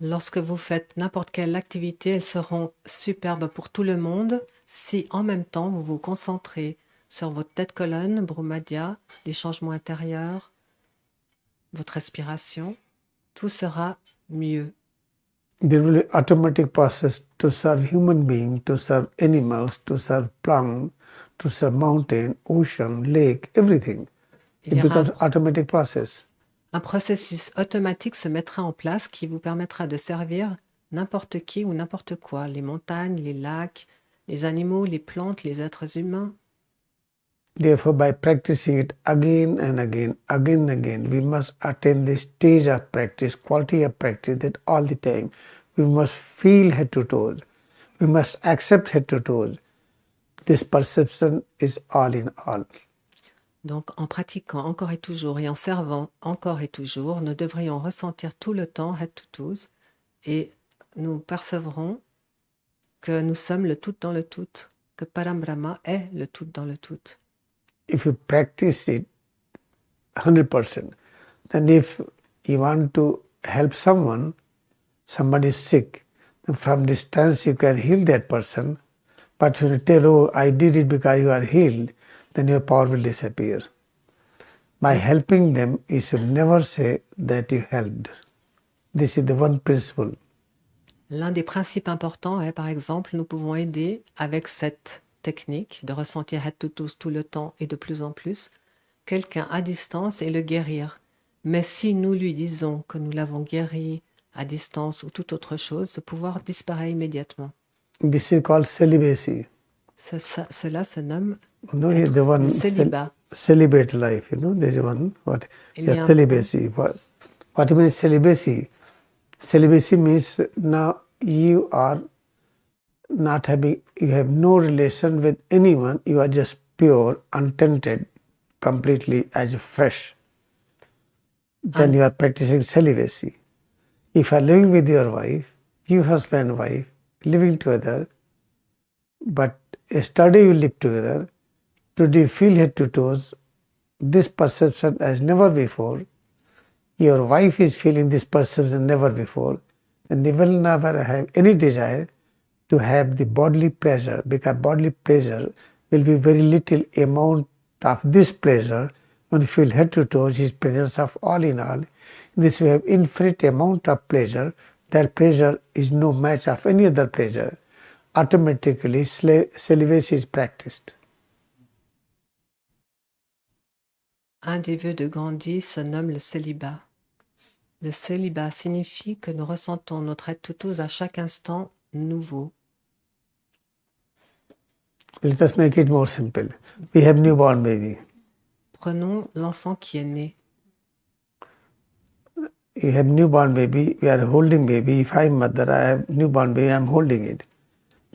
Lorsque vous faites n'importe quelle activité, elles seront superbes pour tout le monde si en même temps vous vous concentrez sur votre tête-colonne, Brumadhya, les changements intérieurs, votre respiration, tout sera mieux. There will be automatic process to serve human beings, to serve animals, to serve plants, to serve mountain, ocean, lake, everything. It becomes automatic process. Un processus automatique se mettra en place qui vous permettra de servir n'importe qui ou n'importe quoi, les montagnes, les lacs, les animaux, les plantes, les êtres humains. Therefore, by practicing it again and again, we must attain the stage of practice, quality of practice that all the time we must feel head to toes. We must accept head to toes. This perception is all in all. Donc, en pratiquant encore et toujours et en servant encore et toujours, nous devrions ressentir tout le temps head to toes et nous percevrons que nous sommes le tout dans le tout, que Param Brahma est le tout dans le tout. If you practice it 100%, then if you want to help someone, somebody is sick, then from distance you can heal that person, but when you tell, oh, I did it because you are healed, then your power will disappear. By helping them, you should never say that you helped. This is the one principle. L'un des principes importants est, par exemple, nous pouvons aider avec cette technique de ressentir head to toes tout le temps et de plus en plus, quelqu'un à distance et le guérir. Mais si nous lui disons que nous l'avons guéri à distance ou toute autre chose, ce pouvoir disparaît immédiatement. This is called celibacy. Cela se nomme The one le célibat. celibate life, there's one, what? Il y a Yes, un- celibacy. What means celibacy? Celibacy means now you are not having, you have no relation with anyone, you are just pure, untainted, completely as fresh. Then you are practicing celibacy. If you are living with your wife, you husband and wife, living together, but yesterday you lived together, today you feel head to toes, this perception as never before, your wife is feeling this perception never before, and they will never have any desire to have the bodily pleasure, because bodily pleasure will be very little amount of this pleasure. When you feel head to toes, is presence of all in all. This we have infinite amount of pleasure. That pleasure is no match of any other pleasure. Automatically, celibacy is practiced. Un des vœux de Gandhi se nomme le célibat. Le célibat signifie que nous ressentons notre head to toes à chaque instant nouveau. Let us make it more simple. We have newborn baby. Prenons l'enfant qui est né. You have newborn baby, we are holding baby. If I'm mother, I have newborn baby, I'm holding it.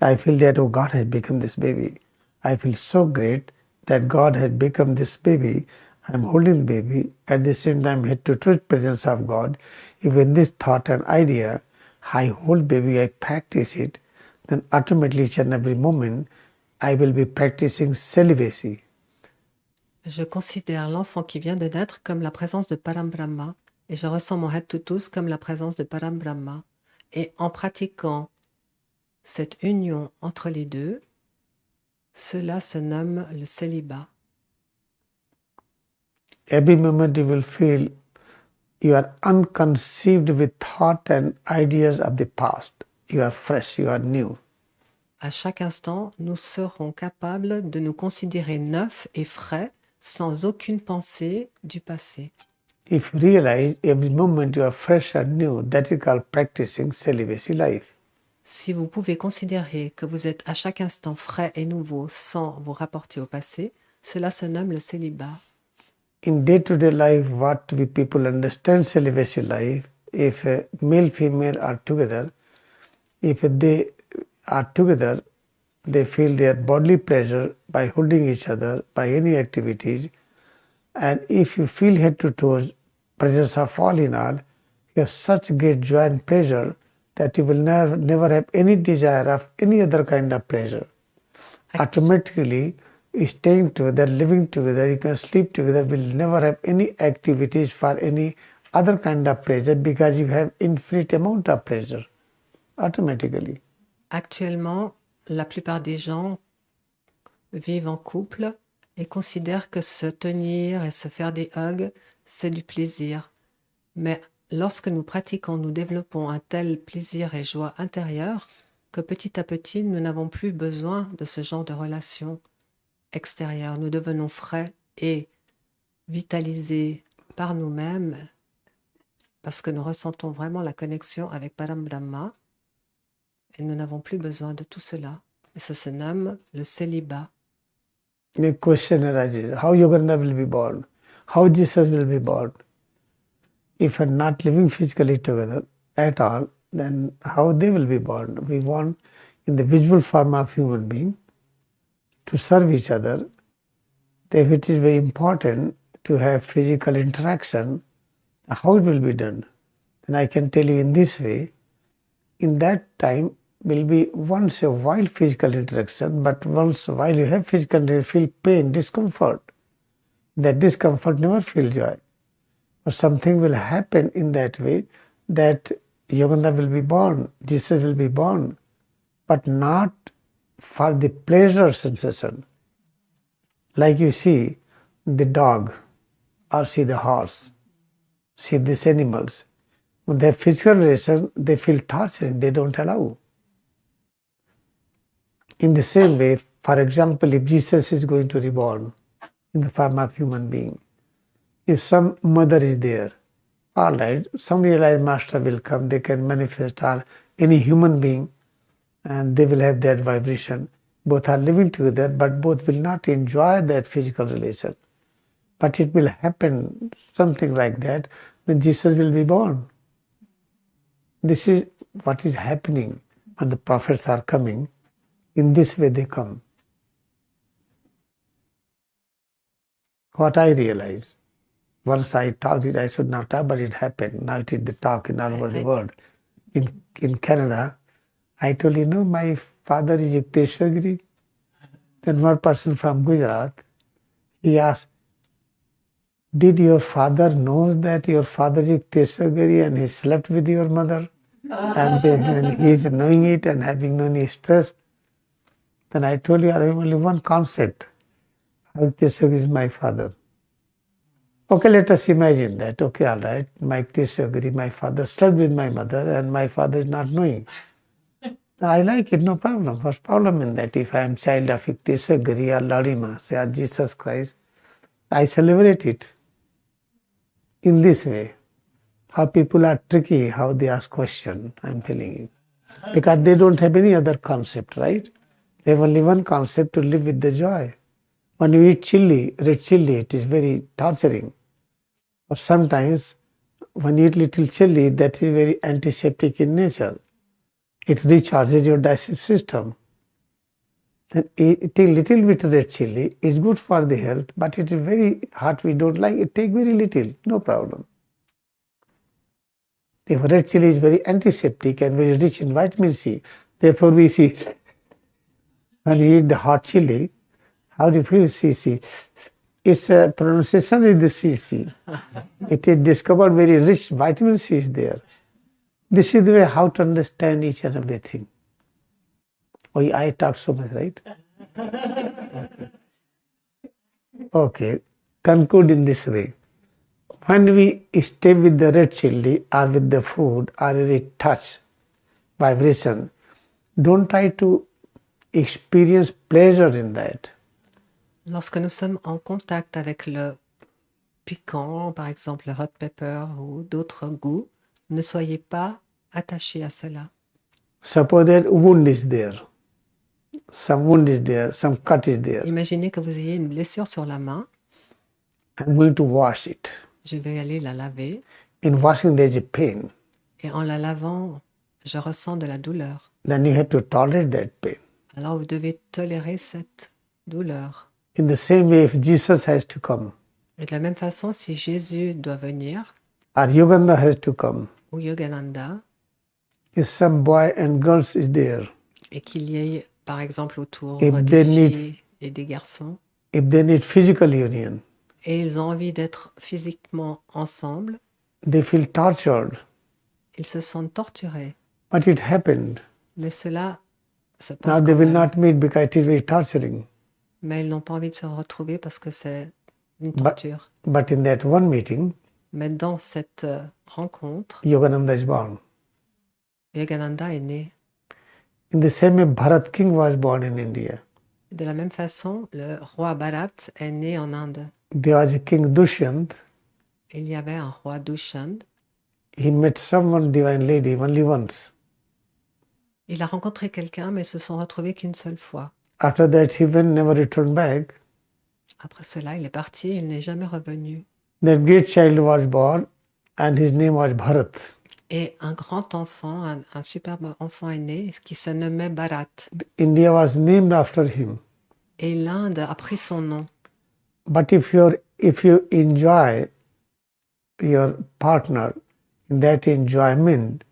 I feel that, oh, God has become this baby. I feel so great that God has become this baby. I'm holding the baby. At the same time, head to toe presence of God. Even this thought and idea, I hold baby, I practice it, then automatically each and every moment, I will be practicing celibacy. Je considère l'enfant qui vient de naître comme la présence de Param Brahma et je ressens mon head to toes comme la présence de Param Brahma. Et en pratiquant cette union entre les deux, cela se nomme le célibat. Every moment you will feel you are unconceived with thought and ideas of the past. You are fresh, you are new. À chaque instant, nous serons capables de nous considérer neufs et frais sans aucune pensée du passé. If you realize every moment you are fresh and new, that is called practicing celibacy life. Si vous pouvez considérer que vous êtes à chaque instant frais et nouveau sans vous rapporter au passé, cela se nomme le célibat. In day-to-day life, what we people understand celibacy life, if male, female are together, if they are together, they feel their bodily pleasure by holding each other, by any activities. And if you feel head to toes, presence of all in all, you have such great joy and pleasure that you will never have any desire of any other kind of pleasure. Automatically, staying together, living together, you can sleep together, will never have any activities for any other kind of pleasure because you have infinite amount of pleasure, automatically. Actuellement, la plupart des gens vivent en couple et considèrent que se tenir et se faire des hugs, c'est du plaisir. Mais lorsque nous pratiquons, nous développons un tel plaisir et joie intérieure que petit à petit, nous n'avons plus besoin de ce genre de relations extérieures. Nous devenons frais et vitalisés par nous-mêmes parce que nous ressentons vraiment la connexion avec Param Brahma et nous n'avons plus besoin de tout cela. Et ça se nomme le célibat. The question arises, how Yogananda will be born? How Jesus will be born? If we're not living physically together at all, then how they will be born? We want, in the visible form of human being, to serve each other, if it is very important to have physical interaction, how it will be done? Then I can tell you in this way, in that time will be once a while physical interaction, but once while you have physical interaction, you feel pain, discomfort. That discomfort never feel joy. But something will happen in that way that Yoganda will be born, Jesus will be born, but not for the pleasure sensation. Like you see the dog or see the horse, see these animals. When they have physical relation, they feel torturing, they don't allow. In the same way, for example, if Jesus is going to be reborn in the form of human being, if some mother is there, all right, some realized master will come, they can manifest, or any human being, and they will have that vibration. Both are living together, but both will not enjoy that physical relation. But it will happen, something like that, when Jesus will be born. This is what is happening when the prophets are coming. In this way they come. What I realize, once I talked it, I should not talk, but it happened. Now it is the talk in all over the world. In Canada, I told my father is Yukteswar. Then one person from Gujarat, he asked, did your father knows that your father is Yukteswar and he slept with your mother? And he is knowing it and having no any stress. Then I told you, I have only one concept. Yukteswar is my father. Okay, let us imagine that. Okay, all right, my Yukteswar, my father slept with my mother and my father is not knowing. I like it, no problem. What's problem in that? If I am child of Yukteswar or Ladima, say Jesus Christ, I celebrate it. In this way, how people are tricky, how they ask questions, I'm telling you. Because they don't have any other concept, right? They have only one concept, to live with the joy. When you eat chili, red chili, it is very torturing. But sometimes when you eat little chili, that is very antiseptic in nature. It recharges your digestive system. And eating little bit red chili is good for the health, but it is very hot, we don't like it. Take very little, no problem. If red chili is very antiseptic and very rich in vitamin C, therefore we see when you eat the hot chili, how do you feel CC? Its pronunciation is the CC. It is discovered very rich vitamin C is there. This is the way how to understand each and everything. Oh, I talked so much, right? Okay. Conclude in this way. When we stay with the red chili or with the food or any touch, vibration, don't try to experience pleasure in that. Lorsque nous sommes en contact avec le piquant, par exemple le hot pepper ou d'autres goûts, ne soyez pas attachés à cela. Suppose that wound is there. Some wound is there, some cut is there. Imaginez que vous ayez une blessure sur la main. I'm going to wash it. Je vais aller la laver. In washing there is a pain. Et en la lavant, je ressens de la douleur. Then you have to tolerate that pain. Alors vous devez tolérer cette douleur. In the same way, if Jesus has to come, Et de la même façon, si Jésus doit venir, or Yoganda has to come, ou Yogananda, if some boy and girls is there, et qu'il y ait, par exemple, autour If des they filles et des garçons, if they need physical union, et ils ont envie d'être physiquement ensemble, they feel tortured. ils se sentent torturés. But it happened. Mais cela se Now passe they quand will même. not meet because it is very torturing. Mais ils n'ont pas envie de se retrouver parce que c'est une torture. But in that one meeting, Mais dans cette rencontre, Yogananda is born. Yogananda est né. In the same way, Bharat King was born in India. De la même façon, le roi Bharat est né en Inde. There was a king Dushyant. Il y avait un roi Dushyant. He met someone divine lady only once. Il a rencontré quelqu'un, mais ils se sont retrouvés qu'une seule fois. After that, he went, never returned back. Après cela, il est parti et il n'est jamais revenu. That great child was born, and his name was Bharat. Et un grand enfant, un superbe enfant est né qui se nommait Bharat. India was named after him. Et l'Inde a pris son nom. But if you enjoy your partner, in that enjoyment,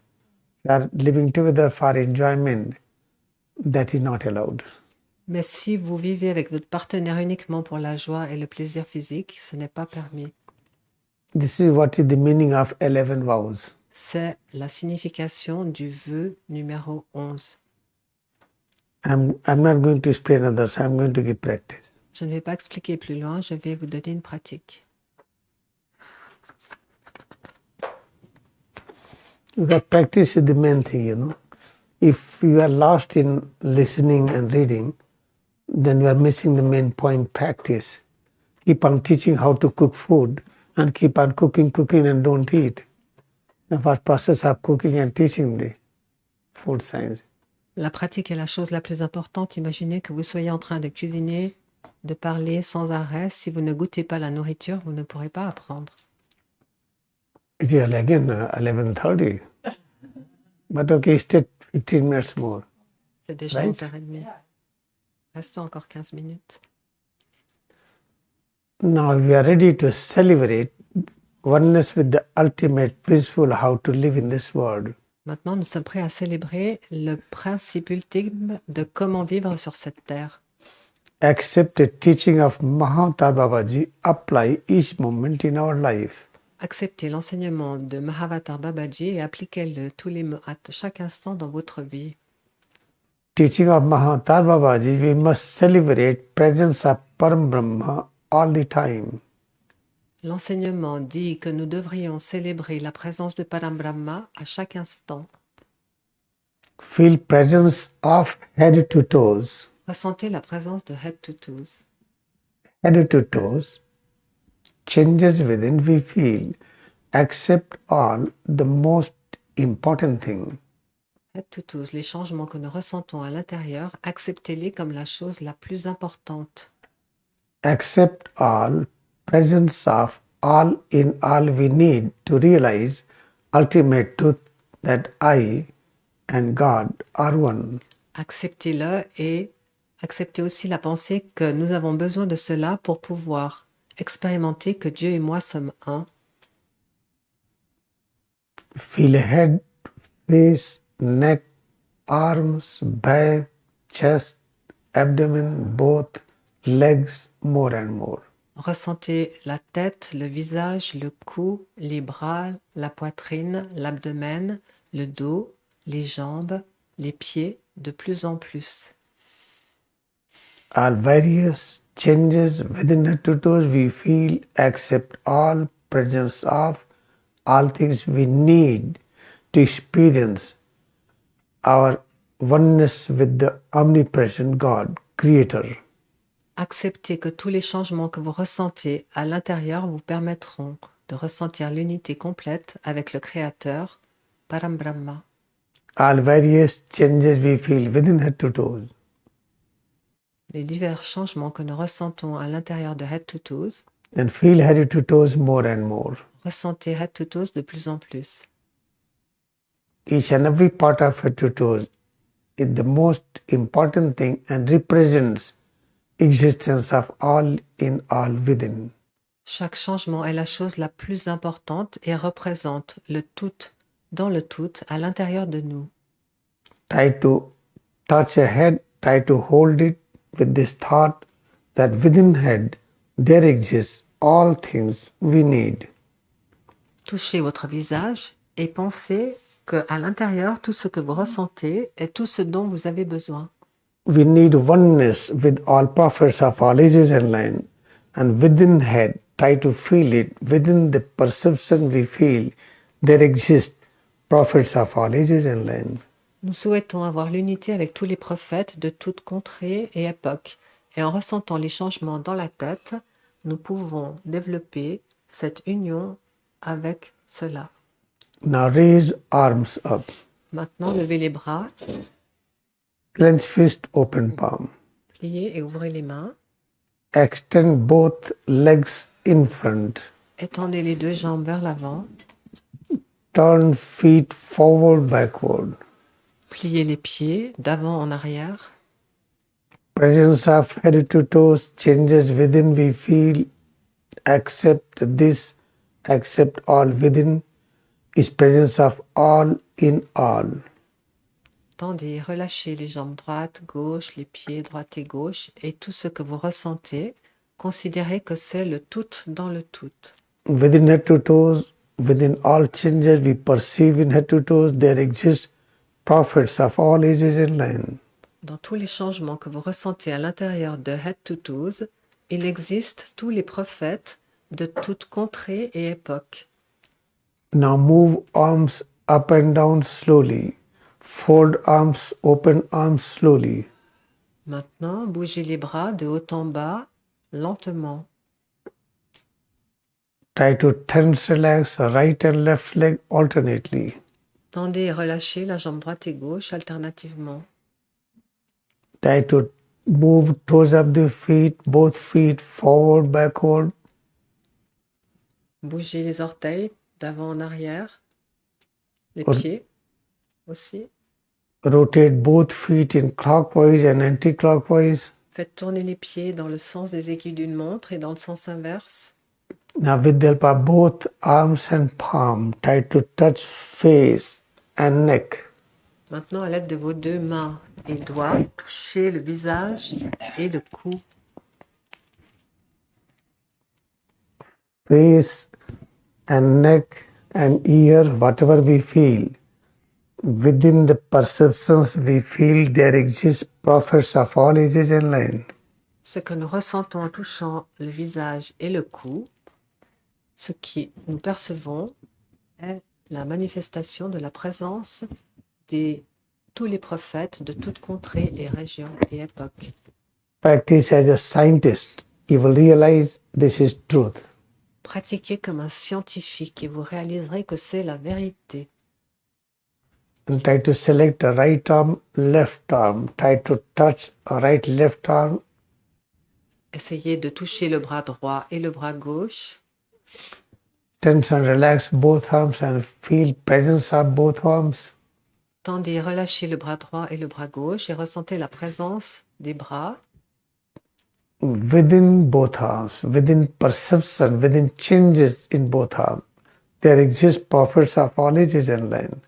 you are living together for enjoyment, that is not allowed. Mais si vous vivez avec votre partenaire uniquement pour la joie et le plaisir physique, ce n'est pas permis. This is what is the meaning of 11 vows. C'est la signification du vœu numéro 11. I'm not going to explain others, I'm going to give practice. Je ne vais pas expliquer plus loin, je vais vous donner une pratique. Because practice is the main thing, you know. If you are lost in listening and reading, then you are missing the main point, practice. Keep on teaching how to cook food and keep on cooking and don't eat. The first process of cooking and teaching the food science. La pratique est la chose la plus importante. Imaginez que vous soyez en train de cuisiner, de parler sans arrêt. Si vous ne goûtez pas la nourriture, vous ne pourrez pas apprendre. It is again 11:30. But okay, stay 15 minutes more. C'est déjà Right. 11h30. Restons encore 15 minutes. Now we are ready to celebrate oneness with the ultimate principle how to live in this world. Maintenant, nous sommes prêts à célébrer le principe ultime de comment vivre sur cette terre. Accept the teaching of Mahatma Babaji, apply each moment in our life. Acceptez l'enseignement de Mahavatar Babaji et appliquez-le à chaque instant dans votre vie. Teaching of Mahatma Babaji, we must celebrate presence of Param Brahma all the time. L'enseignement dit que nous devrions célébrer la présence de Parambrahma à chaque instant. Feel presence of head to toes. Ressentez la présence de head to toes. Head to toes. Changes within we feel. Accept all the most important thing. Head to toes, les changements que nous ressentons à l'intérieur, acceptez-les comme la chose la plus importante. Accept all, presence of all in all we need to realize ultimate truth that I and God are one. Acceptez-le et acceptez aussi la pensée que nous avons besoin de cela pour pouvoir expérimenter que Dieu et moi sommes un. Feel head, face, neck, arms, back, chest, abdomen, both legs more and more. Ressentez la tête, le visage, le cou, les bras, la poitrine, l'abdomen, le dos, les jambes, les pieds de plus en plus. All various changes within the two toes we feel, accept all presence of all things we need to experience our oneness with the omnipresent God, Creator. Acceptez que tous les changements que vous ressentez à l'intérieur vous permettront de ressentir l'unité complète avec le Créateur, Parambrahma. All various changes we feel within head to toes. Les divers changements que nous ressentons à l'intérieur de head to toes, And feel head to toes more and more. ressentez head to toes de plus en plus. Each and every part of head to toes is the most important thing and represents existence of all in all within. Chaque changement est la chose la plus importante et représente le tout dans le tout à l'intérieur de nous. Try to touch a head, try to hold it with this thought that within head there exists all things we need. Touchez votre visage et pensez qu'à l'intérieur, tout ce que vous ressentez est tout ce dont vous avez besoin. We need oneness with all prophets of all ages and line, and within head try to feel it. Within the perception we feel there exist prophets of all ages and line. Nous souhaitons avoir l'unité avec tous les prophètes de toutes contrées et époques. Et en ressentant les changements dans la tête, nous pouvons développer cette union avec cela. Now raise arms up. Maintenant, levez les bras, Clench fist, open palm. pliez et ouvrez les mains. Extend both legs in front. Étendez les deux jambes vers l'avant. Turn feet forward, backward. Pliez les pieds d'avant en arrière. presence of head to toes, changes within we feel, accept this, accept all within, is presence of all in all. Tendez, relâchez les jambes droites, gauche, les pieds droite et gauche, et tout ce que vous ressentez, considérez que c'est le tout dans le tout. Within head to toes, within all changes we perceive in head to toes, there exist prophets of all ages and line. Dans tous les changements que vous ressentez à l'intérieur de head to toes, il existe tous les prophètes de toutes contrées et époques. Now move arms up and down slowly. Fold arms, open arms slowly. Maintenant, bougez les bras de haut en bas, lentement. Try to tense, relax right and left leg alternately. Tendez et relâchez la jambe droite et gauche alternativement. Try to move toes of the feet, both feet forward, backward. Bougez les orteils d'avant en arrière. Les Or- pieds aussi. Rotate both feet in clockwise and anti-clockwise. Faites tourner les pieds dans le sens des aiguilles d'une montre et dans le sens inverse. Now with the help of both arms and palm, try to touch face and neck. Maintenant, à l'aide de vos deux mains et doigts, touchez le visage et le cou. Face and neck and ear, whatever we feel. Within the perceptions we feel there exist prophets of all ages and line. Ce que nous ressentons en touchant le visage et le cou, ce qui nous percevons est la manifestation de la présence de tous les prophètes de toutes contrées et régions et époques. Practice as a scientist, you will realize this is truth. Pratiquez comme un scientifique et vous réaliserez que c'est la vérité. And try to select a right arm, left arm. Try to touch a right, left arm. Essayez de toucher le bras droit et le bras gauche. Tense and relax both arms and feel presence of both arms. Tendez et relâchez le bras droit et le bras gauche et ressentez la présence des bras Within both arms, within perception, within changes in both arms, there exist prophets of all ages and line.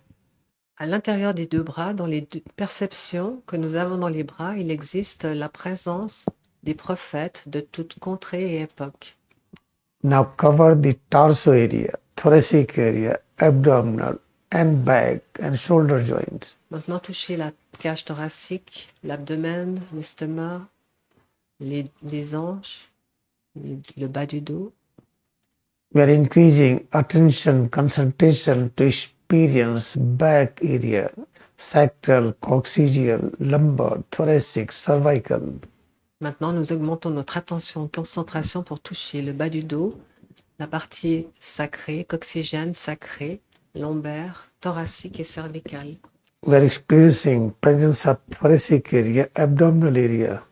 à l'intérieur des deux bras, dans les deux perceptions que nous avons dans les bras, il existe la présence des prophètes de toutes contrées et époques. Now cover the torso area, thoracic area, abdominal, and back and shoulder joints. Maintenant, touchez la cage thoracique, l'abdomen, l'estomac, les hanches, le bas du dos. We are increasing attention, concentration to experience back area, sacral, coccygeal, lumbar, thoracic, cervical. Maintenant, nous augmentons notre attention, concentration pour toucher le bas du dos, la partie sacrée, coccygienne, sacrée, lombaire, thoracique et cervicale. We are experiencing presence of thoracic area, abdominal area.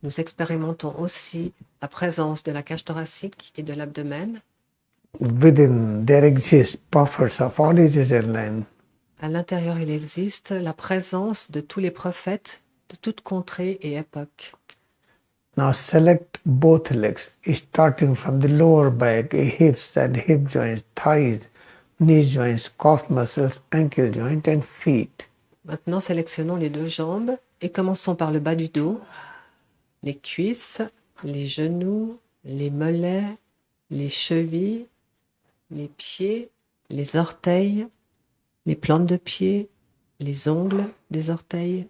Nous expérimentons aussi la présence de la cage thoracique et de l'abdomen. Within there exist prophets of all ages and line. À l'intérieur, il existe la présence de tous les prophètes de toutes contrées et époques. Now select both legs, starting from the lower back, hips and hip joints, thighs, knee joints, calf muscles, ankle joint and feet. Maintenant, sélectionnons les deux jambes et commençons par le bas du dos, les cuisses, les genoux, les mollets, les chevilles, les pieds, les orteils, les plantes de pied, les ongles des orteils.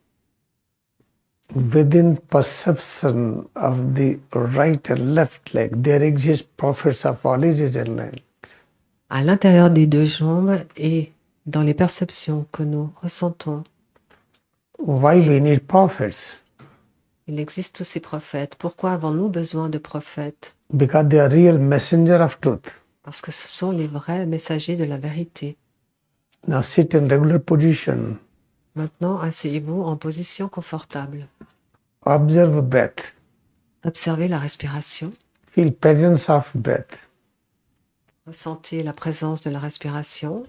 Within perception of the right and left leg, there exist prophets of all ages and line. À l'intérieur des deux jambes et dans les perceptions que nous ressentons, Why we need prophets? il existe tous ces prophètes. Pourquoi avons-nous besoin de prophètes? Because they are real messenger of truth. Parce que ce sont les vrais messagers de la vérité. Now sit in regular position. Maintenant, asseyez-vous en position confortable. Observe breath. Observez la respiration. Feel presence of breath. Ressentez la présence de la respiration.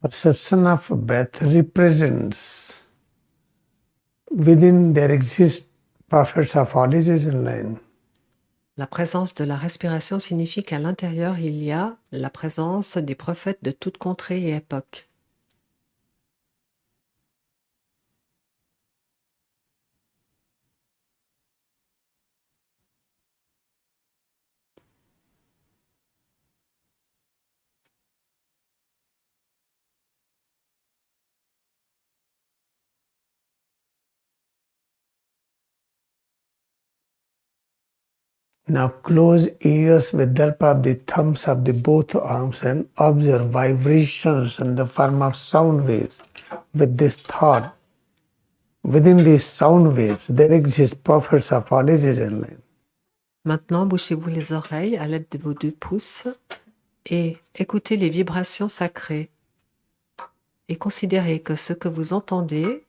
Perception of breath represents within there exists prophets of all ages and line. La présence de la respiration signifie qu'à l'intérieur, il y a la présence des prophètes de toute contrée et époque. Now close ears with the help of the thumbs of the both arms and observe vibrations in the form of sound waves. With this thought, within these sound waves, there exist prophets of all ages and line. Maintenant, bouchez-vous les oreilles à l'aide de vos 2 pouces et écoutez les vibrations sacrées. Et considérez que ce que vous entendez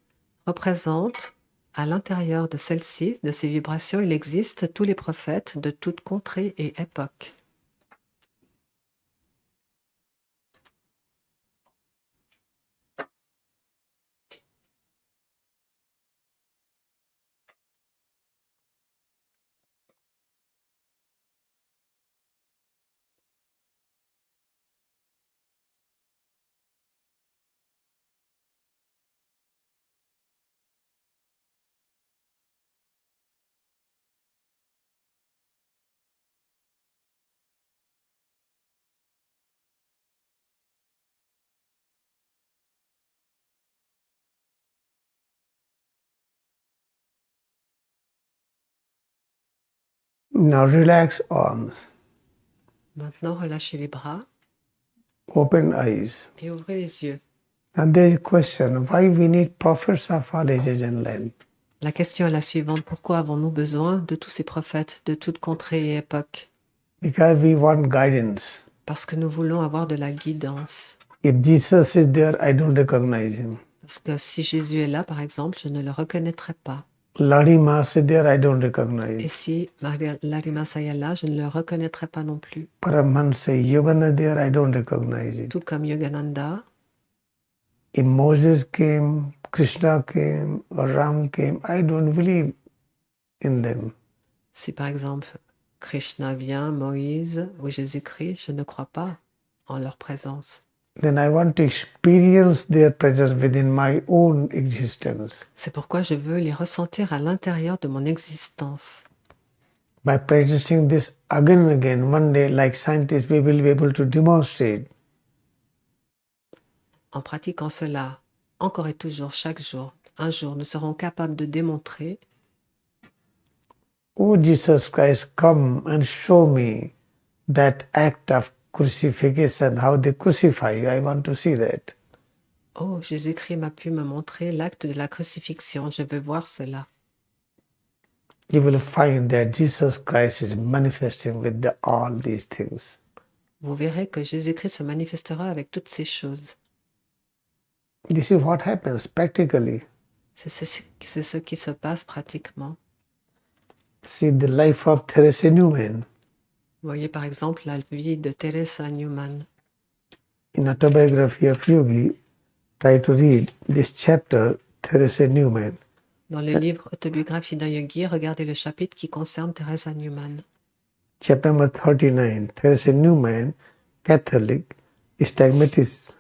représente à l'intérieur de celle-ci, de ces vibrations, il existe tous les prophètes de toute contrée et époque. Now relax arms, Maintenant, relâchez les bras open eyes. et ouvrez les yeux. And there is a question, why we need prophets of all ages and line? La question est la suivante. Pourquoi avons-nous besoin de tous ces prophètes de toute contrée et époque? Because we want guidance. Parce que nous voulons avoir de la guidance. If Jesus is there, I don't recognize him. Parce que si Jésus est là, par exemple, je ne le reconnaîtrai pas. Larima is there, I don't recognize. Et si Larima est là, je ne le reconnaîtrai pas non plus. Paramahansa Yogananda there, I don't recognize it. Tout comme Yogananda, If Moses came, Krishna came, or Ram came, I don't believe in them. si par exemple Krishna vient, Moïse ou Jésus-Christ, je ne crois pas en leur présence. Then I want to experience their presence within my own existence. C'est pourquoi je veux les ressentir à l'intérieur de mon existence. By practicing this again and again, one day, like scientists, we will be able to demonstrate. En pratiquant cela, encore et toujours, chaque jour, un jour, nous serons capables de démontrer Oh Jesus Christ, come and show me that act of crucifixion, how they crucify you. I want to see that. Oh, Jésus-Christ m'a pu me montrer l'acte de la crucifixion, je veux voir cela. You will find that Jesus Christ is manifesting with all these things. Vous verrez que Jésus-Christ se manifestera avec toutes ces choses. This is what happens practically. C'est ce qui se passe pratiquement. See the life of Theresa Newman. Voyez par exemple la vie de Teresa Newman. In Autobiography of Yogi, try to read this chapter, Theresa Newman. Dans le livre Autobiographie d'un yogi, regardez le chapitre qui concerne Teresa Newman. Chapter number 39, Theresa Newman, Catholic, stigmatized.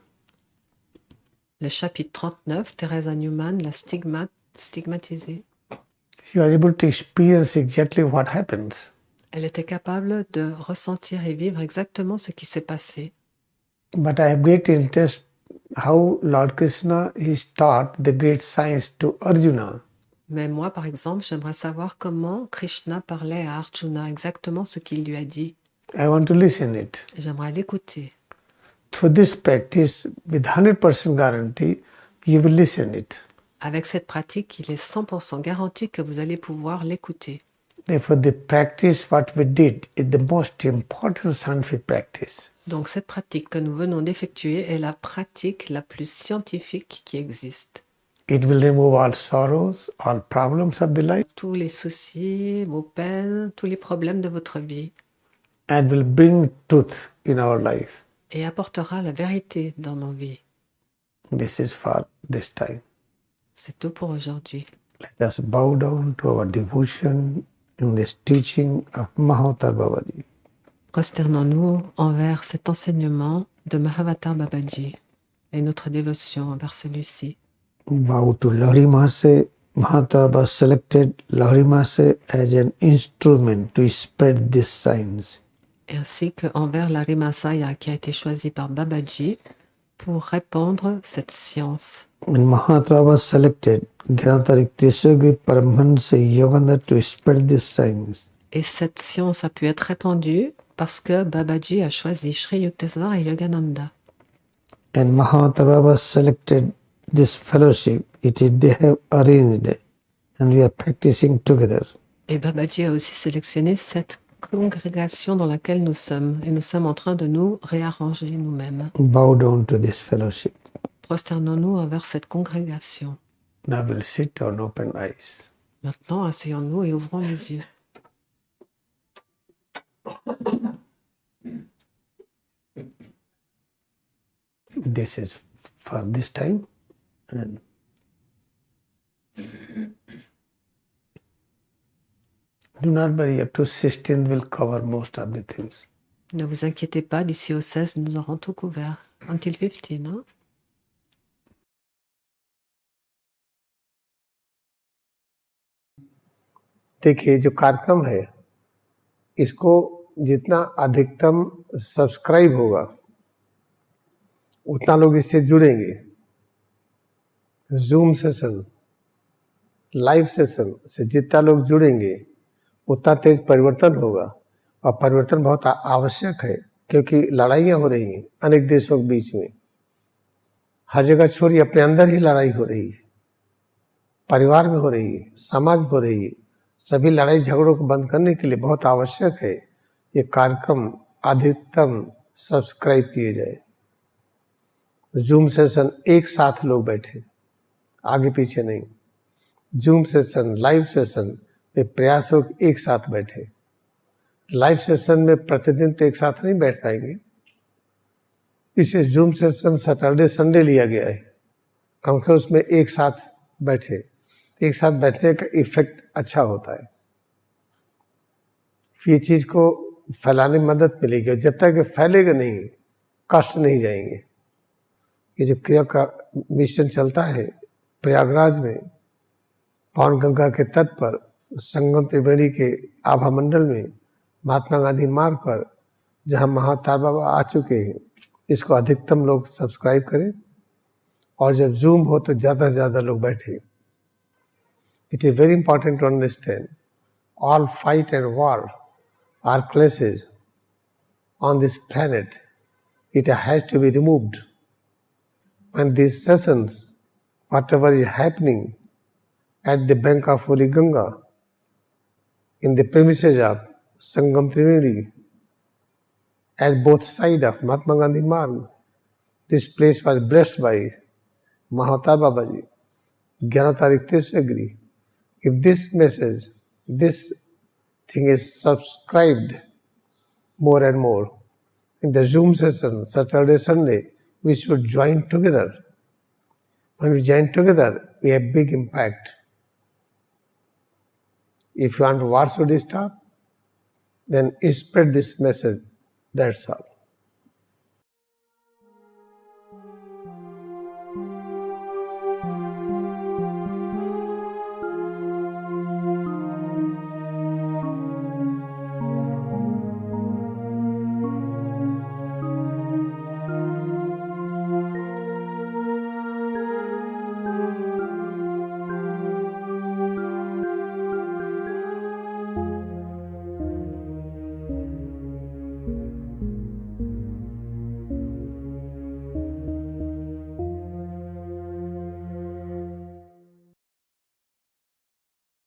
Le chapitre 39, Teresa Newman, la stigmatisée. She was able to experience exactly what happens. Elle était capable de ressentir et vivre exactement ce qui s'est passé. But I have great interest how Lord Krishna has taught the great science to Arjuna. Mais moi, par exemple, j'aimerais savoir comment Krishna parlait à Arjuna, exactement ce qu'il lui a dit. I want to listen it. J'aimerais l'écouter. Through this practice, with 100% guarantee, you will listen it. Avec cette pratique, il est 100% garanti que vous allez pouvoir l'écouter. Therefore, the practice what we did is the most important scientific practice. Donc cette pratique que nous venons d'effectuer est la pratique la plus scientifique qui existe. It will remove all sorrows, all problems of the life, Tous les soucis, vos peines, tous les problèmes de votre vie, and will bring truth in our life. et apportera la vérité dans nos vies. This is for this time. C'est tout pour aujourd'hui. Let us bow down to our devotion in this teaching of Mahatma Babaji. Prosternons-nous envers cet enseignement de Mahavatar Babaji et notre dévotion envers celui-ci. Bow to Laharimase. Mahatma Baba selected Laharimase as an instrument to spread these signs. Ainsi qu'envers la Rimasaya qui a été choisi par Babaji pour répandre cette science. When Mahatma Baba selected Gyanatarik Tisogri Paramahansa Yogananda to spread these signs. Et cette science a pu être répandue parce que Babaji a choisi Shree Yukteswar et Yogananda. And Mahatma Baba selected this fellowship. It is they have arranged and we are practicing together. Et Babaji a aussi sélectionné cette congrégation dans laquelle nous sommes et nous sommes en train de nous réarranger nous-mêmes. Bow down to this fellowship. Prosternons-nous envers cette congrégation. Now we'll sit on open eyes. Maintenant, asseyons-nous et ouvrons les yeux. This is for this time. And do not worry, up to 16th will cover most of the things. Ne vous inquiétez pas, d'ici au 16, nous aurons tout couvert. Until 15, hein? देखिए जो कार्यक्रम है इसको जितना अधिकतम सब्सक्राइब होगा उतना लोग इससे जुड़ेंगे. जूम सेशन, लाइव सेशन से जितना लोग जुड़ेंगे उतना तेज परिवर्तन होगा. और परिवर्तन बहुत आवश्यक है क्योंकि लड़ाइयाँ हो रही हैं अनेक देशों के बीच में. हर जगह छोड़िए, अपने अंदर ही लड़ाई हो रही है, परिवार में हो रही है, समाज में हो रही है. सभी लड़ाई झगड़ों को बंद करने के लिए बहुत आवश्यक है ये कार्यक्रम अधिकतम सब्सक्राइब किए जाए. जूम सेशन एक साथ लोग बैठे, आगे पीछे नहीं. जूम सेशन, लाइव सेशन में प्रयास हो एक साथ बैठे. लाइव सेशन में प्रतिदिन तो एक साथ नहीं बैठ पाएंगे, इसे जूम सेशन सैटरडे संडे लिया गया है क्योंकि उसमें एक साथ बैठे. एक साथ बैठने का इफेक्ट अच्छा होता है. ये चीज को फैलाने में मदद मिलेगी. जब तक ये फैलेगा नहीं, कष्ट नहीं जाएंगे. ये जो क्रिया का मिशन चलता है प्रयागराज में, पावन गंगा के तट पर, संगम त्रिवेणी के आभा मंडल में, महात्मा गांधी मार्ग पर, जहां महात्मा बाबा आ चुके हैं, इसको अधिकतम लोग सब्सक्राइब करें. और जब जूम हो तो ज़्यादा से ज़्यादा लोग बैठे. It is very important to understand all fight and war are clashes on this planet. It has to be removed. And these sessions, whatever is happening at the bank of Holy Ganga, in the premises of Sangam Trivedi, at both sides of Mahatma Gandhi Marg, this place was blessed by Mahatma Babaji, 11 तारीख तेसरी. If this message, this thing is subscribed more and more in the Zoom session, Saturday, Sunday, we should join together. When we join together, we have big impact. If you want war should stop, then spread this message. That's all.